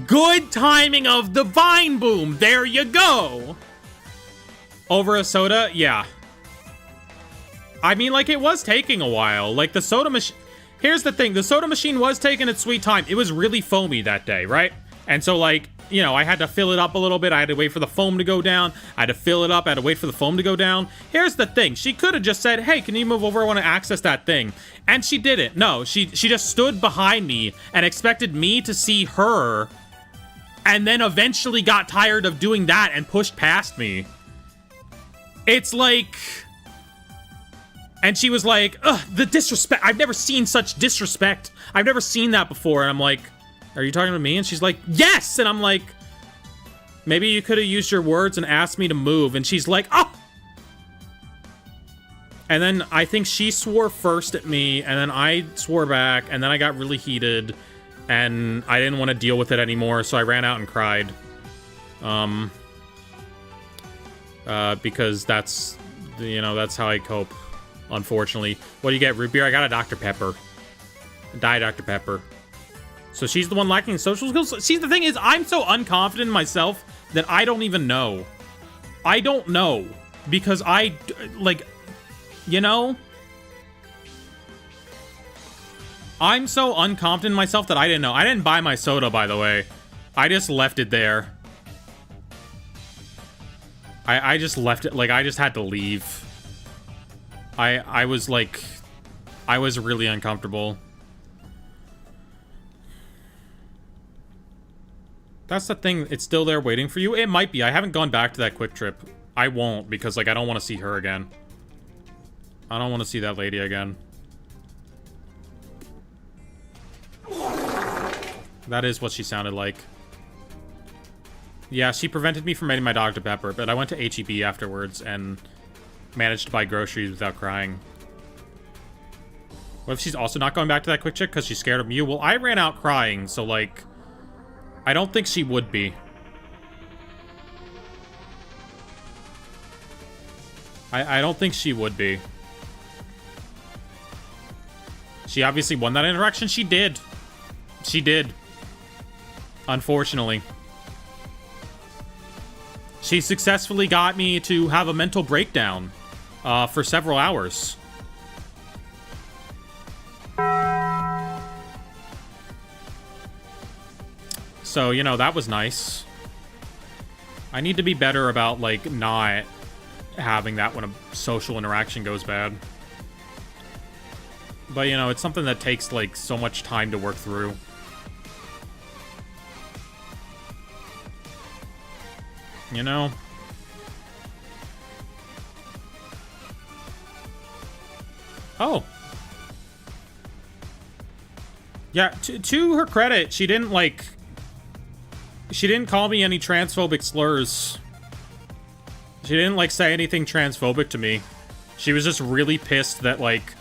Good timing of the vine boom. There you go. Over a soda? Yeah. I mean, like, it was taking a while. Like, the soda machine... Here's the thing. The soda machine was taking its sweet time. It was really foamy that day, right? And so, like, you know, I had to fill it up a little bit. I had to wait for the foam to go down. I had to fill it up. I had to wait for the foam to go down. Here's the thing. She could have just said, "Hey, can you move over? I want to access that thing." And she didn't. No, she just stood behind me and expected me to see her and then eventually got tired of doing that and pushed past me. It's like... And she was like, "Ugh, the disrespect. I've never seen such disrespect. I've never seen that before." And I'm like, "Are you talking to me?" And she's like, "Yes!" And I'm like, "Maybe you could have used your words and asked me to move." And she's like, "Oh!" And then I think she swore first at me, and then I swore back, and then I got really heated, and I didn't want to deal with it anymore, so I ran out and cried. Because that's, you know, that's how I cope, unfortunately. What do you get, root beer? I got a Dr. Pepper. Diet Dr. Pepper. So she's the one lacking social skills? See, the thing is, I'm so unconfident in myself that I don't even know. I don't know. Because like, you know? I'm so unconfident in myself that I didn't know. I didn't buy my soda, by the way. I just left it there. I just left it, like, I just had to leave. I was, like, I was really uncomfortable. That's the thing, it's still there waiting for you? It might be. I haven't gone back to that quick trip. I won't, because, like, I don't want to see her again. I don't want to see that lady again. That is what she sounded like. Yeah, she prevented me from eating my Dr. Pepper, but I went to H-E-B afterwards and managed to buy groceries without crying. What if she's also not going back to that quick trip because she's scared of you? Well, I ran out crying, so, like, I don't think she would be. I don't think she would be. She obviously won that interaction. She did. She did. Unfortunately. She successfully got me to have a mental breakdown for several hours. So, you know, that was nice. I need to be better about, like, not having that when a social interaction goes bad. But, you know, it's something that takes, like, so much time to work through. You know? Oh. Yeah, to her credit, she didn't, like... She didn't call me any transphobic slurs. She didn't, like, say anything transphobic to me. She was just really pissed that, like,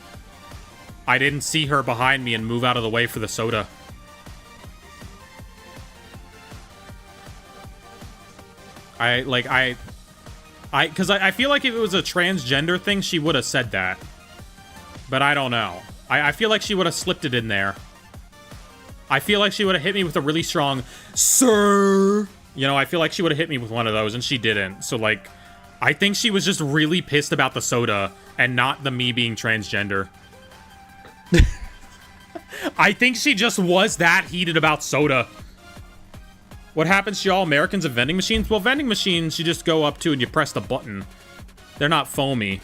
I didn't see her behind me and move out of the way for the soda. Because I feel like if it was a transgender thing, she would have said that. But I don't know. I feel like she would have slipped it in there. I feel like she would have hit me with a really strong, sir. You know, I feel like she would have hit me with one of those, and she didn't. So, like, I think she was just really pissed about the soda and not the me being transgender. I think she just was that heated about soda. What happens to y'all Americans at vending machines? Well, vending machines, you just go up to and you press the button. They're not foamy.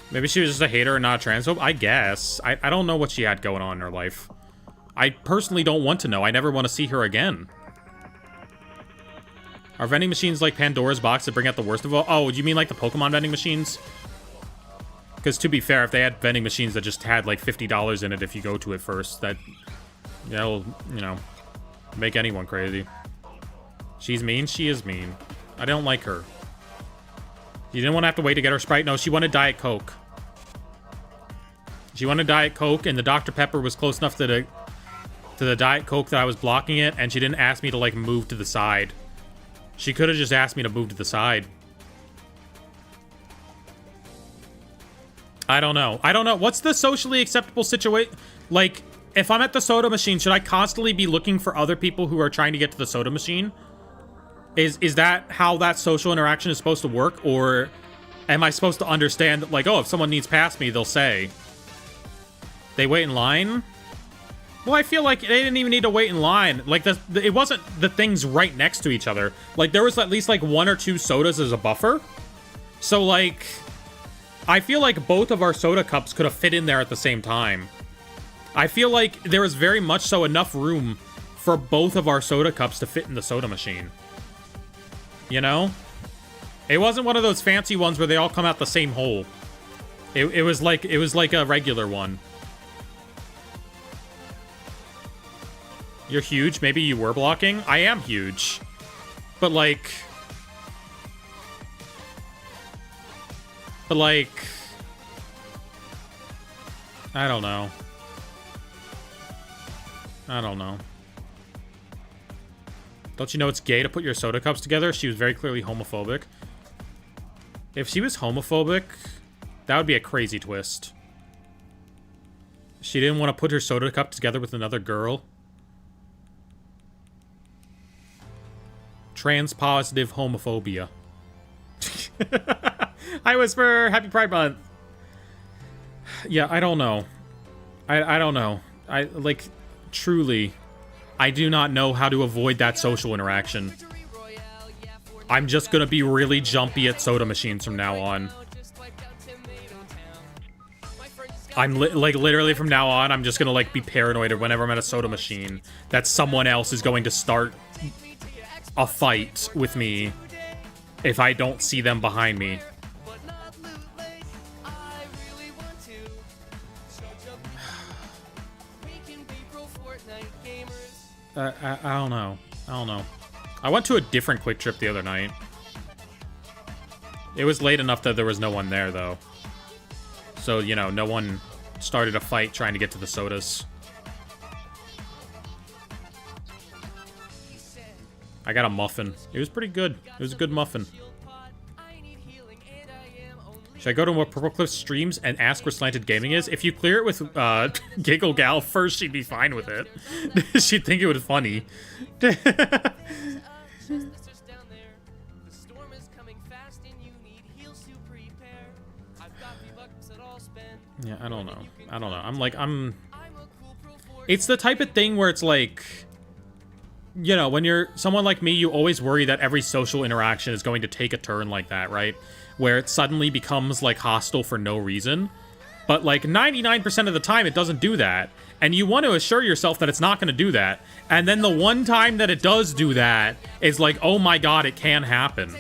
Maybe she was just a hater and not a transphobe? I guess. I don't know what she had going on in her life. I personally don't want to know. I never want to see her again. Are vending machines like Pandora's box that bring out the worst of all? Oh, do you mean like the Pokemon vending machines? Because to be fair, if they had vending machines that just had like $50 in it if you go to it first, that'll, you know, make anyone crazy. She's mean? She is mean. I don't like her. You didn't want to have to wait to get her Sprite? No, she wanted Diet Coke. She wanted Diet Coke, and the Dr. Pepper was close enough to the Diet Coke that I was blocking it, and she didn't ask me to, like, move to the side. She could have just asked me to move to the side. I don't know. I don't know. What's the socially acceptable situation? Like, if I'm at the soda machine, should I constantly be looking for other people who are trying to get to the soda machine? Is that how that social interaction is supposed to work? Or am I supposed to understand that, like, oh, if someone needs past me, they'll say. They wait in line? Well, I feel like they didn't even need to wait in line. Like, it wasn't the things right next to each other. Like, there was at least, like, 1 or 2 sodas as a buffer. So, like, I feel like both of our soda cups could have fit in there at the same time. I feel like there was very much so enough room for both of our soda cups to fit in the soda machine. You know? It wasn't one of those fancy ones where they all come out the same hole. It was like a regular one. You're huge. Maybe you were blocking. I am huge. But like... I don't know. I don't know. Don't you know it's gay to put your soda cups together? She was very clearly homophobic. If she was homophobic, that would be a crazy twist. She didn't want to put her soda cup together with another girl. Trans-positive homophobia. Hi, Whisper! Happy Pride Month! Yeah, I don't know. I don't know. Like, truly, I do not know how to avoid that social interaction. I'm just gonna be really jumpy at soda machines from now on. I'm like literally from now on, I'm just gonna like be paranoid whenever I'm at a soda machine that someone else is going to start a fight with me if I don't see them behind me. I don't know. I don't know. I went to a different Quick Trip the other night. It was late enough that there was no one there, though. So, you know, no one started a fight trying to get to the sodas. I got a muffin. It was pretty good. It was a good muffin. Should I go to more Purple Cliff streams and ask where SlantedGaming is? If you clear it with Giggle Gal first, she'd be fine with it. She'd think it was funny. Yeah, I don't know. I don't know. It's the type of thing where it's like, you know, when you're someone like me, you always worry that every social interaction is going to take a turn like that, right? Where it suddenly becomes, like, hostile for no reason. But, like, 99% of the time, it doesn't do that. And you want to assure yourself that it's not going to do that. And then the one time that it does do that is like, oh my god, it can happen.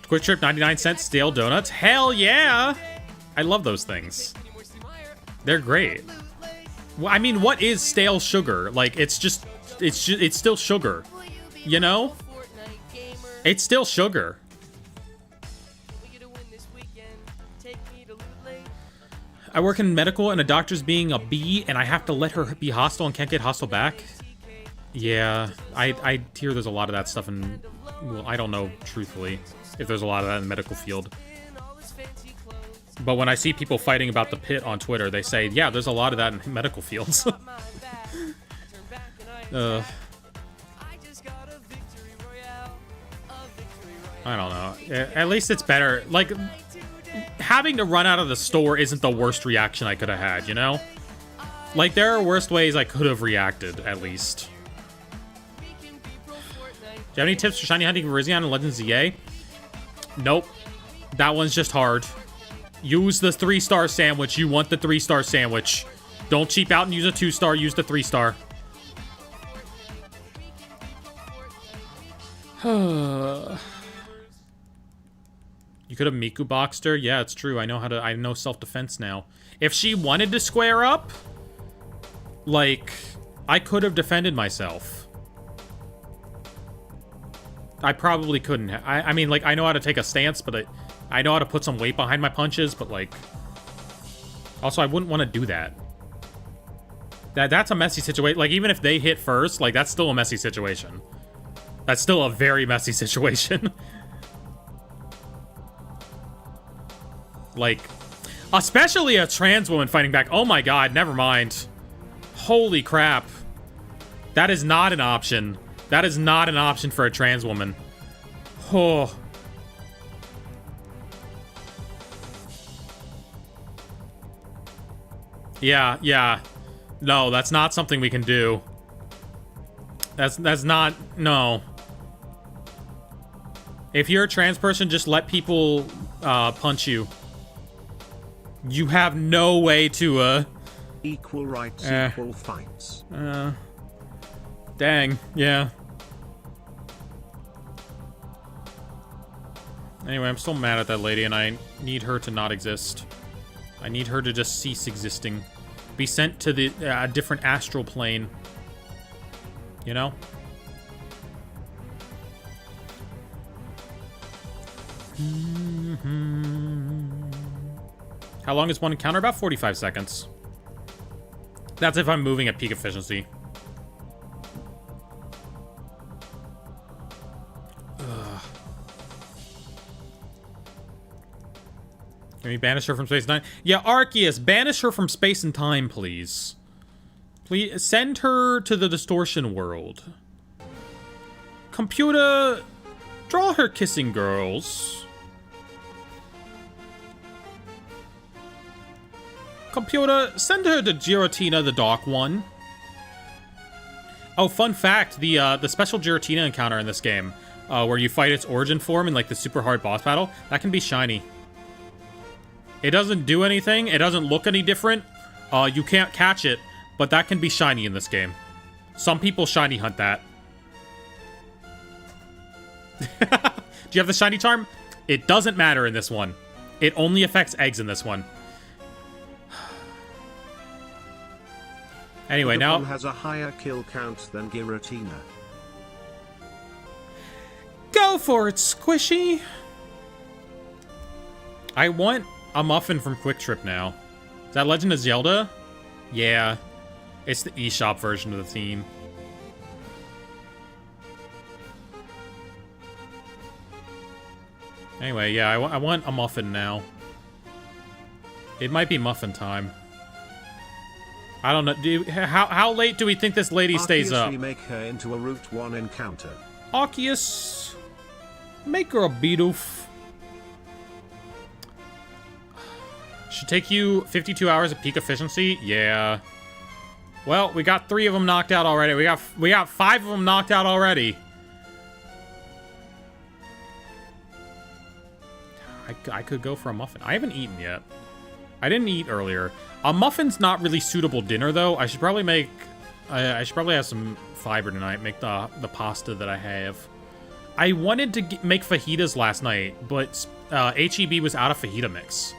Quick Trip, 99 cents, stale donuts. Hell yeah! I love those things. They're great. Well, I mean, what is stale sugar? Like, it's still sugar. You know? It's still sugar. I work in medical and a doctor's being a bee and I have to let her be hostile and can't get hostile back. Yeah, I hear there's a lot of that stuff in... Well, I don't know, truthfully, if there's a lot of that in the medical field. But when I see people fighting about the pit on Twitter, they say, yeah, there's a lot of that in medical fields. I don't know. At least it's better. Like, having to run out of the store isn't the worst reaction I could have had, you know? Like, there are worse ways I could have reacted, at least. Do you have any tips for shiny hunting Virizion and Legends ZA? Nope. That one's just hard. Use the 3-star sandwich. You want the 3-star sandwich. Don't cheap out and use a 2-star. Use the 3-star. You could have Miku boxed her. Yeah, it's true. I know self-defense now. If she wanted to square up, like, I could have defended myself. I probably couldn't have. I mean, like, I know how to take a stance, but I know how to put some weight behind my punches, but, like... Also, I wouldn't want to do that. That's a messy situation. Like, even if they hit first, like, that's still a messy situation. That's still a very messy situation. Like, especially a trans woman fighting back. Oh my god, never mind. Holy crap. That is not an option. That is not an option for a trans woman. Oh. Yeah. No, that's not something we can do. That's not... No. If you're a trans person, just let people punch you. You have no way to... Equal rights, equal fights. Dang, yeah. Anyway, I'm still mad at that lady, and I need her to not exist. I need her to just cease existing. Be sent to the different astral plane. You know? How long is one encounter? About 45 seconds. That's if I'm moving at peak efficiency. Can we banish her from space and time? Yeah, Arceus, banish her from space and time, please. Please, send her to the distortion world. Computer, draw her kissing girls. Computer, send her to Giratina, the Dark One. Oh, fun fact, the special Giratina encounter in this game, where you fight its origin form in, like, the super hard boss battle, that can be shiny. It doesn't do anything, it doesn't look any different, you can't catch it, but that can be shiny in this game. Some people shiny hunt that. Do you have the shiny charm? It doesn't matter in this one. It only affects eggs in this one. Anyway, now has a higher kill count than Giratina. Go for it, Squishy! I want a muffin from Quick Trip now. Is that Legend of Zelda? Yeah. It's the eShop version of the theme. Anyway, yeah, I want a muffin now. It might be muffin time. I don't know. How late do we think this lady stays up? Make her into a Route 1 encounter. Arceus, make her a Bidoof. Should take you 52 hours of peak efficiency? Yeah. Well, we got 3 of them knocked out already. We got 5 of them knocked out already. I could go for a muffin. I haven't eaten yet. I didn't eat earlier. A muffin's not really suitable dinner, though. I should probably make... I should probably have some fiber tonight. Make the pasta that I have. I wanted to make fajitas last night, but HEB was out of fajita mix.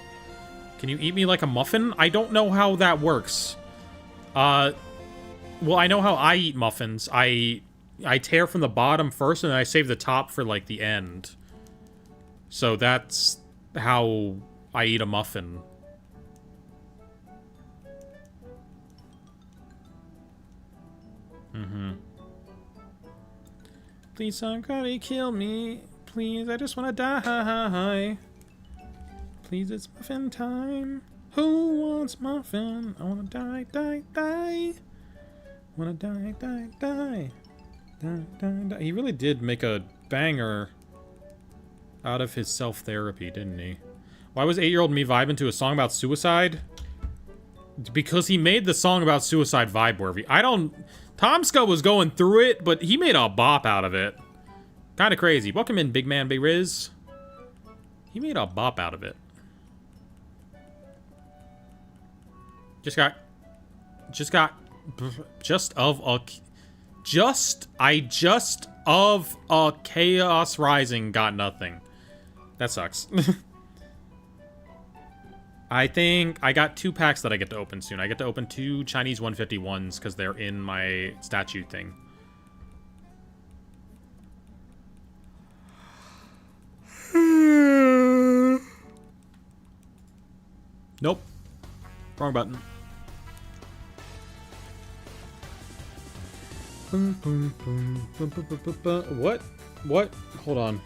Can you eat me like a muffin? I don't know how that works. Well, I know how I eat muffins. I tear from the bottom first, and then I save the top for, like, the end. So that's how I eat a muffin. Please, somebody kill me. Please, I just want to die. Please, it's muffin time. Who wants muffin? I want to die, die, die. Want to die, die, die. Die, die, die. He really did make a banger out of his self-therapy, didn't he? Why was 8-year-old me vibing to a song about suicide? Because he made the song about suicide vibe-worthy. Tomska was going through it, but he made a bop out of it. Kind of crazy. Welcome in, Big Man, Big Riz. He made a bop out of it. Just of a Chaos Rising got nothing. That sucks. I think I got 2 packs that I get to open soon. I get to open 2 Chinese 151s because they're in my statue thing. Nope. Wrong button. What? What? Hold on.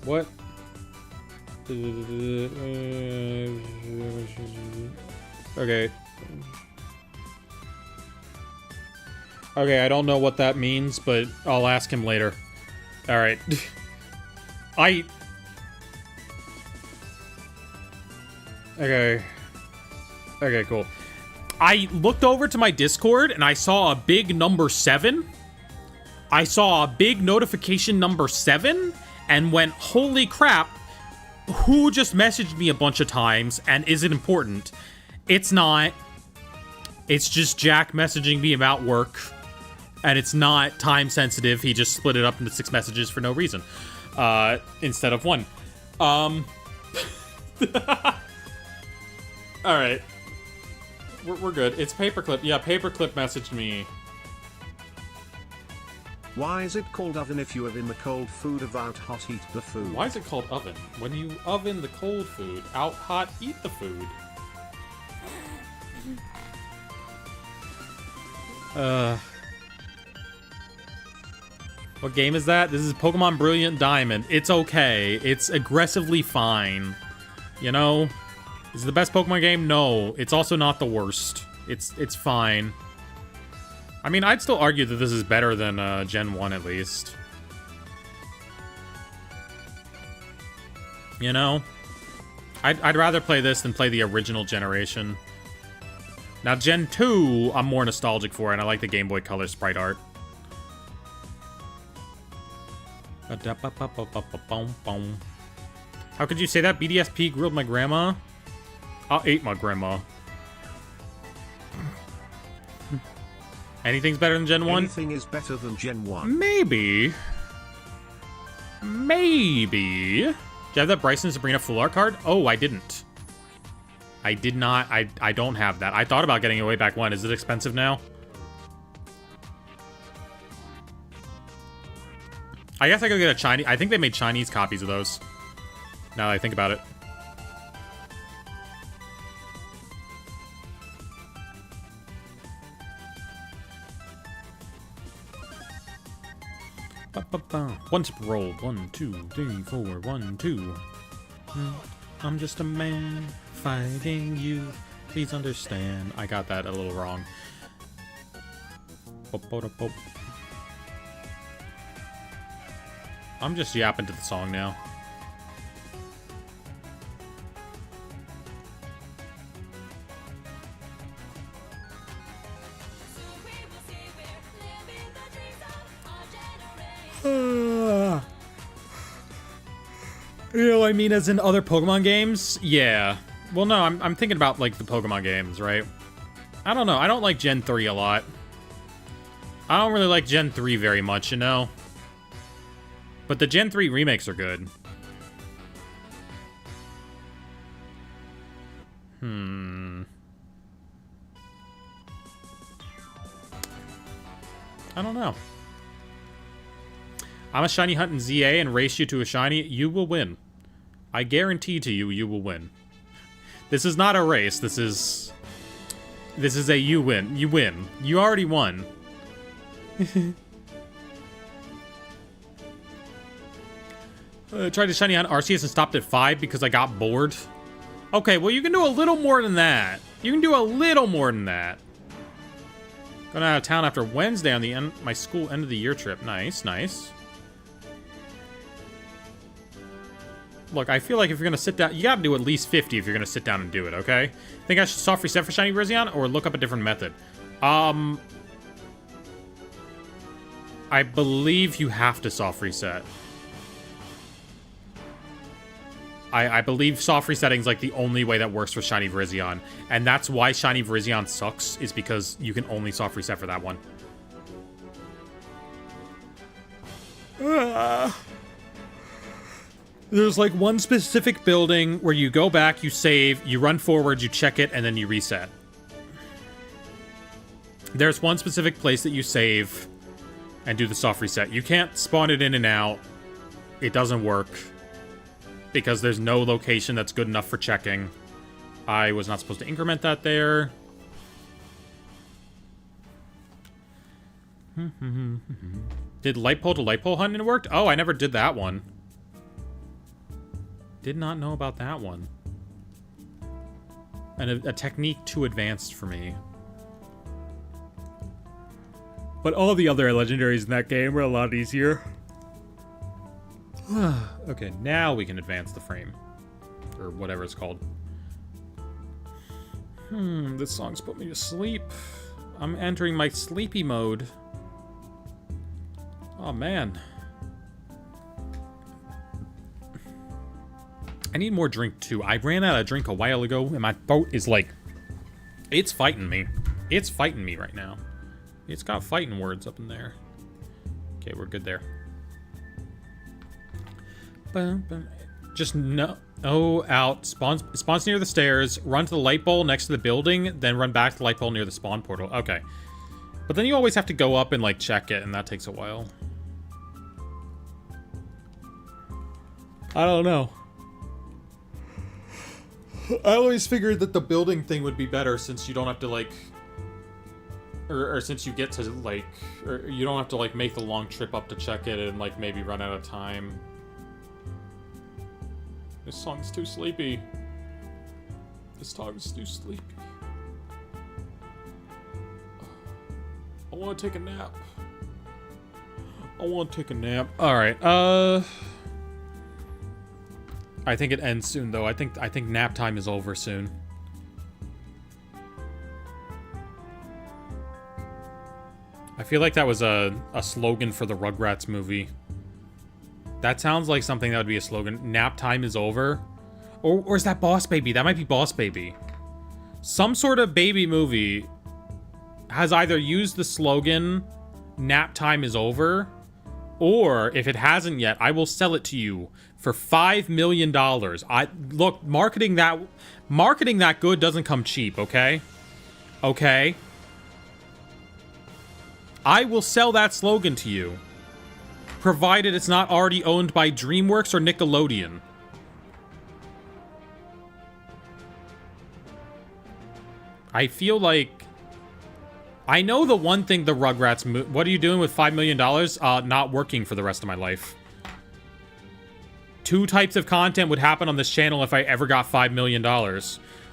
What? Okay. Okay, I don't know what that means, but I'll ask him later. Alright. Okay. Okay, cool. I looked over to my Discord and I saw a big number 7. I saw a big notification number 7 and went, holy crap, who just messaged me a bunch of times and is it important? It's not. It's just Jack messaging me about work. And it's not time sensitive. He just split it up into 6 messages for no reason. Instead of 1. Alright. We're good. It's Paperclip. Yeah, Paperclip messaged me. Why is it called oven if you have in the cold food about hot eat the food? Why is it called oven? When you oven the cold food, out hot eat the food. What game is that? This is Pokemon Brilliant Diamond. It's okay. It's aggressively fine. You know? Is it the best Pokemon game? No. It's also not the worst. It's fine. I mean, I'd still argue that this is better than Gen 1 at least. You know? I'd rather play this than play the original generation. Now, Gen 2, I'm more nostalgic for, and I like the Game Boy Color sprite art. How could you say that? BDSP grilled my grandma? I ate my grandma. Anything's better than Gen 1? Anything is better than Gen 1. Maybe. Maybe. Do you have that Bryson Sabrina full art card? Oh, I didn't. I did not. I don't have that. I thought about getting it way back when. Is it expensive now? I guess I could get a Chinese... I think they made Chinese copies of those. Now that I think about it. One tip roll. 1, 2, 3, 4. 1, 2. I'm just a man fighting you. Please understand. I got that a little wrong. I'm just yapping to the song now. You know what I mean, as in other Pokemon games? Yeah. Well, no, I'm thinking about, like, the Pokemon games, right? I don't know. I don't like Gen 3 a lot. I don't really like Gen 3 very much, you know? But the Gen 3 remakes are good. I don't know. I'm a shiny hunt in ZA and race you to a shiny. You will win. I guarantee to you, you will win. This is not a race. This is a you win. You win. You already won. Tried to shiny on Arceus and stopped at 5 because I got bored. Okay, well, you can do a little more than that. You can do a little more than that. Going out of town after Wednesday on the end, my school end of the year trip. Nice, nice. Look, I feel like if you're gonna sit down, you gotta do at least 50 if you're gonna sit down and do it, okay? Think I should soft reset for shiny Virizion or look up a different method? I believe you have to soft reset. I believe soft resetting is like the only way that works for shiny Virizion, and that's why shiny Virizion sucks, is because you can only soft reset for that one. There's like one specific building where you go back, you save, you run forward, you check it, and then you reset. There's one specific place that you save and do the soft reset. You can't spawn it in and out. It doesn't work because there's no location that's good enough for checking. I was not supposed to increment that there. Did light pole to light pole hunting worked? Oh, I never did that one. Did not know about that one. And a technique too advanced for me. But all the other legendaries in that game were a lot easier. Okay, now we can advance the frame. Or whatever it's called. This song's put me to sleep. I'm entering my sleepy mode. Oh, man. I need more drink, too. I ran out of drink a while ago, and my throat is like... It's fighting me. It's fighting me right now. It's got fighting words up in there. Okay, we're good there. Just no out. Spawns near the stairs. Run to the light bowl next to the building, then run back to the light bowl near the spawn portal. Okay. But then you always have to go up and, like, check it, and that takes a while. I don't know. I always figured that the building thing would be better since you don't have to, like... or since you get to, like, or you don't have to, like, make the long trip up to check it and, like, maybe run out of time. This song's too sleepy. This song's too sleepy. I want to take a nap. Alright, I think it ends soon, though. I think nap time is over soon. I feel like that was a slogan for the Rugrats movie. That sounds like something that would be a slogan. Nap time is over. Or is that Boss Baby? That might be Boss Baby. Some sort of baby movie has either used the slogan, nap time is over, or if it hasn't yet, I will sell it to you for $5 million. Look, marketing that good doesn't come cheap, okay? Okay? I will sell that slogan to you, provided it's not already owned by DreamWorks or Nickelodeon. I feel like... I know the one thing the Rugrats... What are you doing with $5 million? Not working for the rest of my life. 2 types of content would happen on this channel if I ever got $5 million.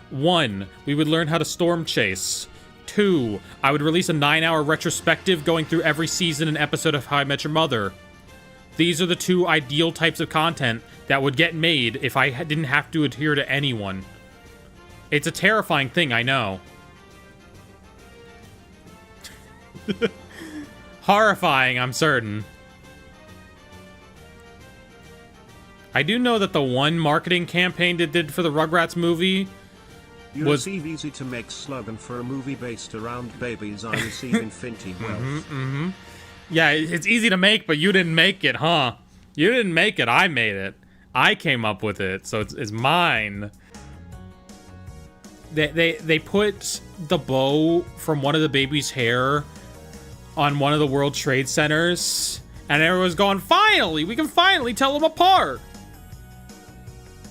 1, we would learn how to storm chase. 2, I would release a 9-hour retrospective going through every season and episode of How I Met Your Mother. These are the 2 ideal types of content that would get made if I didn't have to adhere to anyone. It's a terrifying thing, I know. Horrifying, I'm certain. I do know that the one marketing campaign they did for the Rugrats movie was easy to make slogan for a movie based around babies I receive infinity wealth. Yeah, it's easy to make, but you didn't make it, huh? You didn't make it, I made it. I came up with it, so it's mine. They put the bow from one of the baby's hair on one of the World Trade Centers, and everyone's going, finally, we can finally tell them apart.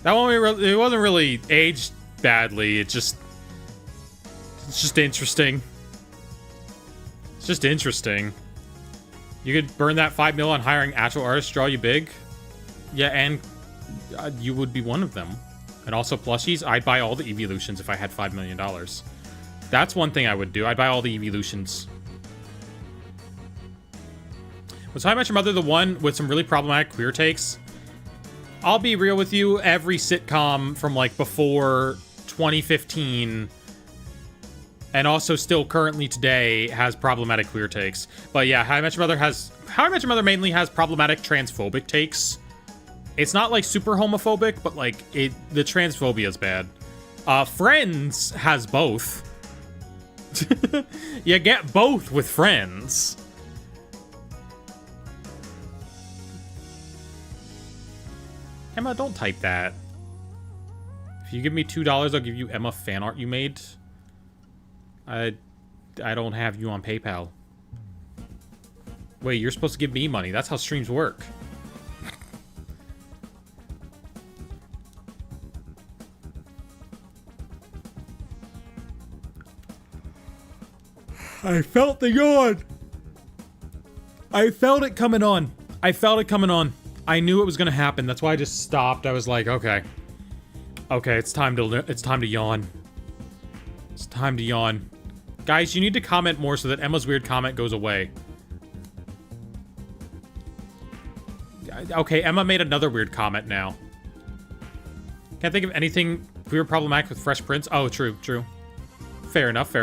That one, it wasn't really aged badly. It's just interesting. It's just interesting. You could burn that $5 million on hiring actual artists to draw you big. Yeah, and you would be one of them. And also plushies. I'd buy all the evolutions if I had $5 million. That's one thing I would do. I'd buy all the evolutions. Was How I Met Your Mother the one with some really problematic queer takes? I'll be real with you, every sitcom from, like, before 2015, and also still currently today, has problematic queer takes. But yeah, How I Met Your Mother mainly has problematic transphobic takes. It's not, like, super homophobic, but, like, the transphobia is bad. Friends has both. You get both with Friends. Emma, don't type that. If you give me $2, I'll give you Emma fan art you made. I don't have you on PayPal. Wait, you're supposed to give me money. That's how streams work. I felt the yawn. I felt it coming on. I knew it was gonna happen. That's why I just stopped. I was like, okay. Okay, it's time to yawn. It's time to yawn. Guys, you need to comment more so that Emma's weird comment goes away. Okay, Emma made another weird comment now. Can't think of anything queer problematic with Fresh Prince. Oh, true. Fair enough.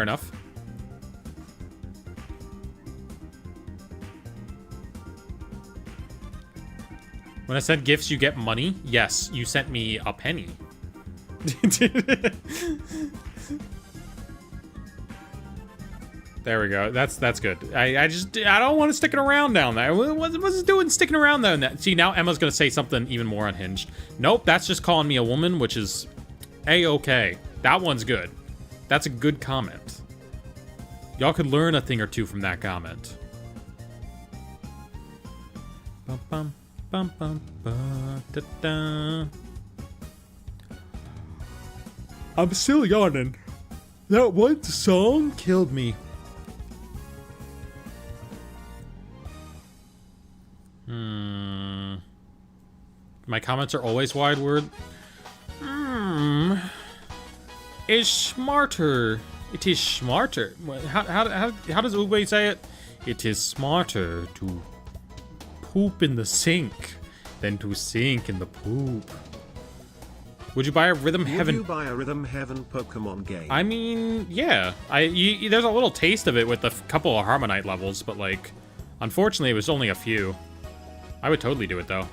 When I send gifts, you get money? Yes, you sent me a penny. There we go. That's good. I don't want to stick it around down there. What's it doing sticking around down there? See, now Emma's gonna say something even more unhinged. Nope, that's just calling me a woman, which is A-okay. That one's good. That's a good comment. Y'all could learn a thing or two from that comment. Bum, bum. Bum, bum, ba, da, da. I'm still yawning. That one song killed me. My comments are always wide word. Is smarter. It is smarter. How does Uwe say it? It is smarter to poop in the sink than to sink in the poop. Would you buy a Rhythm Heaven? Would you buy a Rhythm Heaven Pokemon game? I mean, yeah. There's a little taste of it with a couple of Harmonite levels, but like, unfortunately, it was only a few. I would totally do it though.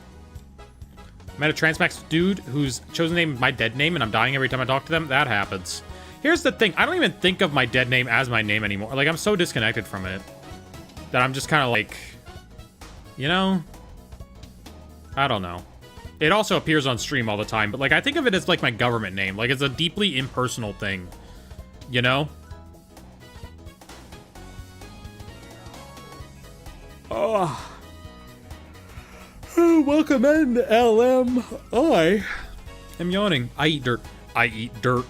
I met a Transmax dude whose chosen name is my dead name, and I'm dying every time I talk to them. That happens. Here's the thing. I don't even think of my dead name as my name anymore. Like, I'm so disconnected from it that I'm just kind of like, you know? I don't know. It also appears on stream all the time, but like, I think of it as like my government name. Like, it's a deeply impersonal thing, you know? Oh. Welcome in, LM. I am yawning. I eat dirt. I eat dirt.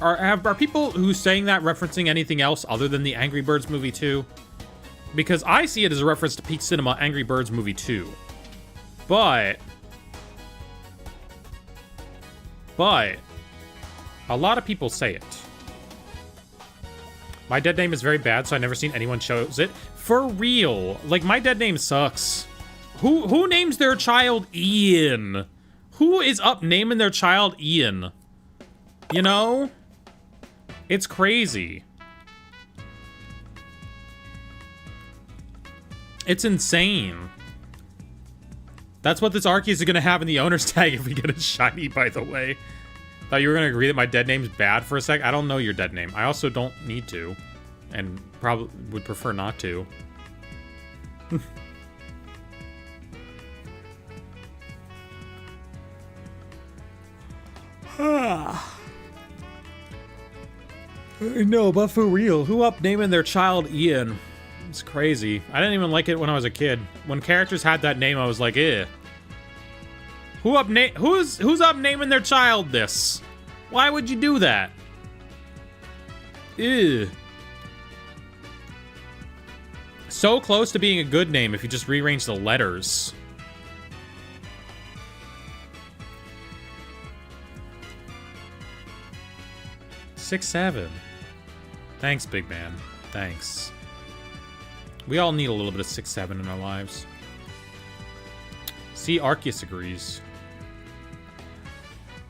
Are people who saying that referencing anything else other than the Angry Birds movie 2? Because I see it as a reference to Peak Cinema Angry Birds movie 2. But a lot of people say it. My dead name is very bad, so I've never seen anyone chose it. For real. Like, my dead name sucks. Who names their child Ian? Who is up naming their child Ian? You know? It's crazy. It's insane. That's what this Arceus is gonna have in the owner's tag if we get a shiny, by the way. Thought you were gonna agree that my dead name's bad for a sec. I don't know your dead name. I also don't need to. And probably would prefer not to. No, but for real, who up naming their child Ian? It's crazy. I didn't even like it when I was a kid. When characters had that name, I was like, eh. Who's up naming their child this? Why would you do that? Ew. So close to being a good name if you just rearrange the letters. Six, 7. Thanks, big man. Thanks. We all need a little bit of 6-7 in our lives. See, Arceus agrees.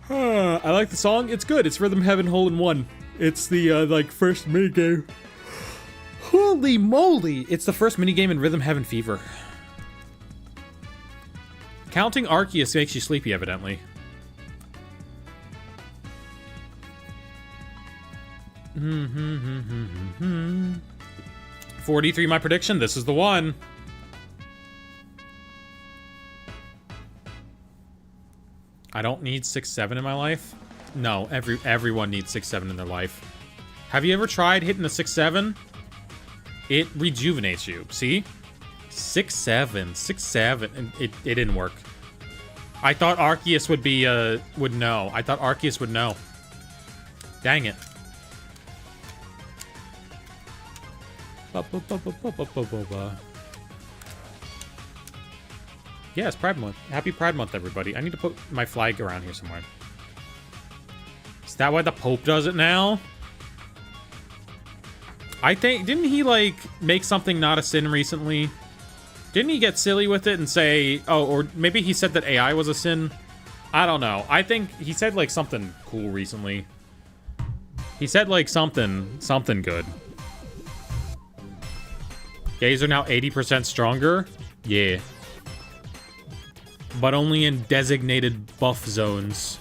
I like the song. It's good. It's Rhythm Heaven Hole in One. It's the, like, first minigame. Holy moly! It's the first minigame in Rhythm Heaven Fever. Counting Arceus makes you sleepy, evidently. 43, my prediction. This is the one. I don't need 6-7 in my life. No, everyone needs 6-7 in their life. Have you ever tried hitting a 6-7? It rejuvenates you. See? 6-7, 6-7, and it didn't work. I thought Arceus would be would know. I thought Arceus would know. Dang it. Yeah, it's Pride Month. Happy Pride Month, everybody. I need to put my flag around here somewhere. Is that why the Pope does it now? I think... Didn't he, like, make something not a sin recently? Didn't he get silly with it and say... Oh, or maybe he said that AI was a sin? I don't know. I think he said, like, something cool recently. He said, like, something good. Gays are now 80% stronger? Yeah. But only in designated buff zones.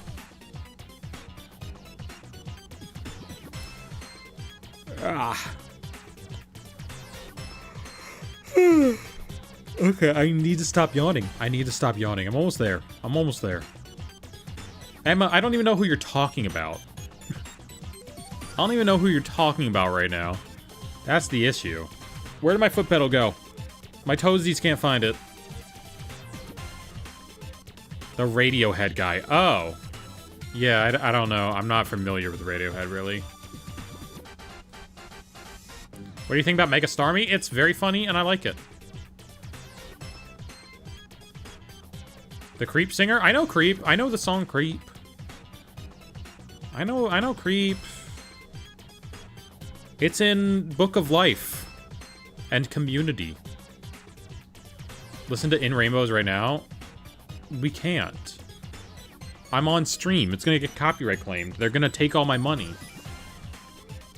Ah. Okay, I need to stop yawning. I need to stop yawning. I'm almost there. I'm almost there. Emma, I don't even know who you're talking about. I don't even know who you're talking about right now. That's the issue. Where did my foot pedal go? My toesies can't find it. The Radiohead guy. Oh. Yeah, I don't know. I'm not familiar with Radiohead, really. What do you think about Mega Starmie? It's very funny, and I like it. The Creep singer? I know Creep. I know the song Creep. I know Creep. It's in Book of Life and Community. Listen to In Rainbows right now. We can't. I'm on stream. It's gonna get copyright claimed. They're gonna take all my money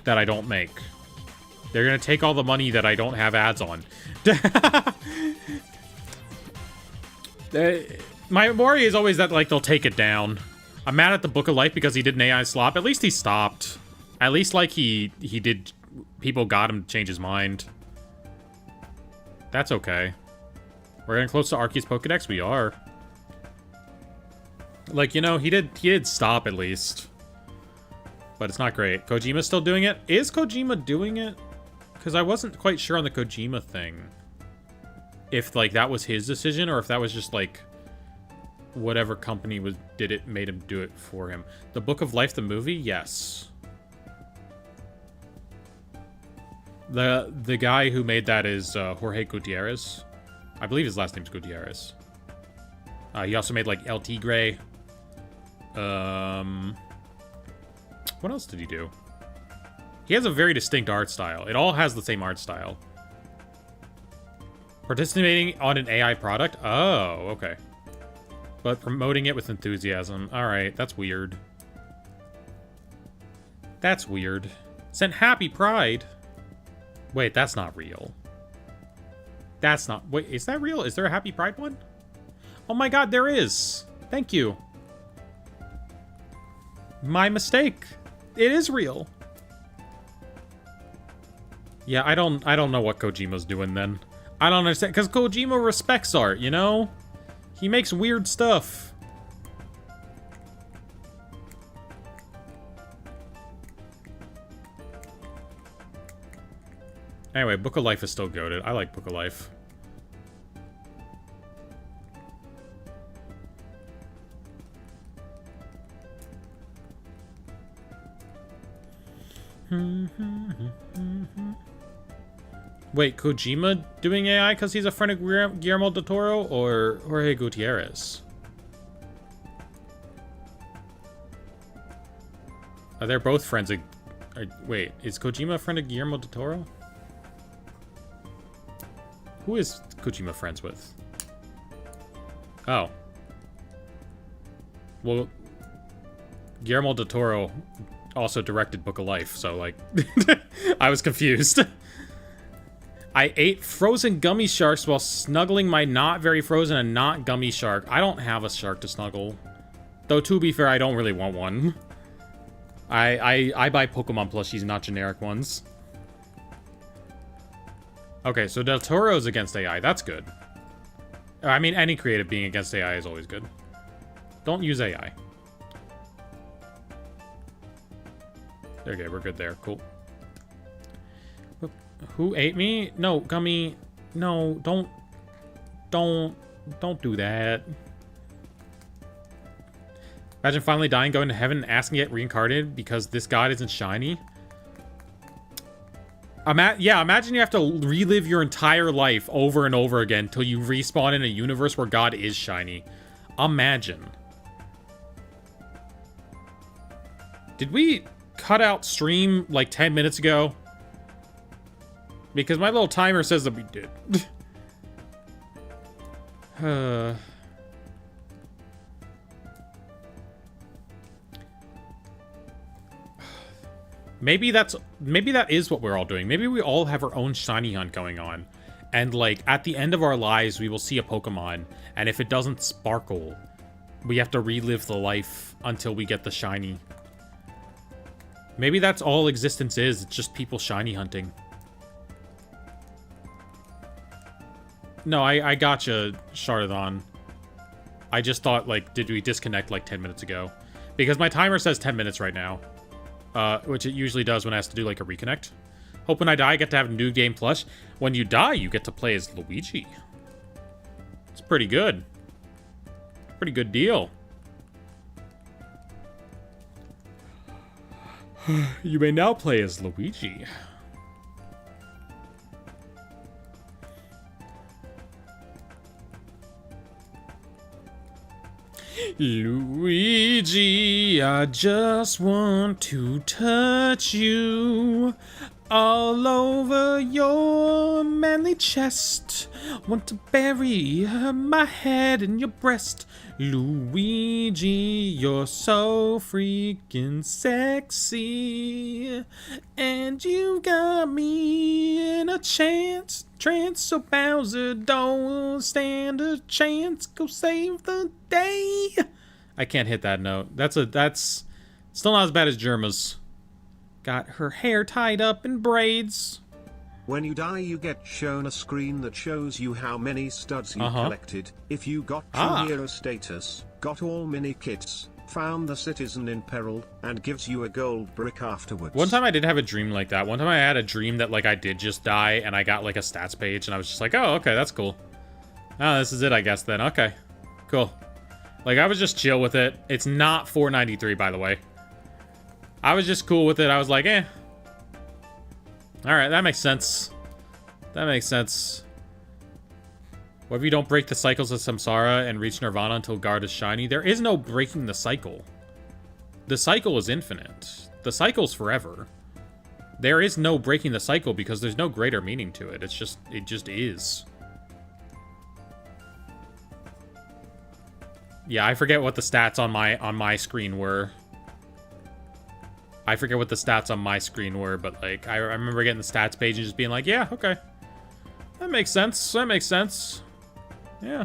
that I don't make. They're gonna take all the money that I don't have ads on. My worry is always that, like, they'll take it down. I'm mad at the Book of Life because he did an AI slop. At least he stopped. At least, like, he did... People got him to change his mind. That's okay. We're getting close to Arceus Pokedex? We are. Like, you know, he did stop at least. But it's not great. Kojima's still doing it? Is Kojima doing it? Because I wasn't quite sure on the Kojima thing. If, like, that was his decision, or if that was just, like, whatever company made him do it for him. The Book of Life, the movie? Yes. The guy who made that is Jorge Gutierrez. I believe his last name's Gutierrez. He also made, like, El Tigre. What else did he do? He has a very distinct art style. It all has the same art style. Participating on an AI product? Oh, okay. But promoting it with enthusiasm. Alright, that's weird. That's weird. Sent Happy Pride. Wait, that's not real. That's not... Wait, is that real? Is there a Happy Pride one? Oh my god, there is! Thank you. My mistake. It is real. Yeah, I don't know what Kojima's doing then. I don't understand, because Kojima respects art, you know? He makes weird stuff. Anyway, Book of Life is still goated. I like Book of Life. Wait, Kojima doing AI because he's a friend of Guillermo del Toro, or Jorge Gutierrez? Are they both friends of... wait, is Kojima a friend of Guillermo del Toro? Who is Kojima friends with? Oh. Well, Guillermo del Toro also directed Book of Life, so, like, I was confused. I ate frozen gummy sharks while snuggling my not very frozen and not gummy shark. I don't have a shark to snuggle. Though, to be fair, I don't really want one. I buy Pokemon plushies, not generic ones. Okay, so Del Toro's against AI. That's good. I mean, any creative being against AI is always good. Don't use AI. Okay, we're good there. Cool. Who ate me? No, Gummy. No, don't do that. Imagine finally dying, going to heaven, and asking to get reincarnated because this god isn't shiny. Yeah, imagine you have to relive your entire life over and over again until you respawn in a universe where God is shiny. Imagine. Did we cut out stream like 10 minutes ago? Because my little timer says that we did. Maybe that is what we're all doing. Maybe we all have our own shiny hunt going on. And, like, at the end of our lives, we will see a Pokemon. And if it doesn't sparkle, we have to relive the life until we get the shiny. Maybe that's all existence is. It's just people shiny hunting. No, I gotcha, Shardon. I just thought, like, did we disconnect, like, 10 minutes ago? Because my timer says 10 minutes right now. Which it usually does when it has to do, like, a reconnect. Hope when I die, I get to have a new game plush. When you die, you get to play as Luigi. It's pretty good. Pretty good deal. You may now play as Luigi. Luigi, I just want to touch you all over your manly chest. Want to bury my head in your breast. Luigi, you're so freaking sexy. And you got me in a trance, so Bowser don't stand a chance. Go save the day. I can't hit that note. That's still not as bad as Germa's. Got her hair tied up in braids. When you die, you get shown a screen that shows you how many studs you collected. If you got true hero status, got all mini kits, found the citizen in peril, and gives you a gold brick afterwards. One time I did have a dream like that. One time I had a dream that like I did just die and I got like a stats page and I was just like, oh, okay, that's cool. Oh, this is it, I guess then. Okay, cool. Like I was just chill with it. It's not 493, by the way. I was just cool with it. I was like, eh. Alright, that makes sense. That makes sense. What if you don't break the cycles of Samsara and reach Nirvana until Guard is shiny? There is no breaking the cycle. The cycle is infinite. The cycle's forever. There is no breaking the cycle because there's no greater meaning to it. It just is. Yeah, I forget what the stats on my screen were. I forget what the stats on my screen were, but like I remember getting the stats page and just being like, yeah, okay. That makes sense. That makes sense. Yeah.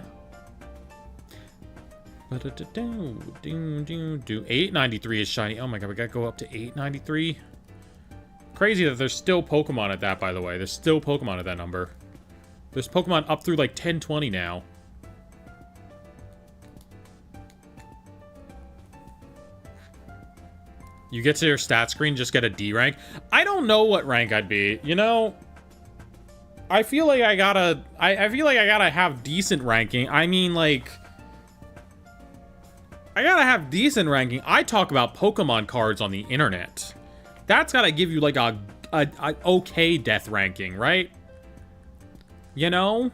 893 is shiny. Oh my god, we gotta go up to 893. Crazy that there's still Pokemon at that, by the way. There's still Pokemon at that number. There's Pokemon up through like 1020 now. You get to your stat screen, just get a D rank. I don't know what rank I'd be. You know, I feel like I gotta have decent ranking. I mean, like, I gotta have decent ranking. I talk about Pokemon cards on the internet. That's gotta give you like a okay death ranking, right? You know?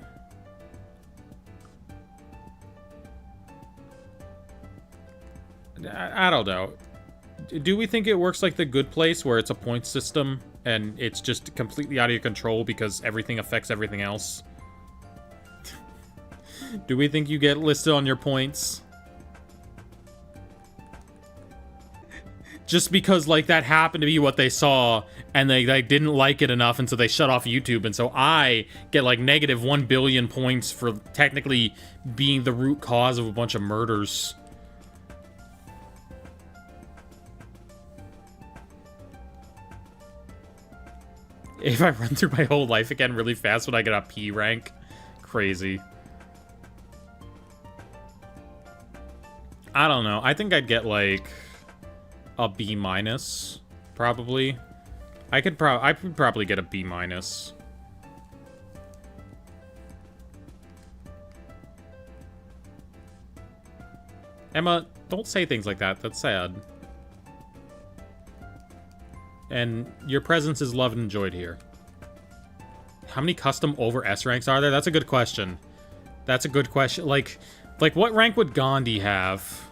I don't know. Do we think it works like The Good Place, where it's a point system and it's just completely out of your control because everything affects everything else? Do we think you get listed on your points? Just because, like, that happened to be what they saw, and they didn't like it enough, and so they shut off YouTube, and so I get, like, negative 1 billion points for technically being the root cause of a bunch of murders. If I run through my whole life again really fast, would I get a P rank? Crazy. I don't know. I think I'd get, like, a B minus, probably. I could probably get a B minus. Emma, don't say things like that. That's sad. And your presence is loved and enjoyed here. How many custom over S ranks are there? That's a good question. That's a good question. Like what rank would Gandhi have?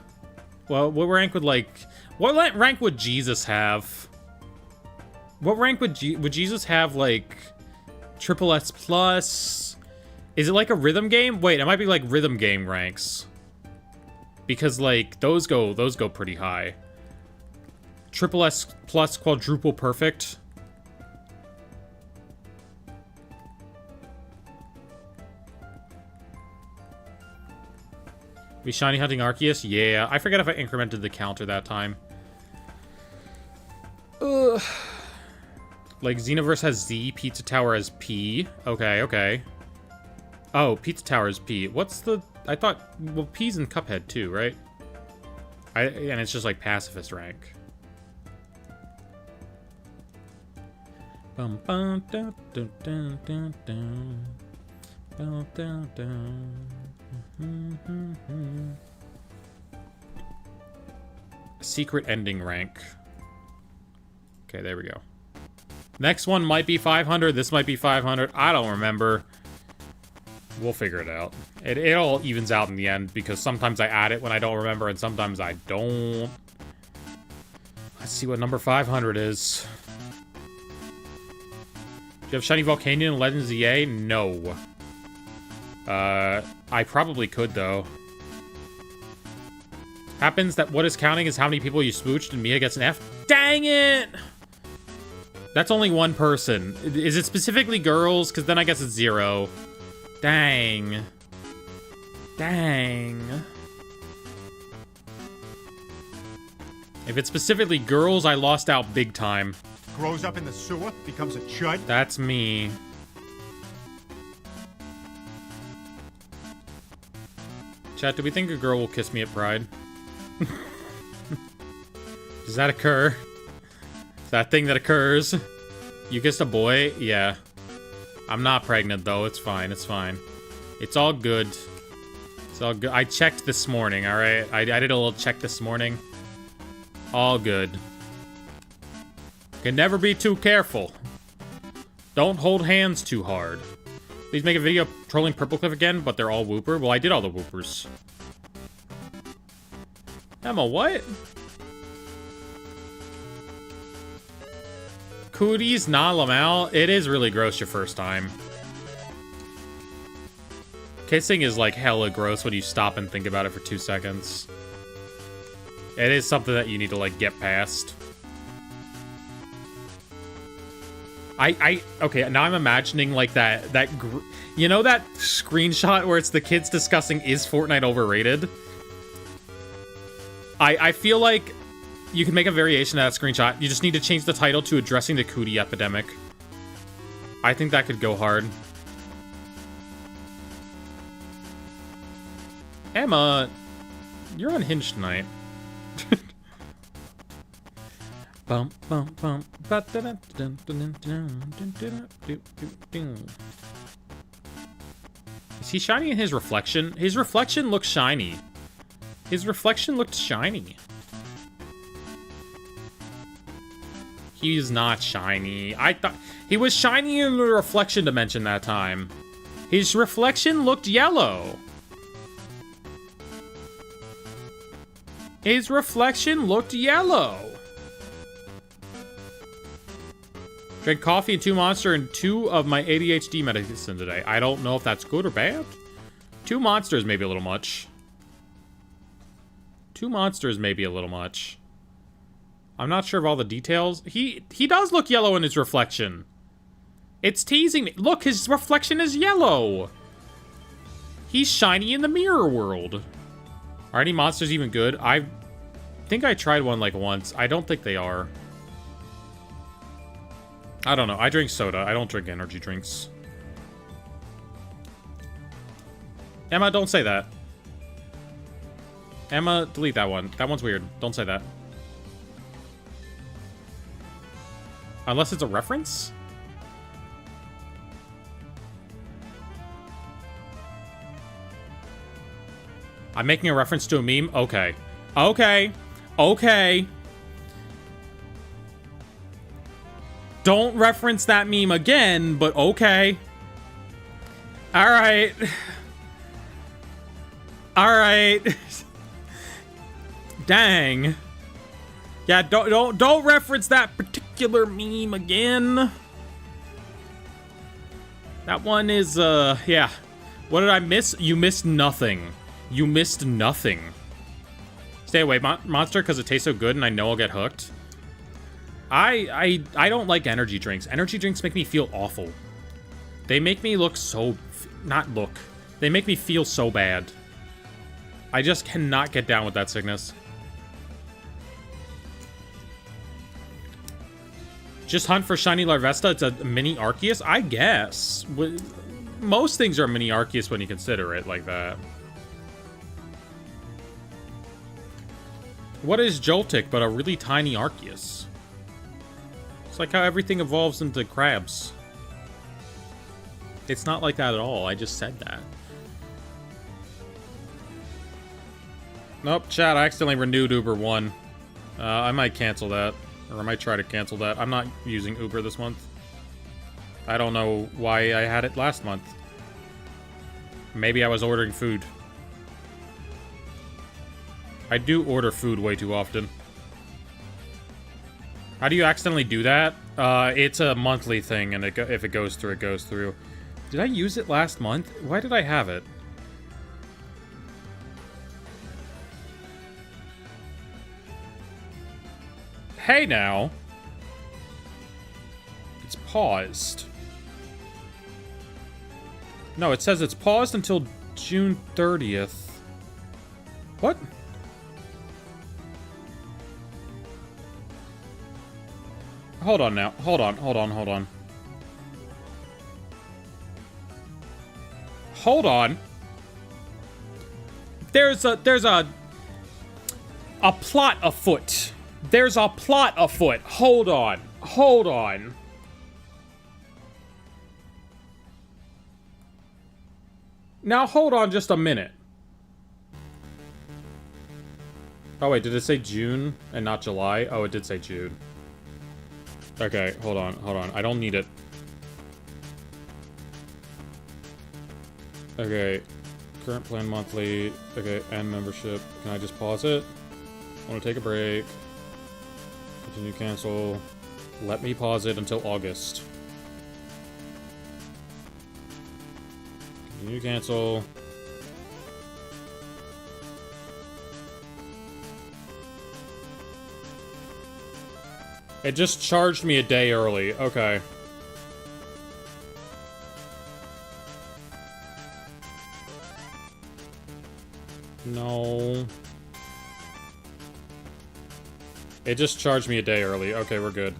Well, what rank would what rank would Jesus have? What rank would Jesus have, like, triple S plus? Is it like a rhythm game? Wait, it might be like rhythm game ranks. Because, like, those go pretty high. Triple S plus quadruple perfect. We shiny hunting Arceus? Yeah, I forget if I incremented the counter that time. Ugh. Like, Xenoverse has Z, Pizza Tower has P. Okay, okay. Oh, Pizza Tower is P. What's the... I thought... Well, P's in Cuphead too, right? And it's just like pacifist rank. Bum bum dun dun dun dun dun. Bum dun dun. Secret ending rank. Okay, there we go. Next one might be 500. This might be 500. I don't remember. We'll figure it out. It all evens out in the end, because sometimes I add it when I don't remember, and sometimes I don't. Let's see what number 500 is. Do you have Shiny Volcanion and Legends EA? No. I probably could, though. Happens that what is counting is how many people you smooched, and Mia gets an F. Dang it! That's only one person. Is it specifically girls? Because then I guess it's 0. Dang. Dang. If it's specifically girls, I lost out big time. Grows up in the sewer, becomes a chud. That's me. Chat, do we think a girl will kiss me at Pride? Does that occur? Is that thing that occurs? You kissed a boy? Yeah. I'm not pregnant, though. It's fine. It's fine. It's all good. It's all good. I checked this morning, alright? I did a little check this morning. All good. Can never be too careful. Don't hold hands too hard. Please make a video trolling Purple Cliff again, but they're all Wooper. Well, I did all the Woopers. Emma, what? Cooties, not Lamal. It is really gross your first time. Kissing is like hella gross when you stop and think about it for 2 seconds. It is something that you need to like get past. Okay, now I'm imagining like you know that screenshot where it's the kids discussing is Fortnite overrated? I feel like you can make a variation of that screenshot. You just need to change the title to addressing the cootie epidemic. I think that could go hard. Emma, you're unhinged tonight. Bum bum bum. Is he shiny in his reflection? His reflection looks shiny. His reflection looked shiny. He's not shiny. I thought he was shiny in the reflection dimension that time. His reflection looked yellow. His reflection looked yellow. Drank coffee and 2 Monster and 2 of my ADHD medicine today. I don't know if that's good or bad. 2 Monsters may be a little much. 2 Monsters may be a little much. I'm not sure of all the details. He does look yellow in his reflection. It's teasing me. Look, his reflection is yellow. He's shiny in the mirror world. Are any monsters even good? I think I tried one like once. I don't think they are. I don't know. I drink soda. I don't drink energy drinks. Emma, don't say that. Emma, delete that one. That one's weird. Don't say that. Unless it's a reference? I'm making a reference to a meme? Okay. Okay. Okay. Don't reference that meme again, but okay. Alright. Alright. Dang. Yeah, don't reference that particular meme again. That one is, yeah. What did I miss? You missed nothing. You missed nothing. Stay away, Monster, because it tastes so good and I know I'll get hooked. I don't like energy drinks. Energy drinks make me feel awful. They make me look so... Not look. They make me feel so bad. I just cannot get down with that sickness. Just hunt for Shiny Larvesta. It's a mini Arceus? I guess. Most things are a mini Arceus when you consider it like that. What is Joltik but a really tiny Arceus? It's like how everything evolves into crabs. It's not like that at all. I just said that. Nope, chat, I accidentally renewed Uber 1. I might cancel that. Or I might try to cancel that. I'm not using Uber this month. I don't know why I had it last month. Maybe I was ordering food. I do order food way too often. How do you accidentally do that? It's a monthly thing, and if it goes through, it goes through. Did I use it last month? Why did I have it? Hey now. It's paused. No, it says it's paused until June 30th. What? Hold on now. Hold on. Hold on. There's a plot afoot. There's a plot afoot. Hold on. Now hold on just a minute. Oh wait, did it say June and not July? Oh, it did say June. Okay, hold on. I don't need it. Okay, current plan monthly. Okay, end membership. Can I just pause it? I want to take a break. Continue, cancel. Let me pause it until August. Continue, cancel. It just charged me a day early. Okay. No. It just charged me a day early. Okay, we're good.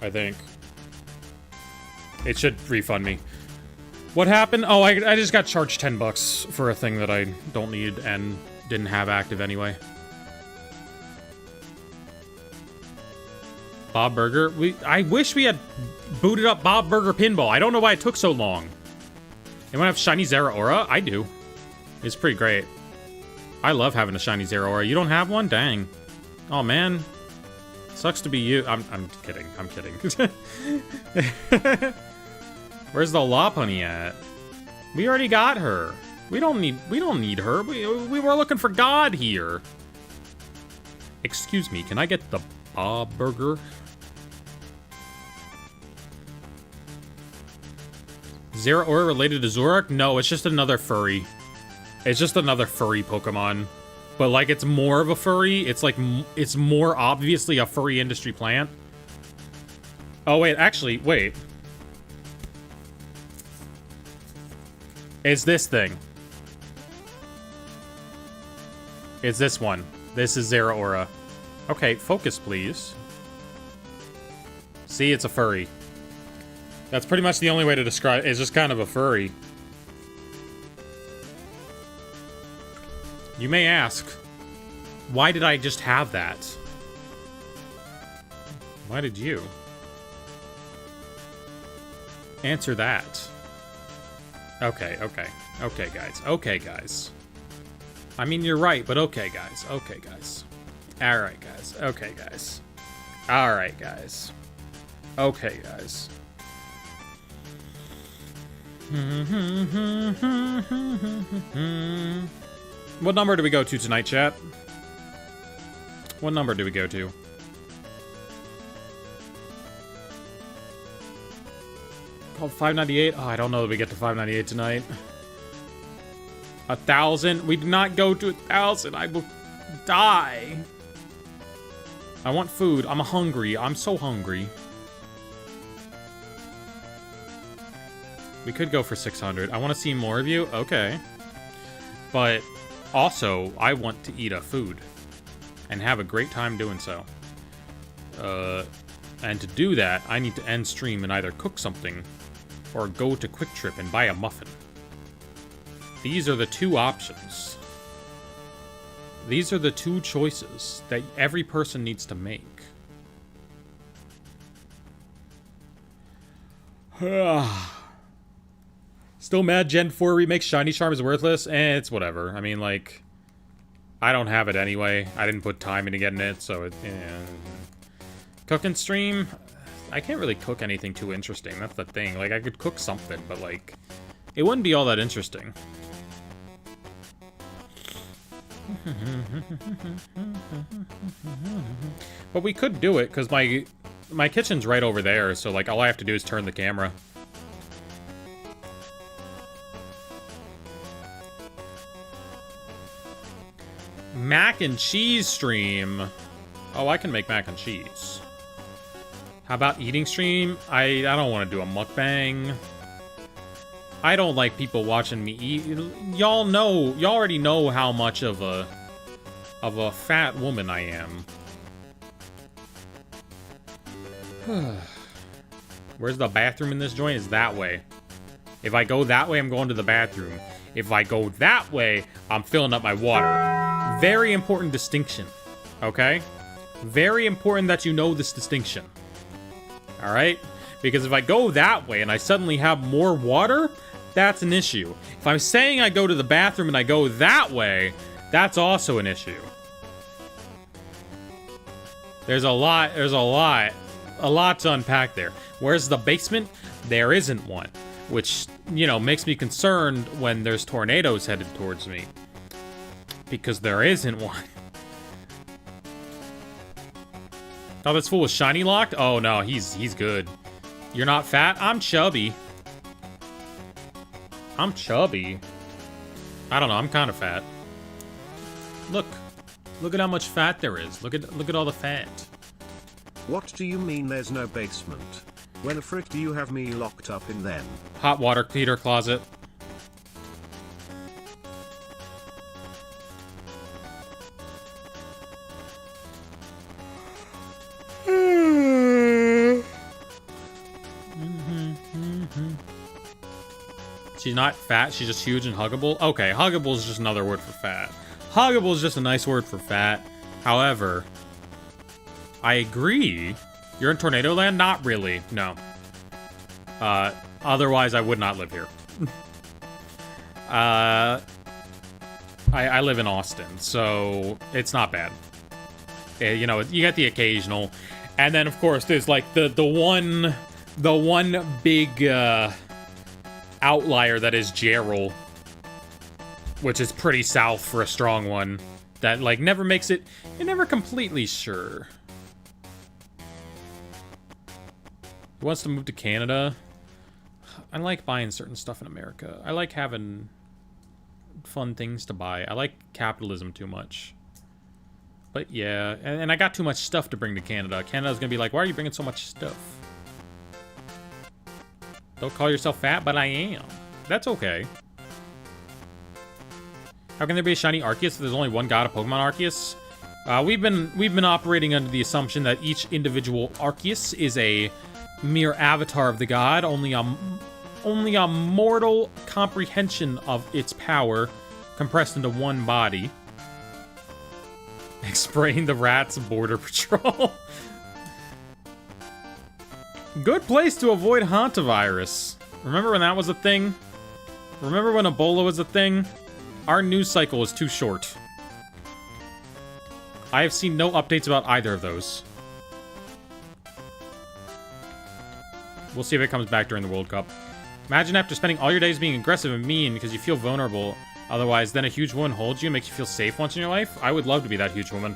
I think. It should refund me. What happened? Oh, I just got charged 10 bucks for a thing that I don't need and didn't have active anyway. Bob Burger? I wish we had booted up Bob Burger Pinball. I don't know why it took so long. Anyone have shiny Zeraora? I do. It's pretty great. I love having a shiny Zeraora. You don't have one? Dang. Oh, man. Sucks to be you. I'm kidding. I'm kidding. Where's the Lopunny at? We already got her. We don't need her. We were looking for God here. Excuse me, can I get the Bob Burger? Zeraora related to Zorak? No, it's just another furry. It's just another furry Pokemon. But, like, it's more of a furry. It's, like, it's more obviously a furry industry plant. Oh, wait, actually, wait. It's this thing. It's this one. This is Zeraora. Okay, focus, please. See, it's a furry. That's pretty much the only way to describe it. It's just kind of a furry. You may ask, why did I just have that? Why did you? Answer that. Okay, okay. Okay, guys. Okay, guys. I mean, you're right, but okay, guys. Okay, guys. Alright, guys. Okay, guys. Alright, guys. Okay, guys. What number do we go to tonight, chat? What number do we go to? Called 598? Oh, I don't know that we get to 598 tonight. 1,000? We did not go to 1,000. I will die. I want food. I'm hungry. I'm so hungry. We could go for 600. I want to see more of you. Okay. But also, I want to eat a food and have a great time doing so. And to do that, I need to end stream and either cook something or go to Quick Trip and buy a muffin. These are the two options. These are the two choices that every person needs to make. Still mad Gen 4 Remake Shiny Charm is worthless? Eh, it's whatever. I mean, like, I don't have it anyway. I didn't put time into getting it, so it... Cooking stream? I can't really cook anything too interesting. That's the thing. Like, I could cook something, but, like, it wouldn't be all that interesting. But we could do it, because my kitchen's right over there, so, like, all I have to do is turn the camera. Mac and cheese stream. Oh, I can make mac and cheese. How about eating stream? I don't want to do a mukbang. I don't like people watching me eat. Y'all already know how much of a fat woman I am. Where's the bathroom in this joint? Is that way. If I go that way, I'm going to the bathroom. If I go that way, I'm filling up my water. Very important distinction, okay? Very important that you know this distinction. All right? Because if I go that way and I suddenly have more water, that's an issue. If I'm saying I go to the bathroom and I go that way, that's also an issue. There's a lot to unpack there. Where's the basement? There isn't one, which, you know, makes me concerned when there's tornadoes headed towards me. Because there isn't one. Oh, this fool was shiny locked? Oh no, he's good. You're not fat? I'm chubby. I'm chubby. I don't know, I'm kind of fat. Look at how much fat there is. Look at all the fat. What do you mean there's no basement? When the frick do you have me locked up in then? Hot water heater closet. She's not fat, she's just huge and huggable. Okay, huggable is just another word for fat. Huggable is just a nice word for fat. However, I agree. You're in Tornado Land? Not really, no. Otherwise, I would not live here. I live in Austin, so it's not bad. You know, you get the occasional. And then, of course, there's like the one big outlier that is Gerald, which is pretty south for a strong one. That, like, never makes it... You're never completely sure. He wants to move to Canada. I like buying certain stuff in America. I like having fun things to buy. I like capitalism too much. But yeah, and I got too much stuff to bring to Canada. Canada's gonna be like, why are you bringing so much stuff? Don't call yourself fat, but I am. That's okay. How can there be a shiny Arceus if there's only one god of Pokemon Arceus? We've been operating under the assumption that each individual Arceus is a mere avatar of the god, only a mortal comprehension of its power compressed into one body. Spraying the rats, Border Patrol. Good place to avoid hantavirus. Remember when that was a thing? Remember when Ebola was a thing? Our news cycle was too short. I have seen no updates about either of those. We'll see if it comes back during the World Cup. Imagine after spending all your days being aggressive and mean because you feel vulnerable. Otherwise, then a huge woman holds you and makes you feel safe once in your life. I would love to be that huge woman.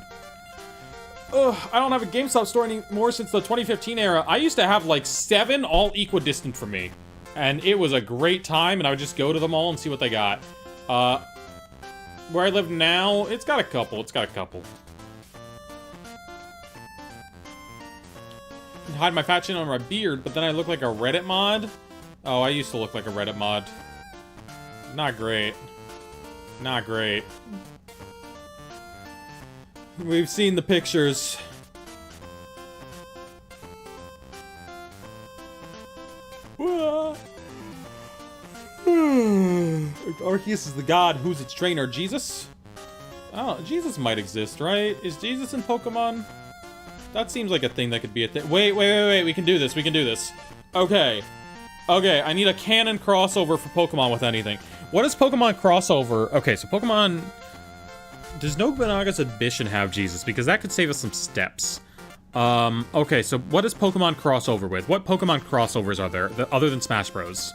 Ugh, I don't have a GameStop store anymore since the 2015 era. I used to have like 7 all equidistant from me. And it was a great time, and I would just go to them all and see what they got. Where I live now, it's got a couple. Hide my fat chin on my beard, but then I look like a Reddit mod. Oh, I used to look like a Reddit mod. Not great. Not great. We've seen the pictures. Arceus is the god. Who's its trainer? Jesus? Oh, Jesus might exist, right? Is Jesus in Pokemon? That seems like a thing that could be a thing. Wait. We can do this. Okay. I need a canon crossover for Pokemon with anything. What is Pokemon crossover? Okay, so Pokemon... Does Nobunaga's Ambition have Jesus? Because that could save us some steps. Okay, so what is Pokemon crossover with? What Pokemon crossovers are there other than Smash Bros?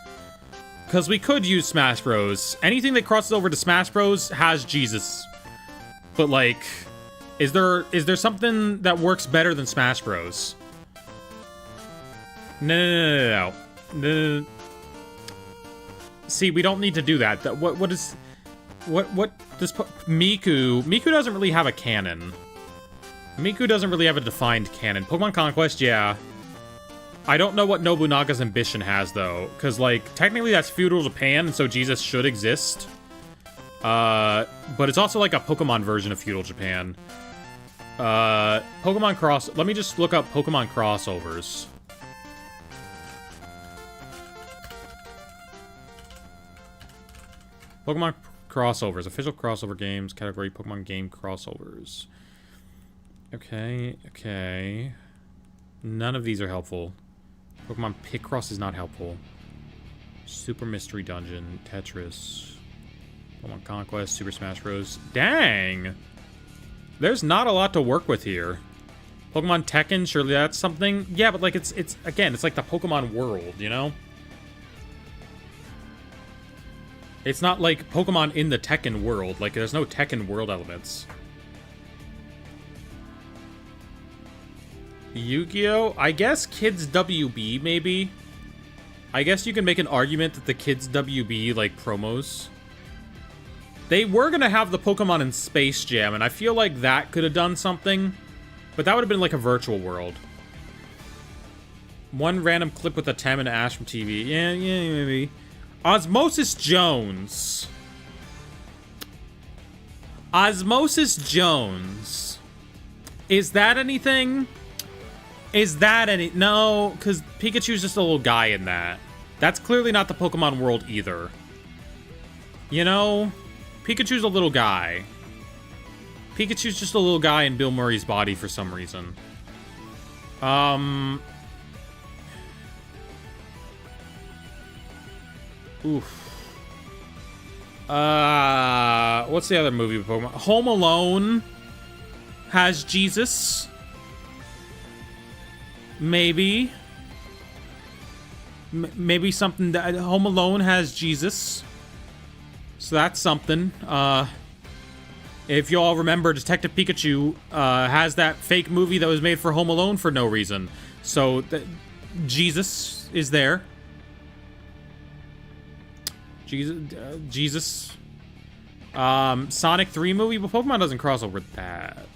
Because we could use Smash Bros. Anything that crosses over to Smash Bros. Has Jesus. But, like, is there something that works better than Smash Bros? No. See, we don't need to do that. What does Miku? Miku doesn't really have a canon. Miku doesn't really have a defined canon. Pokemon Conquest, yeah. I don't know what Nobunaga's Ambition has, though. Because, like, technically that's feudal Japan, and so Jesus should exist. But it's also, like, a Pokemon version of feudal Japan. Pokemon Cross... Let me just look up Pokemon crossovers. Pokemon crossovers. Official crossover games. Category Pokemon game crossovers. Okay. None of these are helpful. Pokemon Picross is not helpful. Super Mystery Dungeon. Tetris. Pokemon Conquest. Super Smash Bros. Dang! There's not a lot to work with here. Pokemon Tekken, surely that's something? Yeah, but like it's again, it's like the Pokemon world, you know? It's not like Pokemon in the Tekken world. Like, there's no Tekken world elements. Yu-Gi-Oh? I guess Kids WB, maybe? I guess you can make an argument that the Kids WB, like, promos. They were gonna have the Pokemon in Space Jam, and I feel like that could have done something. But that would have been like a virtual world. One random clip with a Tem and Ash from TV. Yeah, maybe. Osmosis Jones. Osmosis Jones. Is that anything? Is that any... No, because Pikachu's just a little guy in that. That's clearly not the Pokemon world either. You know? Pikachu's a little guy. Pikachu's just a little guy in Bill Murray's body for some reason. Oof. What's the other movie with Pokemon? Home Alone has Jesus. Maybe. Maybe something that... Home Alone has Jesus. So that's something. If you all remember, Detective Pikachu has that fake movie that was made for Home Alone for no reason. So, Jesus is there. Jesus. Sonic 3 movie, but Pokemon doesn't cross over that.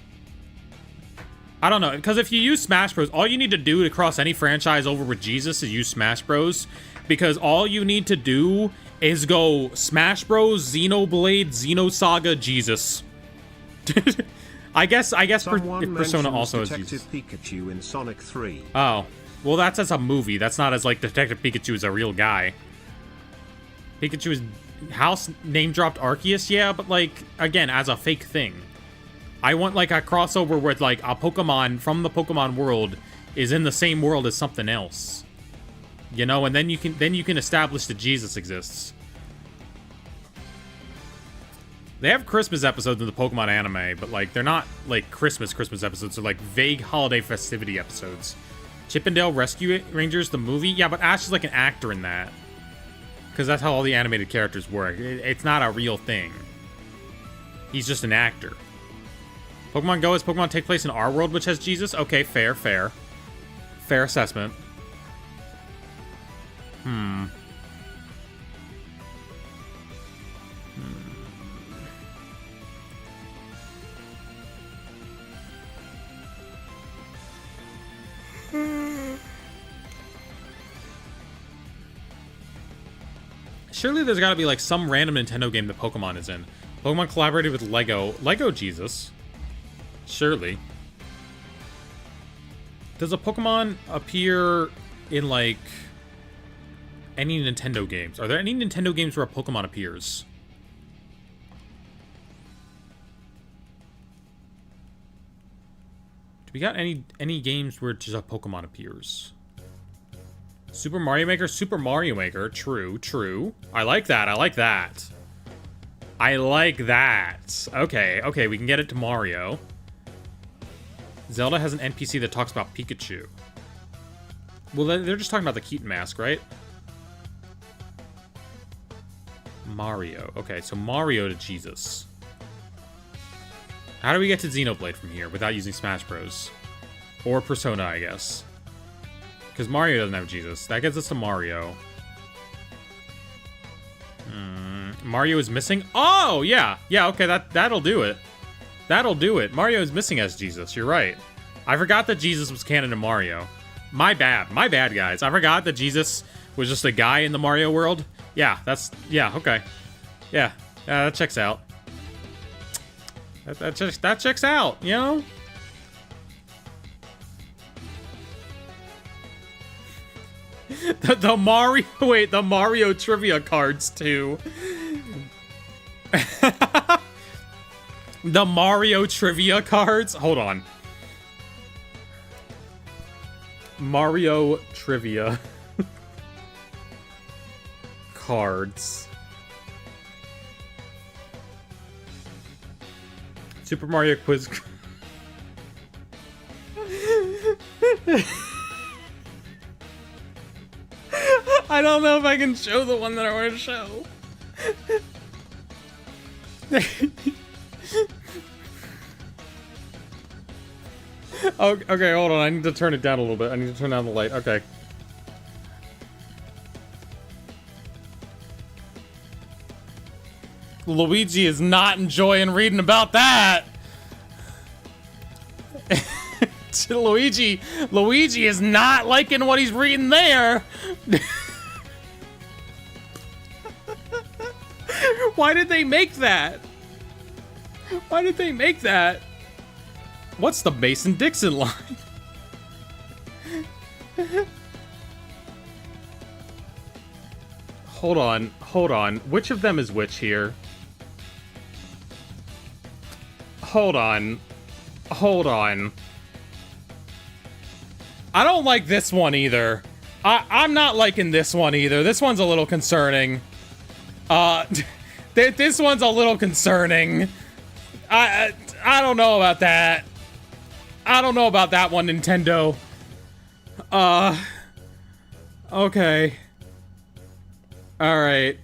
I don't know, because if you use Smash Bros, all you need to do to cross any franchise over with Jesus is use Smash Bros. Because all you need to do is go Smash Bros, Xenoblade, Xenosaga, Jesus. I guess Persona also has Detective Pikachu in Sonic 3. Oh. Well, that's as a movie. That's not as, like, Detective Pikachu is a real guy. Pikachu's house name-dropped Arceus, yeah, but, like, again, as a fake thing. I want, like, a crossover where, like, a Pokemon from the Pokemon world is in the same world as something else. You know, and then you can establish that Jesus exists. They have Christmas episodes in the Pokemon anime, but, like, they're not, like, Christmas episodes. They're, like, vague holiday festivity episodes. Chippendale Rescue Rangers, the movie? Yeah, but Ash is, like, an actor in that. Because that's how all the animated characters work. It's not a real thing. He's just an actor. Pokemon Go, has Pokemon take place in our world, which has Jesus? Okay, fair. Fair assessment. Surely there's gotta be, like, some random Nintendo game that Pokemon is in. Pokemon collaborated with Lego. Lego Jesus. Surely. Does a Pokemon appear in, like, any Nintendo games? Are there any Nintendo games where a Pokemon appears? Do we got any games where just a Pokemon appears? Super Mario Maker? Super Mario Maker. True. I like that. Okay, we can get it to Mario. Zelda has an NPC that talks about Pikachu. Well, they're just talking about the Keaton mask, right? Mario. Okay, so Mario to Jesus. How do we get to Xenoblade from here without using Smash Bros? Or Persona, I guess. Because Mario doesn't have Jesus. That gets us to Mario. Mario is missing? Oh, yeah. Yeah, okay, that'll do it. That'll do it. Mario is missing as Jesus. You're right. I forgot that Jesus was canon to Mario. My bad. My bad, guys. I forgot that Jesus was just a guy in the Mario world. Yeah, yeah, okay. Yeah, that checks out. That checks out, you know? the Mario trivia cards too. The Mario trivia cards? Hold on. Mario trivia cards. Super Mario Quiz. I don't know if I can show the one that I want to show. Okay, hold on. I need to turn it down a little bit. I need to turn down the light. Okay. Luigi is not enjoying reading about that. Luigi is not liking what he's reading there. Why did they make that? Why did they make that? What's the Mason-Dixon line? Hold on. Which of them is which here? Hold on. I don't like this one either. I'm not liking this one either. This one's a little concerning. This one's a little concerning. I don't know about that. I don't know about that one, Nintendo. Okay. Alright.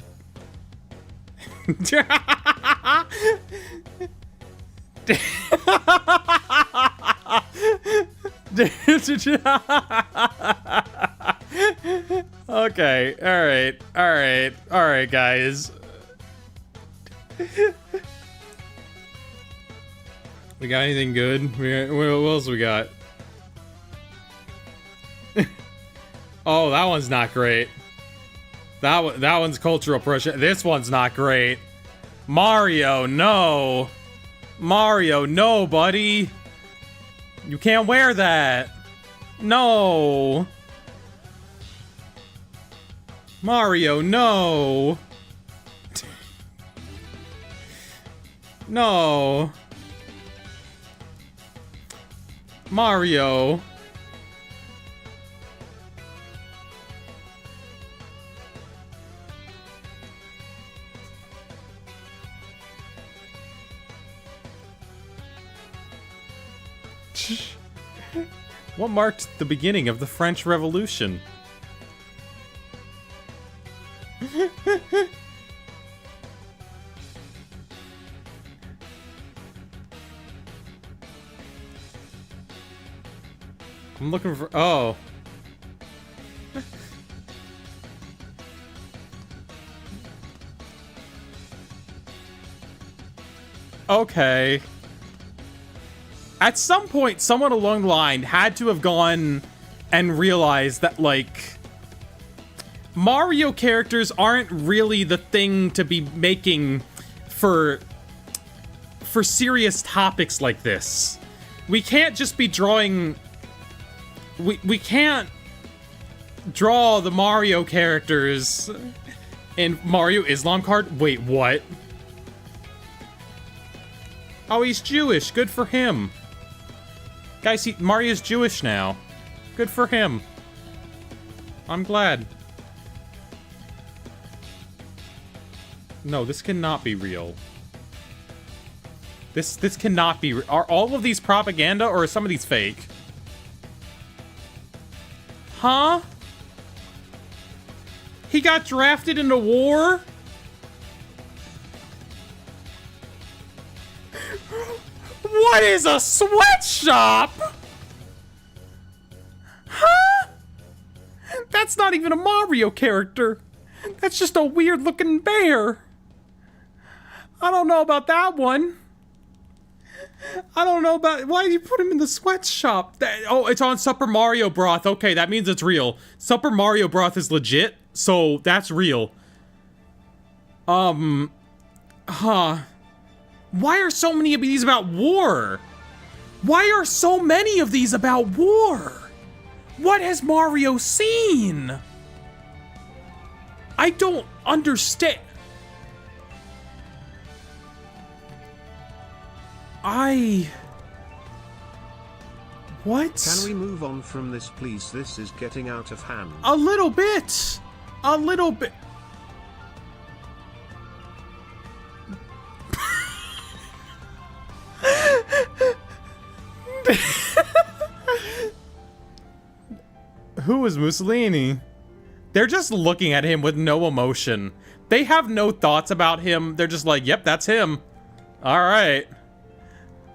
Okay, alright, guys. We got anything good? What else we got? Oh, that one's not great. That one's cultural pressure. This one's not great. Mario, no. Mario, no, buddy. You can't wear that. No. Mario, no. No. Mario. What marked the beginning of the French Revolution? I'm looking for... Oh. Okay. At some point, someone along the line had to have gone and realized that, like, Mario characters aren't really the thing to be making for serious topics like this. We can't just be drawing... We can't draw the Mario characters in Mario Islam card. Wait, what? Oh, he's Jewish. Good for him. Guys, Mario's Jewish now. Good for him. I'm glad. No, this cannot be real. This cannot be real. Are all of these propaganda or are some of these fake? Huh? He got drafted into war? What is a sweatshop? Huh? That's not even a Mario character. That's just a weird looking bear. I don't know about that one. I don't know about... Why did you put him in the sweatshop? Oh, it's on Super Mario Broth. Okay, that means it's real. Super Mario Broth is legit, so that's real. Why are so many of these about war? Why are so many of these about war? What has Mario seen? I don't understand. What? Can we move on from this, please? This is getting out of hand. A little bit. A little bit. Who is Mussolini? They're just looking at him with no emotion. They have no thoughts about him. They're just like, yep, that's him. All right.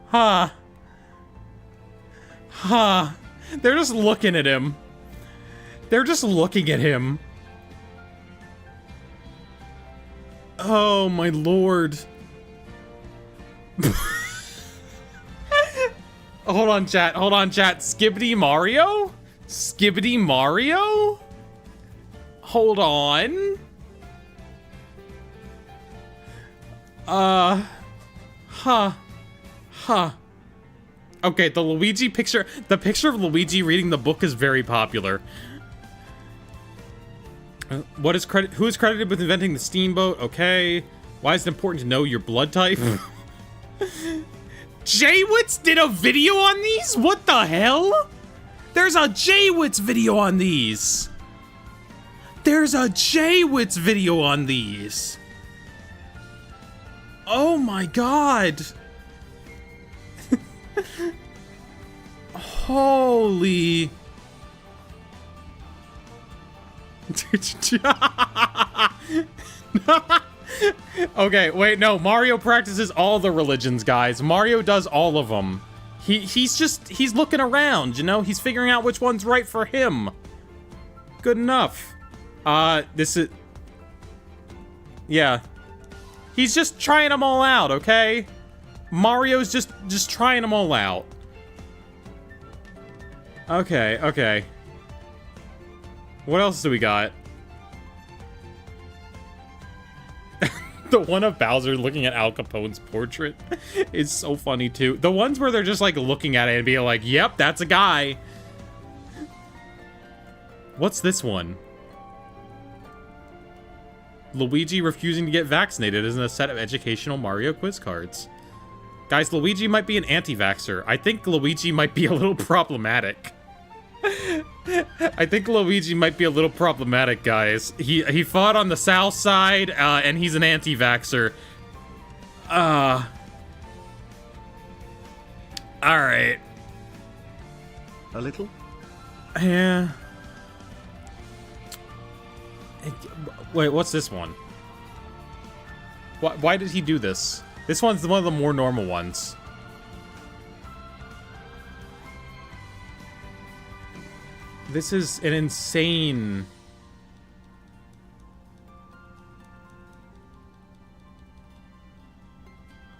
Huh. Huh. They're just looking at him. They're just looking at him. Oh, my lord. Hold on, chat. Hold on, chat. Skibbity Mario? Skibbity Mario? Hold on. Huh. Okay, the Luigi picture, the picture of Luigi reading the book is very popular. Who is credited with inventing the steamboat? Okay. Why is it important to know your blood type? Jaywitz did a video on these? What the hell? There's a Jaywitz video on these. There's a Jaywitz video on these. Oh my god. Holy. Okay, wait, no. Mario practices all the religions, guys. Mario does all of them. He's looking around, you know? He's figuring out which one's right for him. Good enough. This is... Yeah. He's just trying them all out, okay? Mario's just trying them all out. Okay. What else do we got? The one of Bowser looking at Al Capone's portrait is so funny, too. The ones where they're just, like, looking at it and being like, yep, that's a guy. What's this one? Luigi refusing to get vaccinated isn't a set of educational Mario quiz cards. Guys, Luigi might be an anti-vaxxer. I think Luigi might be a little problematic. I think Luigi might be a little problematic, guys. He fought on the south side, and he's an anti-vaxxer. Alright. A little? Yeah. Wait, what's this one? Why did he do this? This one's one of the more normal ones. This is an insane...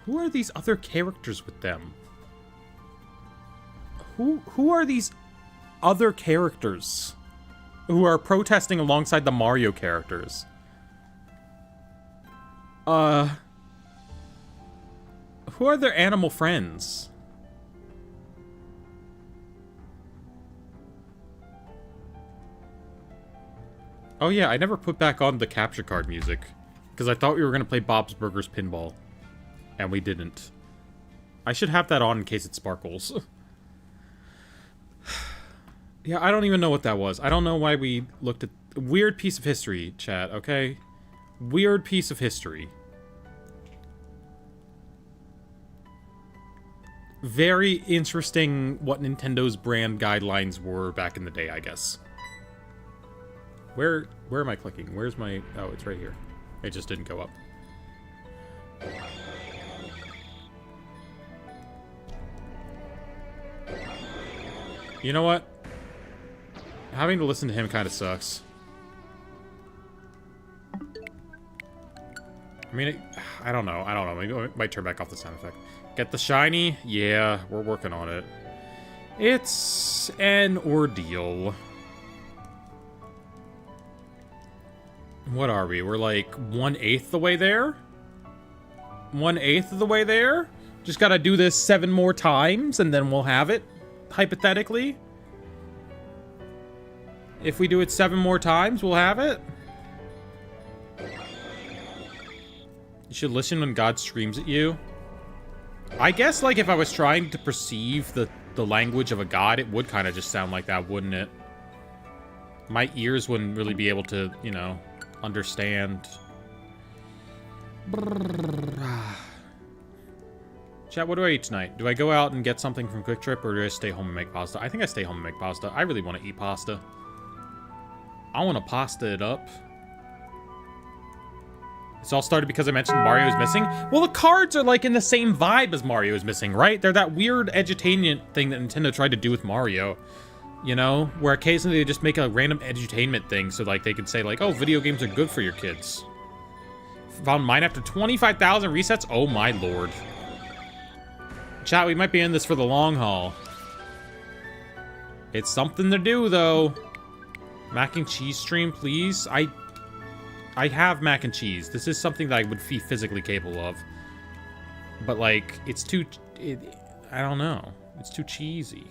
Who are these other characters with them? Who are these other characters who are protesting alongside the Mario characters? Who are their animal friends? Oh yeah, I never put back on the capture card music, because I thought we were going to play Bob's Burgers Pinball, and we didn't. I should have that on in case it sparkles. Yeah, I don't even know what that was. I don't know why we looked at... Weird piece of history, chat, okay? Weird piece of history. Very interesting what Nintendo's brand guidelines were back in the day, I guess. Where am I clicking? Where's my... Oh, it's right here. It just didn't go up. You know what? Having to listen to him kind of sucks. I mean, I don't know. I don't know. Maybe I might turn back off the sound effect. Get the shiny? Yeah, we're working on it. It's an ordeal. What are we? We're like 1/8 the way there? 1/8 of the way there? Just gotta do this 7 more times and then we'll have it, hypothetically. If we do it 7 more times, we'll have it. You should listen when God screams at you. I guess, like, if I was trying to perceive the language of a god, it would kind of just sound like that, wouldn't it? My ears wouldn't really be able to, you know, understand. Chat, what do I eat tonight? Do I go out and get something from Quick Trip, or do I stay home and make pasta? I think I stay home and make pasta. I really want to eat pasta. I want to pasta it up. This all started because I mentioned Mario is missing. Well, the cards are like in the same vibe as Mario is missing, right? They're that weird edutainment thing that Nintendo tried to do with Mario. You know? Where occasionally they just make a random edutainment thing so like they could say like, oh, video games are good for your kids. Found mine after 25,000 resets? Oh my lord. Chat, we might be in this for the long haul. It's something to do, though. Mac and cheese stream, please. I have mac and cheese. This is something that I would be physically capable of. But, like, it's too... I don't know. It's too cheesy.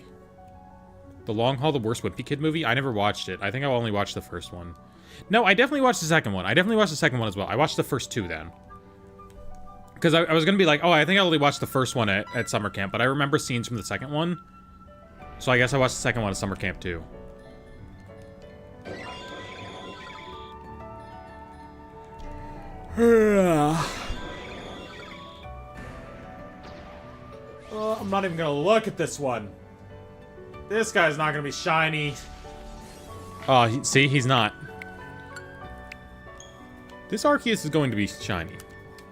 The Long Haul, the worst Wimpy Kid movie? I never watched it. I think I only watched the first one. No, I definitely watched the second one. I definitely watched the second one as well. I watched the first 2 then. Because I was going to be like, oh, I think I only watched the first one at summer camp, but I remember scenes from the second one. So I guess I watched the second one at summer camp too. Oh, I'm not even going to look at this one. This guy's not going to be shiny. Oh, see, he's not. This Arceus is going to be shiny.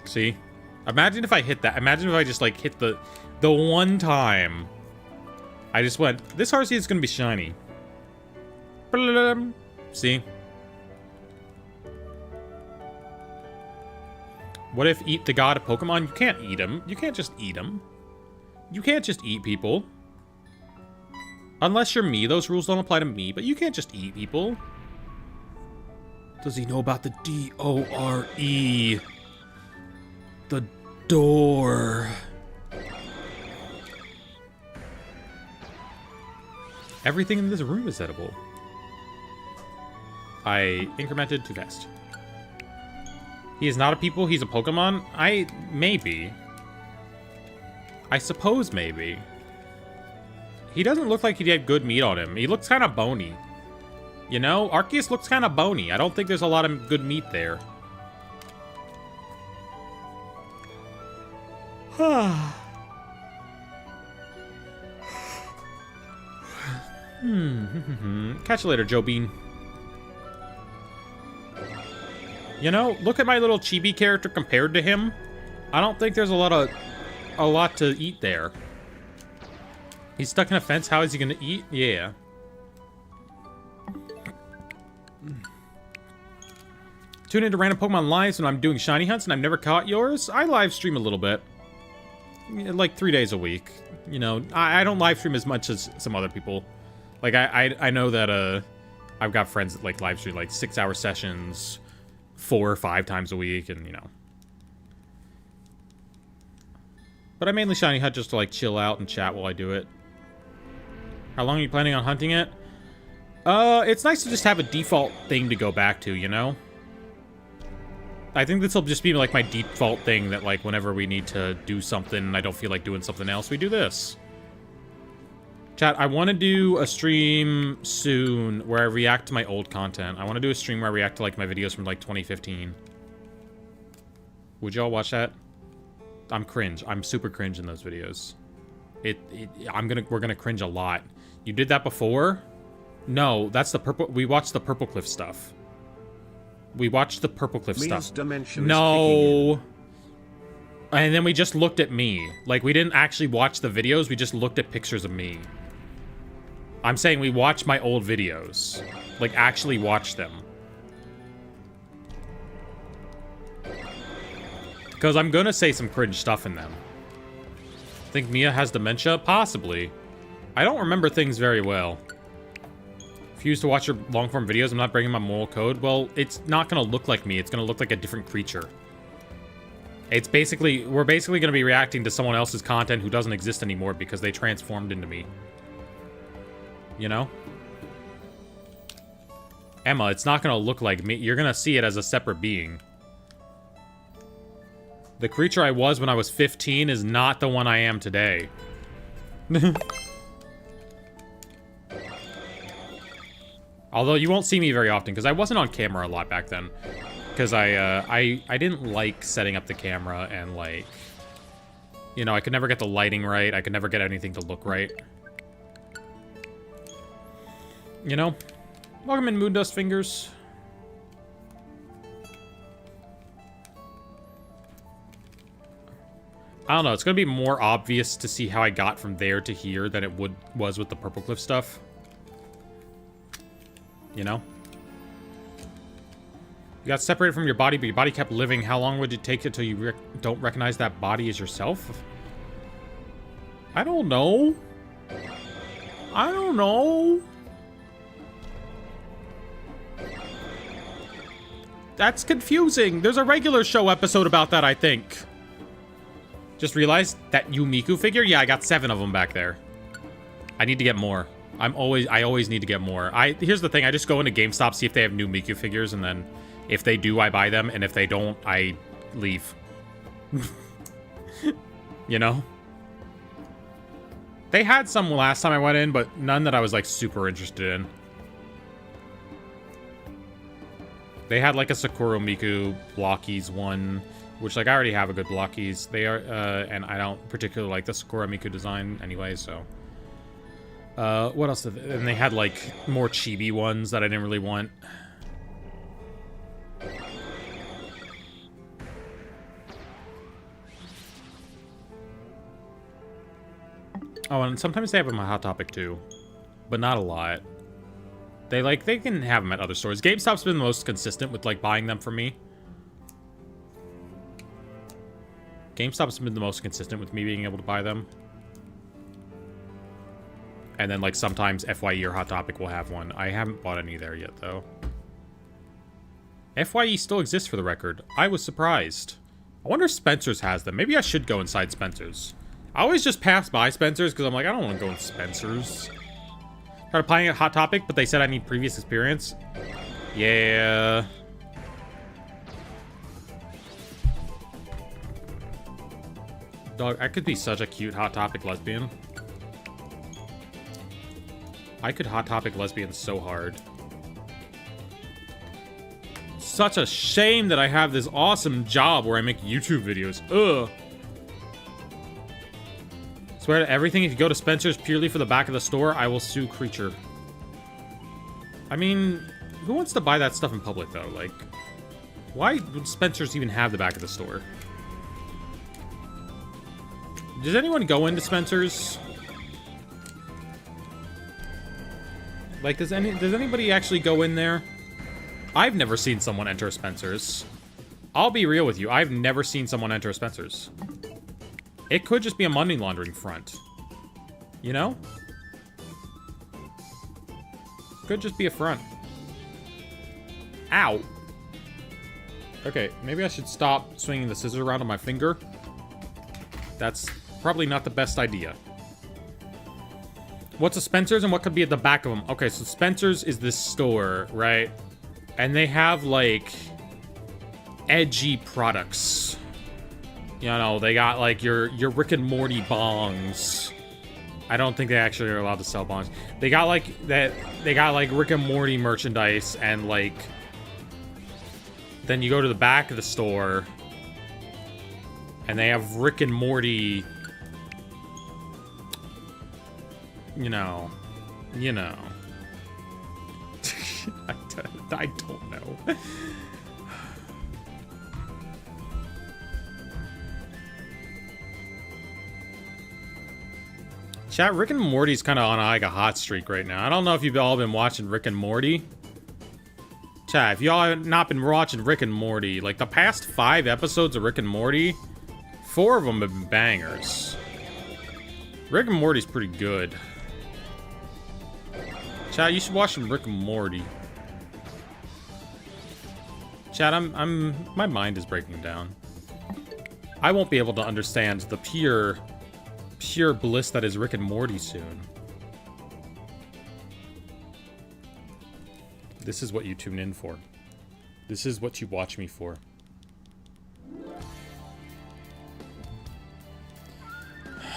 See? Imagine if I hit that. Imagine if I just, like, hit the one time. I just went, this Arceus is going to be shiny. See? What if eat the god of Pokemon? You can't eat him. You can't just eat him. You can't just eat people. Unless you're me. Those rules don't apply to me, but you can't just eat people. Does he know about the D-O-R-E? The door. Everything in this room is edible. I incremented too fast. He is not a people, he's a Pokemon? Maybe. I suppose maybe. He doesn't look like he'd have good meat on him. He looks kind of bony. You know, Arceus looks kind of bony. I don't think there's a lot of good meat there. Catch you later, Joe Bean. You know, look at my little chibi character compared to him. I don't think there's a lot to eat there. He's stuck in a fence. How is he gonna eat? Yeah. Tune into random Pokemon lives when I'm doing shiny hunts and I've never caught yours. I live stream a little bit. Like 3 days a week. You know, I don't live stream as much as some other people. Like, I know that, I've got friends that, like, live stream, like, 6-hour sessions 4 or 5 times a week, and, you know. But I mainly shiny hunt just to, like, chill out and chat while I do it. How long are you planning on hunting it? It's nice to just have a default thing to go back to, you know? I think this will just be, like, my default thing that, like, whenever we need to do something and I don't feel like doing something else, we do this. Chat, I want to do a stream soon where I react to my old content. I want to do a stream where I react to, like, my videos from, like, 2015. Would y'all watch that? I'm cringe. I'm super cringe in those videos. We're gonna cringe a lot. You did that before? No, that's the purple. We watched the Purple Cliff stuff. We watched the Purple Cliff stuff. No. And then we just looked at me. Like, we didn't actually watch the videos. We just looked at pictures of me. I'm saying we watch my old videos. Like, actually watch them. Because I'm gonna say some cringe stuff in them. Think Mia has dementia? Possibly. I don't remember things very well. If you used to watch your long-form videos, I'm not breaking my moral code. Well, it's not gonna look like me. It's gonna look like a different creature. It's basically... We're basically gonna be reacting to someone else's content who doesn't exist anymore because they transformed into me. You know? Emma, it's not gonna look like me. You're gonna see it as a separate being. The creature I was when I was 15 is not the one I am today. Although you won't see me very often, because I wasn't on camera a lot back then. Because I didn't like setting up the camera and, like... You know, I could never get the lighting right. I could never get anything to look right. You know? Welcome in, Moondust Fingers. I don't know, it's gonna be more obvious to see how I got from there to here than it was with the Purple Cliff stuff. You know? You got separated from your body, but your body kept living. How long would it take until you don't recognize that body as yourself? I don't know. I don't know. That's confusing. There's a regular show episode about that, I think. Just realized that Yumiku figure? Yeah, I got 7 of them back there. I need to get more. I always need to get more. Here's the thing, I just go into GameStop, see if they have new Miku figures, and then if they do, I buy them, and if they don't, I leave. You know? They had some last time I went in, but none that I was, like, super interested in. They had, like, a Sakura Miku Blockies one, which, like, I already have a good Blockies. They are, and I don't particularly like the Sakura Miku design anyway, so. What else did they, and they had, like, more chibi ones that I didn't really want. Oh, and sometimes they have them on Hot Topic, too. But not a lot. They can have them at other stores. GameStop's been the most consistent with, like, buying them for me. GameStop's been the most consistent with me being able to buy them. And then, like, sometimes FYE or Hot Topic will have one. I haven't bought any there yet, though. FYE still exists, for the record. I was surprised. I wonder if Spencer's has them. Maybe I should go inside Spencer's. I always just pass by Spencer's because I'm like, I don't want to go in Spencer's. Tried applying at Hot Topic, but they said I need previous experience. Yeah. Dog, I could be such a cute Hot Topic lesbian. I could Hot Topic lesbian so hard. Such a shame that I have this awesome job where I make YouTube videos. Ugh. Swear to everything, if you go to Spencer's purely for the back of the store, I will sue Creature. I mean, who wants to buy that stuff in public, though? Like, why would Spencer's even have the back of the store? Does anyone go into Spencer's? Like, does anybody actually go in there? I've never seen someone enter Spencer's. I'll be real with you, I've never seen someone enter Spencer's. It could just be a money laundering front. You know? Could just be a front. Ow. Okay, maybe I should stop swinging the scissors around on my finger. That's probably not the best idea. What's a Spencer's and what could be at the back of them? Okay, so Spencer's is this store, right? And they have, like, edgy products. You know, they got, like, your Rick and Morty bongs. I don't think they actually are allowed to sell bongs. They got, like, they got, like, Rick and Morty merchandise, and, like, then you go to the back of the store, and they have Rick and Morty, you know. I don't know. Chat, Rick and Morty's kind of on like a hot streak right now. I don't know if you've all been watching Rick and Morty. Chat, if y'all have not been watching Rick and Morty, like the past 5 episodes of Rick and Morty, 4 of them have been bangers. Rick and Morty's pretty good. Chat, you should watch some Rick and Morty. Chat, my mind is breaking down. I won't be able to understand the pure bliss that is Rick and Morty soon. This is what you tune in for. This is what you watch me for.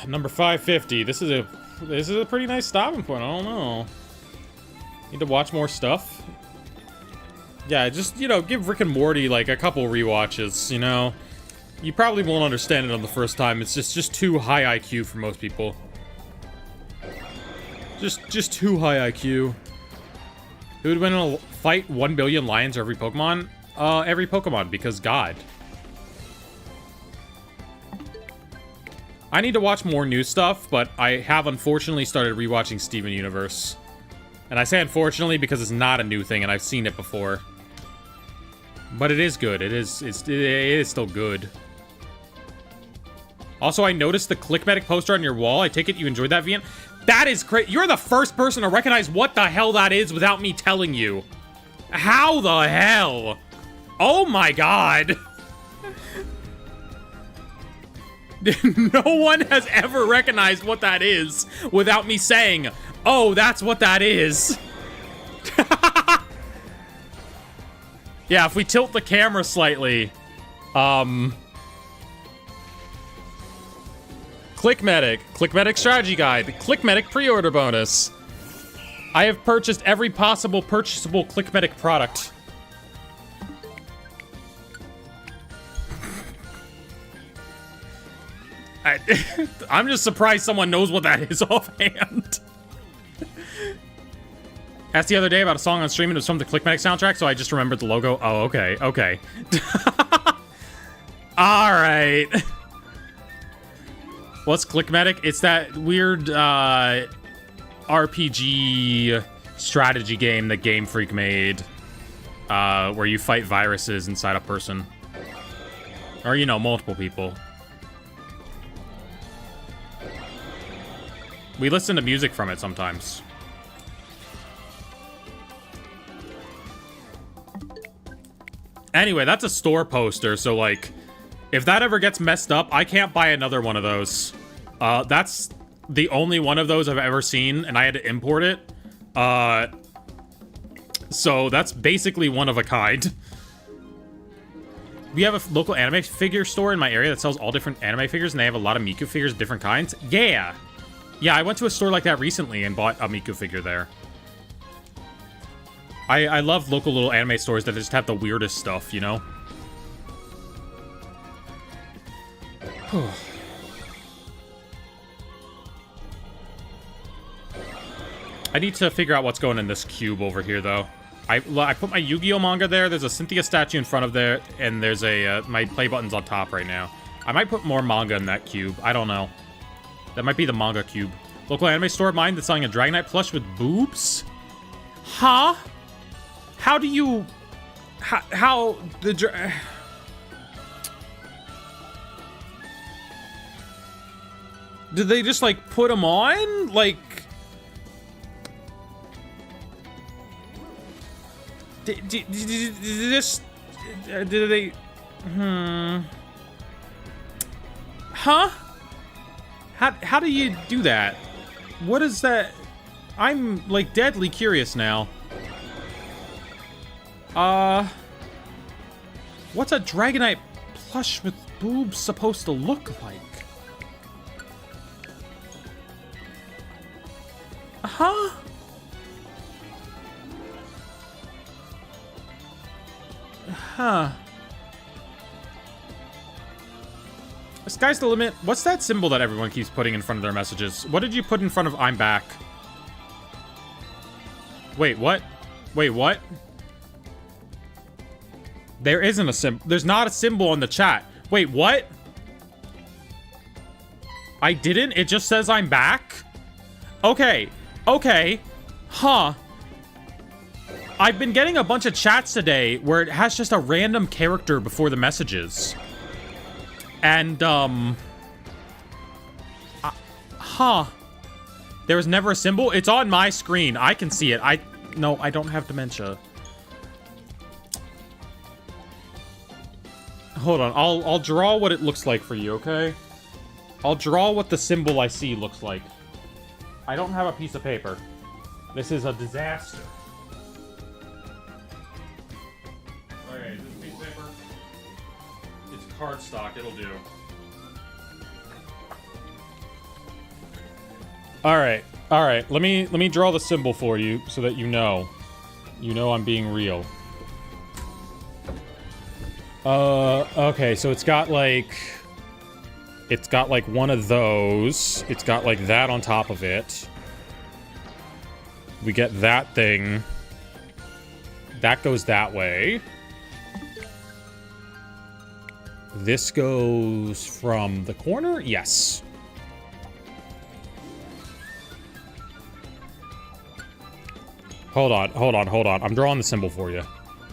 Number 550. This is a pretty nice stopping point. I don't know. Need to watch more stuff. Yeah, just, you know, give Rick and Morty like a couple rewatches, you know. You probably won't understand it on the first time. It's just too high IQ for most people. Just too high IQ. Who would win in a fight 1 billion lions or every Pokemon? Every Pokemon, because God. I need to watch more new stuff, but I have unfortunately started rewatching Steven Universe. And I say unfortunately because it's not a new thing and I've seen it before. But it is good. It is still good. Also, I noticed the Clickmedic poster on your wall. I take it you enjoyed that, Vian? That is great. You're the first person to recognize what the hell that is without me telling you. How the hell? Oh my god. No one has ever recognized what that is without me saying, oh, that's what that is. Yeah, if we tilt the camera slightly, Clickmedic strategy guide, Clickmedic pre-order bonus. I have purchased every possible purchasable Clickmedic product. I'm just surprised someone knows what that is offhand. Asked the other day about a song on stream and it was from the Clickmedic soundtrack, so I just remembered the logo. Oh, okay, okay. Alright. What's Clickmedic? It's that weird RPG strategy game that Game Freak made, where you fight viruses inside a person. Or, you know, multiple people. We listen to music from it sometimes. Anyway, that's a store poster, so, like, if that ever gets messed up, I can't buy another one of those. That's the only one of those I've ever seen, and I had to import it. So that's basically one of a kind. We have a local anime figure store in my area that sells all different anime figures, and they have a lot of Miku figures of different kinds. Yeah! Yeah, I went to a store like that recently and bought a Miku figure there. I love local little anime stores that just have the weirdest stuff, you know? I need to figure out what's going in this cube over here, though. I put my Yu-Gi-Oh manga there. There's a Cynthia statue in front of there, and there's a my play button's on top right now. I might put more manga in that cube. I don't know. That might be the manga cube. Local anime store of mine that's selling a Dragonite plush with boobs? Huh? How do you... How the... Did they just, like, put them on? Like... Did they... Huh? How do you do that? What is that? I'm, like, deadly curious now. What's a Dragonite plush with boobs supposed to look like? Huh? Huh. Sky's the limit. What's that symbol that everyone keeps putting in front of their messages? What did you put in front of I'm back? Wait, what? Wait, what? There isn't a symbol. There's not a symbol in the chat. Wait, what? I didn't? It just says I'm back? Okay. Okay. Huh. I've been getting a bunch of chats today where it has just a random character before the messages. And, huh. There was never a symbol? It's on my screen. I can see it. No, I don't have dementia. Hold on. I'll draw what it looks like for you, okay? I'll draw what the symbol I see looks like. I don't have a piece of paper. This is a disaster. Okay, is this a piece of paper? It's cardstock. It'll do. All right. Let me draw the symbol for you so that you know I'm being real. Okay, so it's got like one of those. It's got like that on top of it. We get that thing. That goes that way. This goes from the corner? Yes. Hold on. I'm drawing the symbol for you.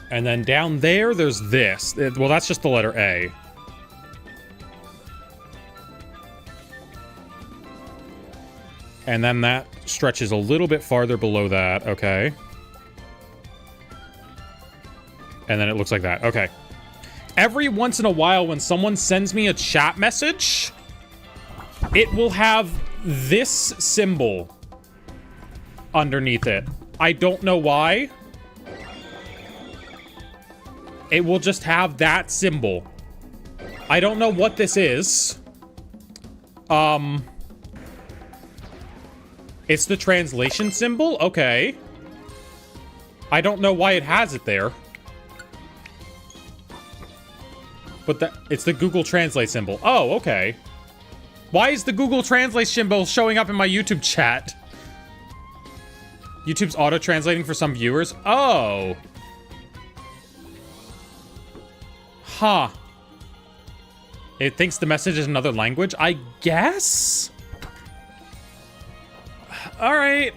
And then down there's this. Well, that's just the letter A. And then that stretches a little bit farther below that. Okay. And then it looks like that. Okay. Every once in a while, when someone sends me a chat message, it will have this symbol underneath it. I don't know why. It will just have that symbol. I don't know what this is. It's the translation symbol? Okay. I don't know why it has it there. But it's the Google Translate symbol. Oh, okay. Why is the Google Translate symbol showing up in my YouTube chat? YouTube's auto-translating for some viewers? Oh. Huh. It thinks the message is another language, I guess? Alright.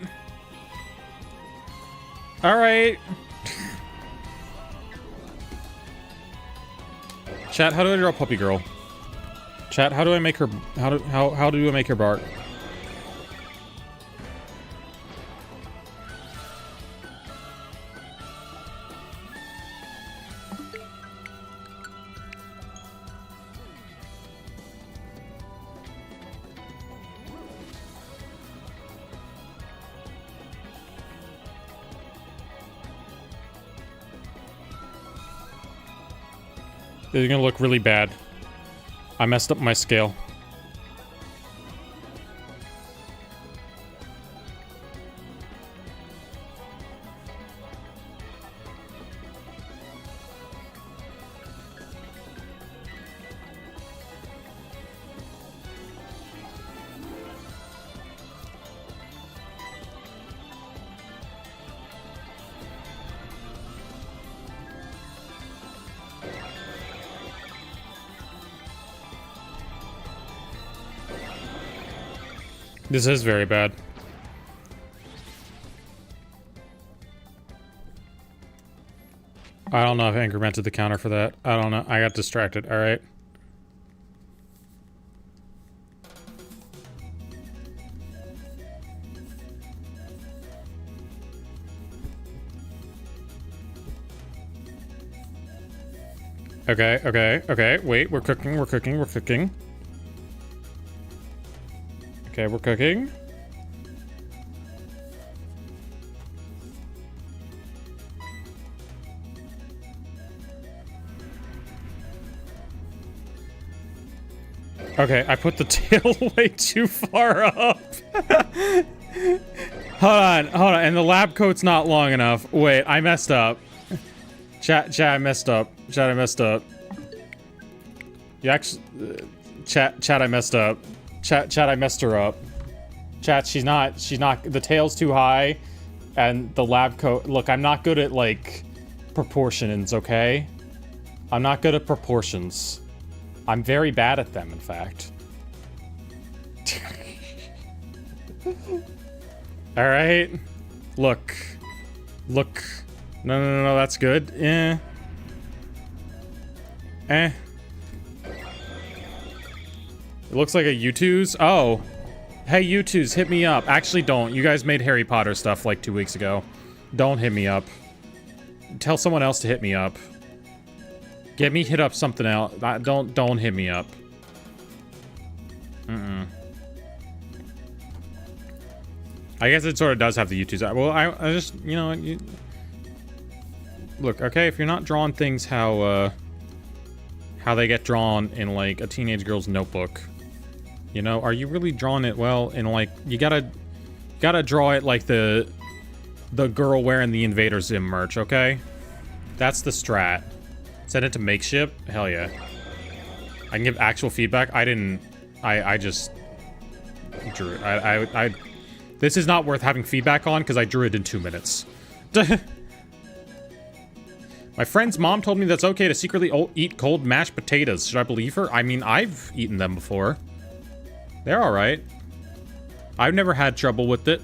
Alright. Chat, how do I draw Puppy Girl? Chat, how do I make her... How do I make her bark? This is gonna look really bad. I messed up my scale. This is very bad. I don't know if I incremented the counter for that. I don't know. I got distracted. All right. Okay. Wait, we're cooking. Okay, we're cooking. Okay, I put the tail way too far up. Hold on, and the lab coat's not long enough. Wait, I messed up. Chat, I messed up. Chat, I messed up. You actually... Chat, I messed up. Chat, I messed her up. Chat, she's not, the tail's too high, and the lab coat, look, I'm not good at, like, proportions, okay? I'm not good at proportions. I'm very bad at them, in fact. Alright. Look. Look. No, that's good. Eh. It looks like a U2's. Oh. Hey, U2's, hit me up. Actually, don't. You guys made Harry Potter stuff like 2 weeks ago. Don't hit me up. Tell someone else to hit me up. Get me hit up something else. Don't hit me up. I guess it sort of does have the U2's. Well, I just, you know, look, okay, if you're not drawing things how they get drawn in, like, a teenage girl's notebook, you know, are you really drawing it well in, like, you gotta draw it like the girl wearing the Invader Zim merch, okay? That's the strat. Send it to Makeshift? Hell yeah. I can give actual feedback? I just drew it. This is not worth having feedback on because I drew it in 2 minutes. My friend's mom told me that's okay to secretly eat cold mashed potatoes. Should I believe her? I mean, I've eaten them before. They're alright. I've never had trouble with it.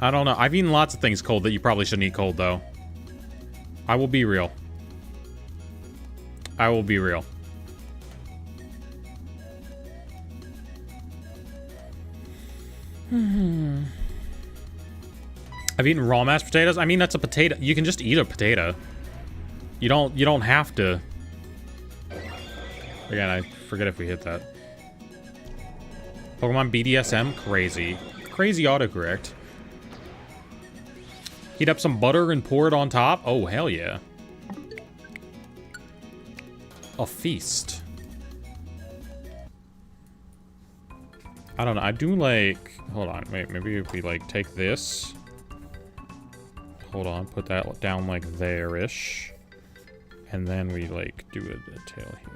I don't know. I've eaten lots of things cold that you probably shouldn't eat cold, though. I will be real. I will be real. I've eaten raw mashed potatoes. I mean, that's a potato. You can just eat a potato. You don't have to. Again, I forget if we hit that. Pokemon BDSM? Crazy. Crazy autocorrect. Heat up some butter and pour it on top? Oh, hell yeah. A feast. I don't know. I do like... Hold on. Wait, maybe if we, like, take this. Hold on. Put that down, like, there-ish. And then we, like, do a tail here.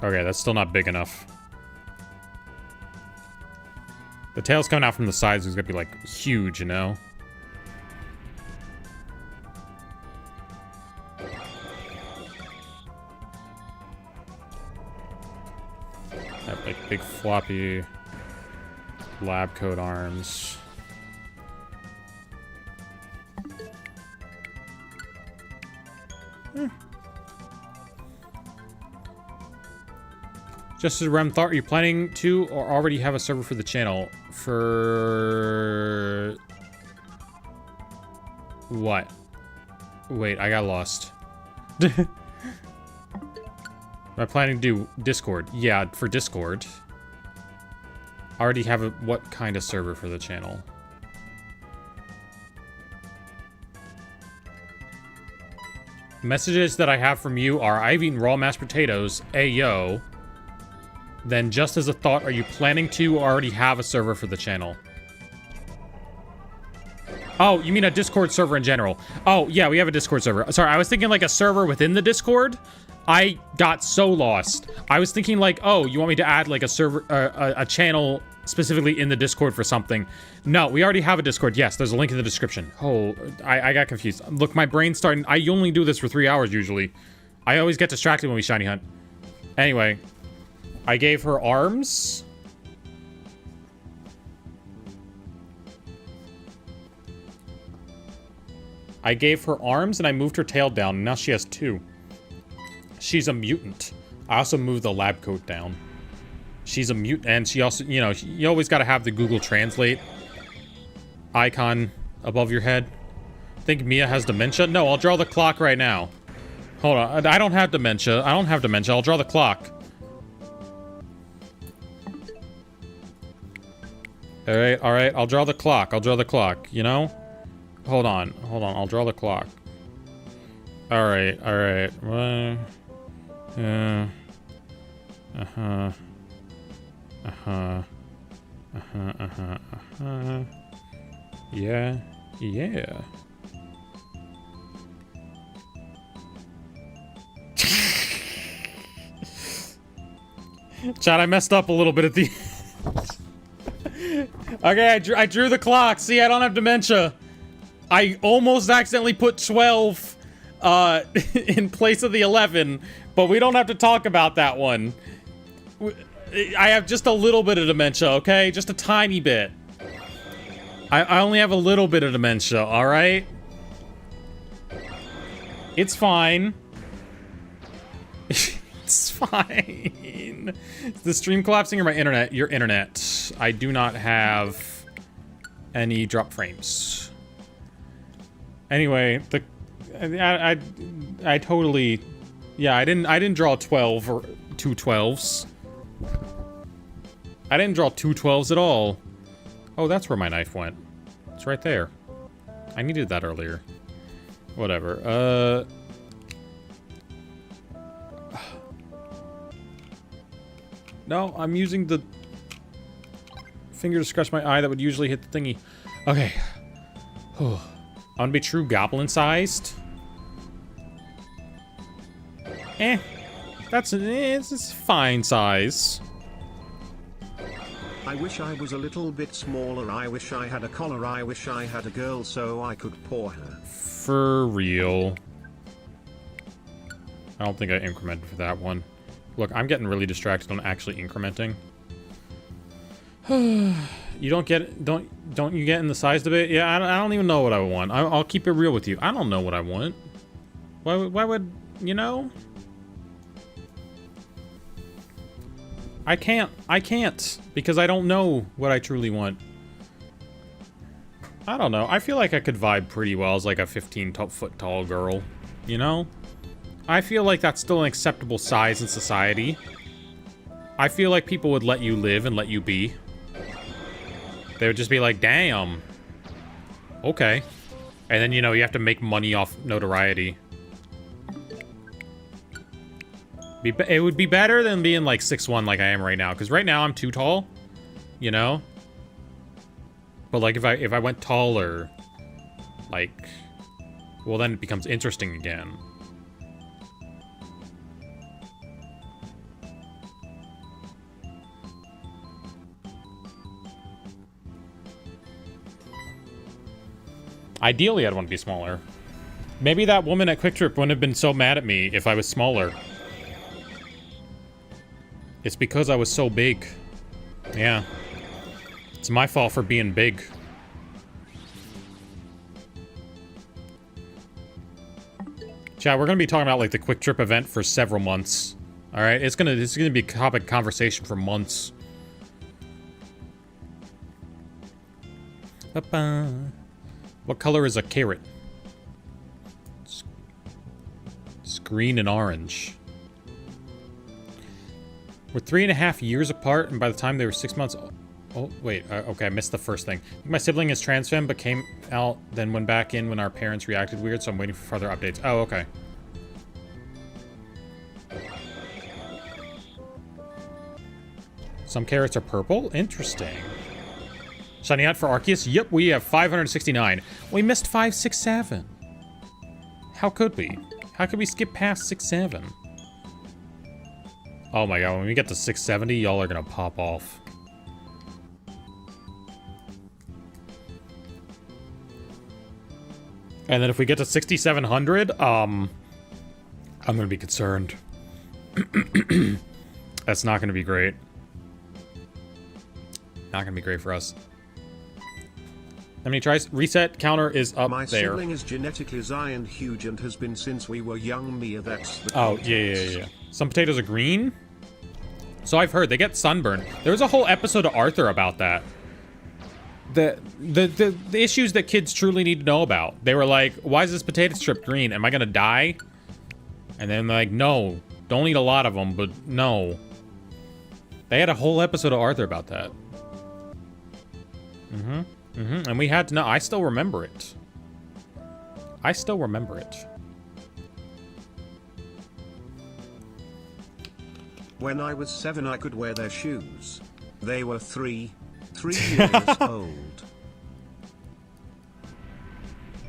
Okay, that's still not big enough. The tail's coming out from the sides. It's gonna be, like, huge, you know? That, like, big floppy lab coat arms. Just as Rem thought, are you planning to or already have a server for the channel? For... what? Wait, I got lost. Am I planning to do Discord? Yeah, for Discord. I already have a... what kind of server for the channel? Messages that I have from you are, I've eaten raw mashed potatoes, ayo. Then, just as a thought, are you planning to already have a server for the channel? Oh, you mean a Discord server in general? Oh, yeah, we have a Discord server. Sorry, I was thinking like a server within the Discord. I got so lost. I was thinking like, oh, you want me to add like a server, a channel specifically in the Discord for something. No, we already have a Discord. Yes, there's a link in the description. Oh, I got confused. Look, my brain's starting... I only do this for 3 hours usually. I always get distracted when we shiny hunt. Anyway... I gave her arms. I gave her arms and I moved her tail down. And now she has 2. She's a mutant. I also moved the lab coat down. She's a mutant. And she also, you know, you always got to have the Google Translate icon above your head. Think Mia has dementia? No, I'll draw the clock right now. Hold on. I don't have dementia. I don't have dementia. I'll draw the clock. Alright, I'll draw the clock. I'll draw the clock, you know? Hold on, I'll draw the clock. Alright. Yeah. Chad, I messed up a little bit at the Okay, I drew the clock. See, I don't have dementia. I almost accidentally put 12 in place of the 11, but we don't have to talk about that one. I have just a little bit of dementia, okay? Just a tiny bit. I only have a little bit of dementia, alright? It's fine. It's fine. The stream collapsing or my internet? Your internet. I do not have any drop frames. Anyway, I totally, yeah, I didn't draw 12 or 2 12s. I didn't draw 2 12s at all. Oh, that's where my knife went. It's right there. I needed that earlier. Whatever. No, I'm using the finger to scratch my eye that would usually hit the thingy. Okay. I'm gonna be true goblin-sized. It's fine size. I wish I was a little bit smaller. I wish I had a collar. I wish I had a girl so I could pour her. For real. I don't think I incremented for that one. Look, I'm getting really distracted on actually incrementing. You don't you get in the size debate? Yeah, I don't even know what I want. I'll keep it real with you. I don't know what I want. Why would, you know? I can't, because I don't know what I truly want. I don't know. I feel like I could vibe pretty well as like a 15-foot tall girl, you know? I feel like that's still an acceptable size in society. I feel like people would let you live and let you be. They would just be like, damn. Okay. And then, you know, you have to make money off notoriety. It would be better than being like 6'1" like I am right now. Because right now I'm too tall. You know? But like if I went taller, like, well then it becomes interesting again. Ideally, I'd want to be smaller. Maybe that woman at Quick Trip wouldn't have been so mad at me if I was smaller. It's because I was so big. Yeah. It's my fault for being big. Chat, we're gonna be talking about like the Quick Trip event for several months. All right, it's gonna be a topic conversation for months. Ba-ba. What color is a carrot? It's green and orange. We're 3.5 years apart, and by the time they were 6 months... Oh, wait. Okay, I missed the first thing. My sibling is trans femme, but came out, then went back in when our parents reacted weird, so I'm waiting for further updates. Oh, okay. Some carrots are purple? Interesting. Shiny out for Arceus? Yep, we have 569. We missed 567. How could we? How could we skip past 67? Oh my god, when we get to 670, y'all are gonna pop off. And then if we get to 6,700, I'm gonna be concerned. That's not gonna be great. Not gonna be great for us. How many tries? Reset counter is up there. My sibling is genetically Zion huge and has been since we were young. Mia, that's the Oh, yeah. Some potatoes are green? So I've heard. They get sunburned. There was a whole episode of Arthur about that. The issues that kids truly need to know about. They were like, why is this potato strip green? Am I gonna die? And then they're like, no. Don't eat a lot of them, but no. They had a whole episode of Arthur about that. And we had to know. I still remember it. I still remember it. When I was 7, I could wear their shoes. They were 3 years old.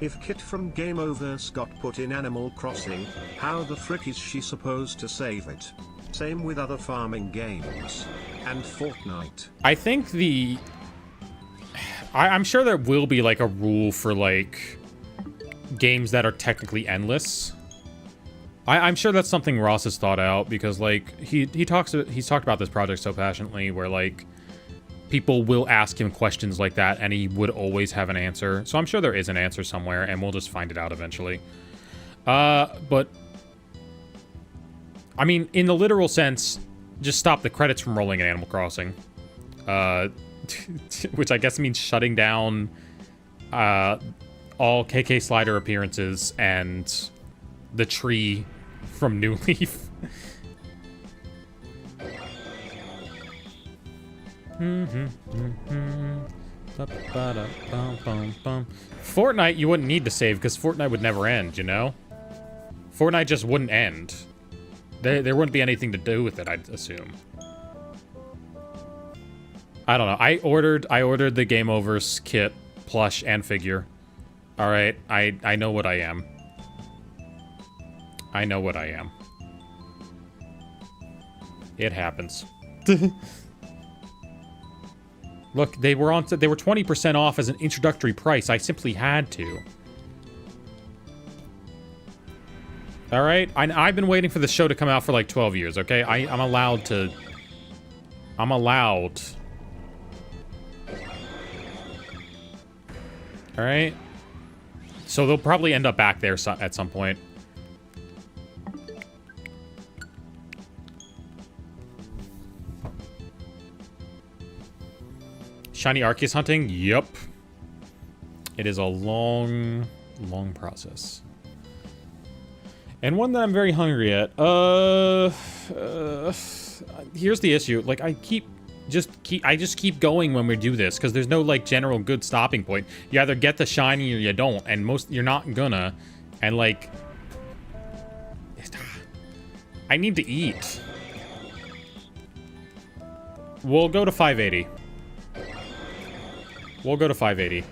If Kit from Game Over's got put in Animal Crossing, how the frick is she supposed to save it? Same with other farming games. And Fortnite. I think I'm sure there will be, like, a rule for, like, games that are technically endless. I'm sure that's something Ross has thought out, because, like, he's talked about this project so passionately, where, like, people will ask him questions like that, and he would always have an answer. So I'm sure there is an answer somewhere, and we'll just find it out eventually. But, I mean, in the literal sense, just stop the credits from rolling in Animal Crossing. Which I guess means shutting down all KK Slider appearances and the tree from New Leaf. Fortnite, you wouldn't need to save, because Fortnite would never end, you know? Fortnite just wouldn't end. There wouldn't be anything to do with it, I'd assume. I don't know. I ordered the Game Overs kit, plush, and figure. Alright, I know what I am. I know what I am. It happens. Look, they were 20% off as an introductory price. I simply had to. All right, I've been waiting for the show to come out for like 12 years. Okay, I'm allowed to. I'm allowed. All right. So they'll probably end up back there at some point. Shiny Arceus hunting? Yup. It is a long, long process. And one that I'm very hungry at. Here's the issue. Like, I just keep going when we do this, because there's no, like, general good stopping point. You either get the shiny or you don't, and you're not gonna. And, like, I need to eat. We'll go to 580. We'll go to 580.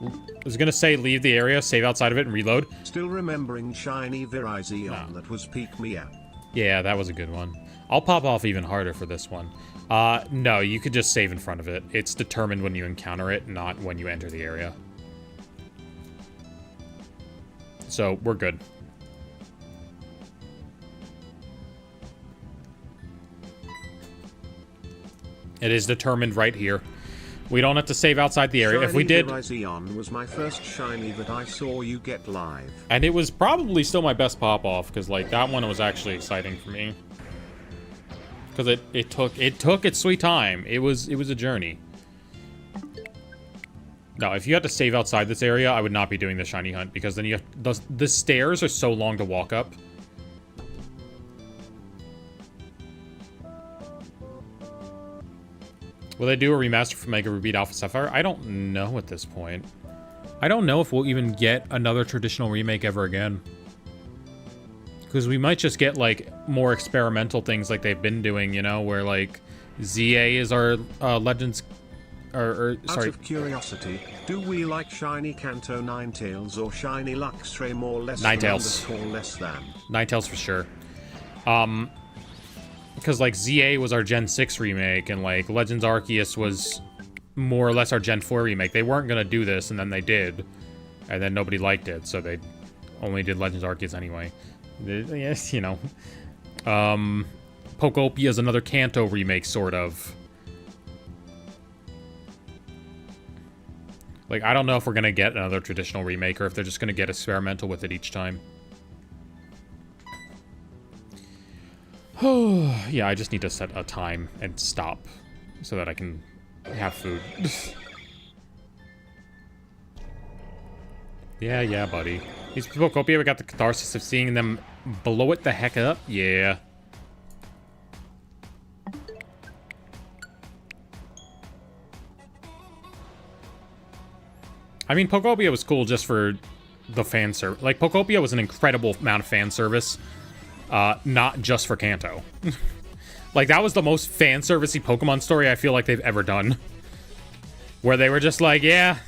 I was gonna say leave the area, save outside of it, and reload. Still remembering shiny Virizion that was peak Mia. Yeah, that was a good one. I'll pop off even harder for this one. No, you could just save in front of it. It's determined when you encounter it, not when you enter the area. So, we're good. It is determined right here. We don't have to save outside the area. Shiny if we did... Virizion was my first shiny that I saw you get live. And it was probably still my best pop-off, because, like, that one was actually exciting for me. Because it took its sweet time. It was a journey. No, if you had to save outside this area, I would not be doing the shiny hunt, because then you have... The stairs are so long to walk up. Will they do a remaster for Mega Ruby Alpha Sapphire? I don't know at this point. I don't know if we'll even get another traditional remake ever again. Because we might just get, like, more experimental things like they've been doing, you know? Where, like, ZA is our Legends... sorry. Out of curiosity, do we like shiny Kanto Ninetales or shiny Luxray more less Ninetales. than less than? Ninetales for sure. Because, like, ZA was our Gen 6 remake, and, like, Legends Arceus was more or less our Gen 4 remake. They weren't going to do this, and then they did. And then nobody liked it, so they only did Legends Arceus anyway. Yes, you know. Pokopia is another Kanto remake, sort of. Like, I don't know if we're going to get another traditional remake, or if they're just going to get experimental with it each time. Yeah, I just need to set a time and stop so that I can have food. Yeah, buddy. These Pokopia, we got the catharsis of seeing them blow it the heck up. Yeah. I mean, Pokopia was cool just for the fan service. Like, Pokopia was an incredible amount of fan service. Not just for Kanto. Like, that was the most fan servicey Pokemon story I feel like they've ever done. Where they were just like, yeah,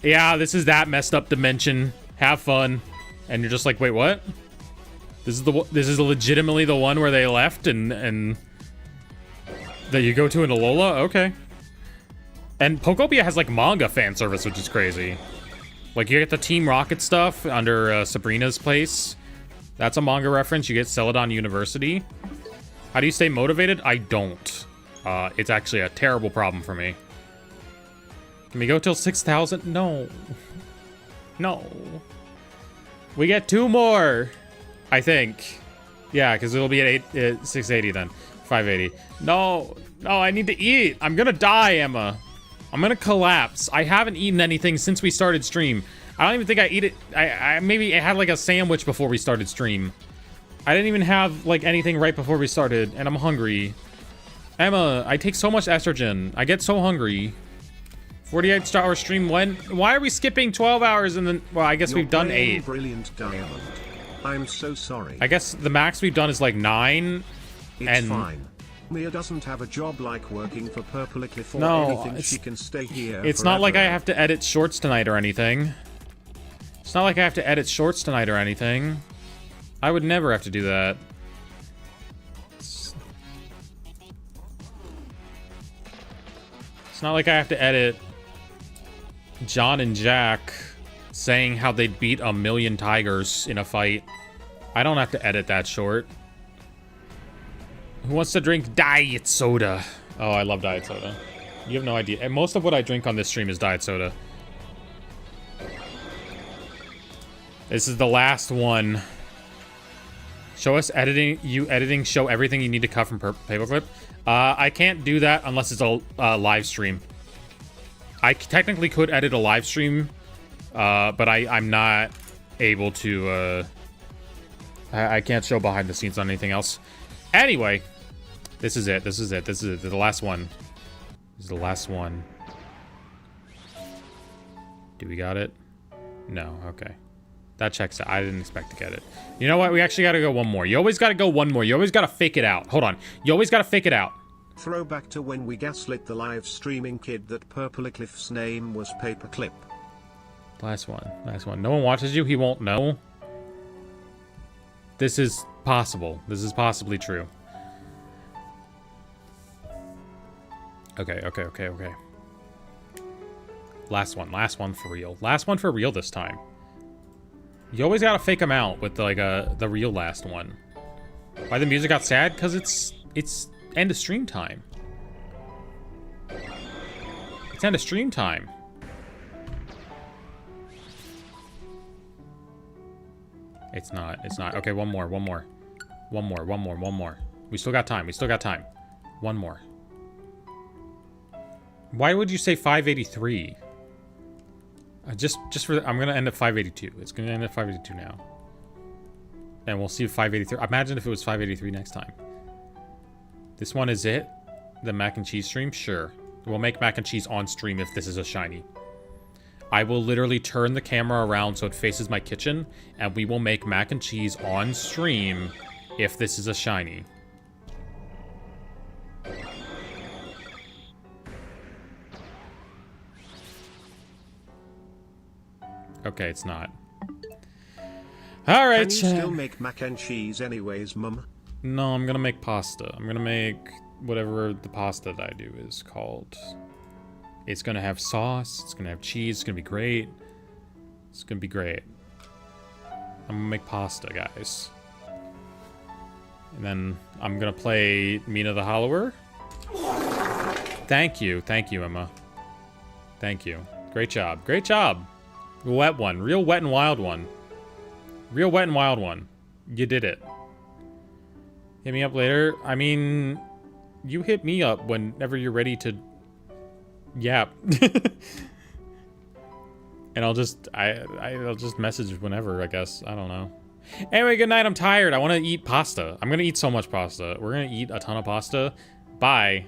this is that messed up dimension. Have fun. And you're just like, wait, what? This is legitimately the one where they left and that you go to in Alola? Okay. And Pokopia has, like, manga fan service, which is crazy. Like, you get the Team Rocket stuff under Sabrina's place. That's a manga reference. You get Celadon University. How do you stay motivated? I don't. It's actually a terrible problem for me. Can we go till 6,000? No. No. We get 2 more, I think. Yeah, because it'll be at 680 then. 580. No. No, I need to eat. I'm gonna die, Emma. I'm gonna collapse. I haven't eaten anything since we started stream. I don't even think I eat it. I maybe had like a sandwich before we started stream. I didn't even have like anything right before we started, and I'm hungry. Emma, I take so much estrogen. I get so hungry. 48-hour stream. Why are we skipping 12 hours and then? Well, I guess we've done 8. Brilliant diamond. I'm so sorry. I guess the max we've done is like 9. It's fine. Mia doesn't have a job like working for Purple Eclipse or anything. She can stay here. It's not like I have to edit shorts tonight or anything. It's not like I have to edit shorts tonight or anything. I would never have to do that. It's not like I have to edit John and Jack saying how they'd beat 1,000,000 tigers in a fight. I don't have to edit that short. Who wants to drink diet soda? Oh, I love diet soda. You have no idea. And most of what I drink on this stream is diet soda. This is the last one. Show us editing. Show everything you need to cut from paperclip. I can't do that unless it's a live stream. I technically could edit a live stream, but I'm not able to. I can't show behind the scenes on anything else. Anyway, this is it. This is it. This is it. The last one. This is the last one. Do we got it? No. Okay. That checks out. I didn't expect to get it. You know what? We actually got to go one more. You always got to go one more. You always got to fake it out. Hold on. You always got to fake it out. Throwback to when we gaslit the live streaming kid that Purple Eclipse's name was Paperclip. Last one. Last one. No one watches you. He won't know. This is possible. This is possibly true. Okay. Last one for real. Last one for real this time. You always gotta fake them out with like the real last one. Why the music got sad? Because it's end of stream time. It's end of stream time. It's not. Okay, one more. We still got time. One more. Why would you say 583? Just for I'm gonna end at 582. It's gonna end at 582 now. And we'll see if 583. Imagine if it was 583 next time. This one is it? The mac and cheese stream? Sure. We'll make mac and cheese on stream if this is a shiny. I will literally turn the camera around so it faces my kitchen, and we will make mac and cheese on stream if this is a shiny. Okay, it's not. All right. Can you still make mac and cheese anyways, Mum? No, I'm gonna make pasta. I'm gonna make whatever the pasta that I do is called. It's gonna have sauce. It's gonna have cheese. It's gonna be great. It's gonna be great. I'm gonna make pasta, guys. And then I'm gonna play Mina the Hollower. Thank you, Emma. Thank you. Great job. Great job. Wet one. Real wet and wild one. Real wet and wild one. You did it. Hit me up later. I mean, you hit me up whenever you're ready to yap. And I'll just message whenever, I guess. I don't know. Anyway, good night. I'm tired. I want to eat pasta. I'm going to eat so much pasta. We're going to eat a ton of pasta. Bye.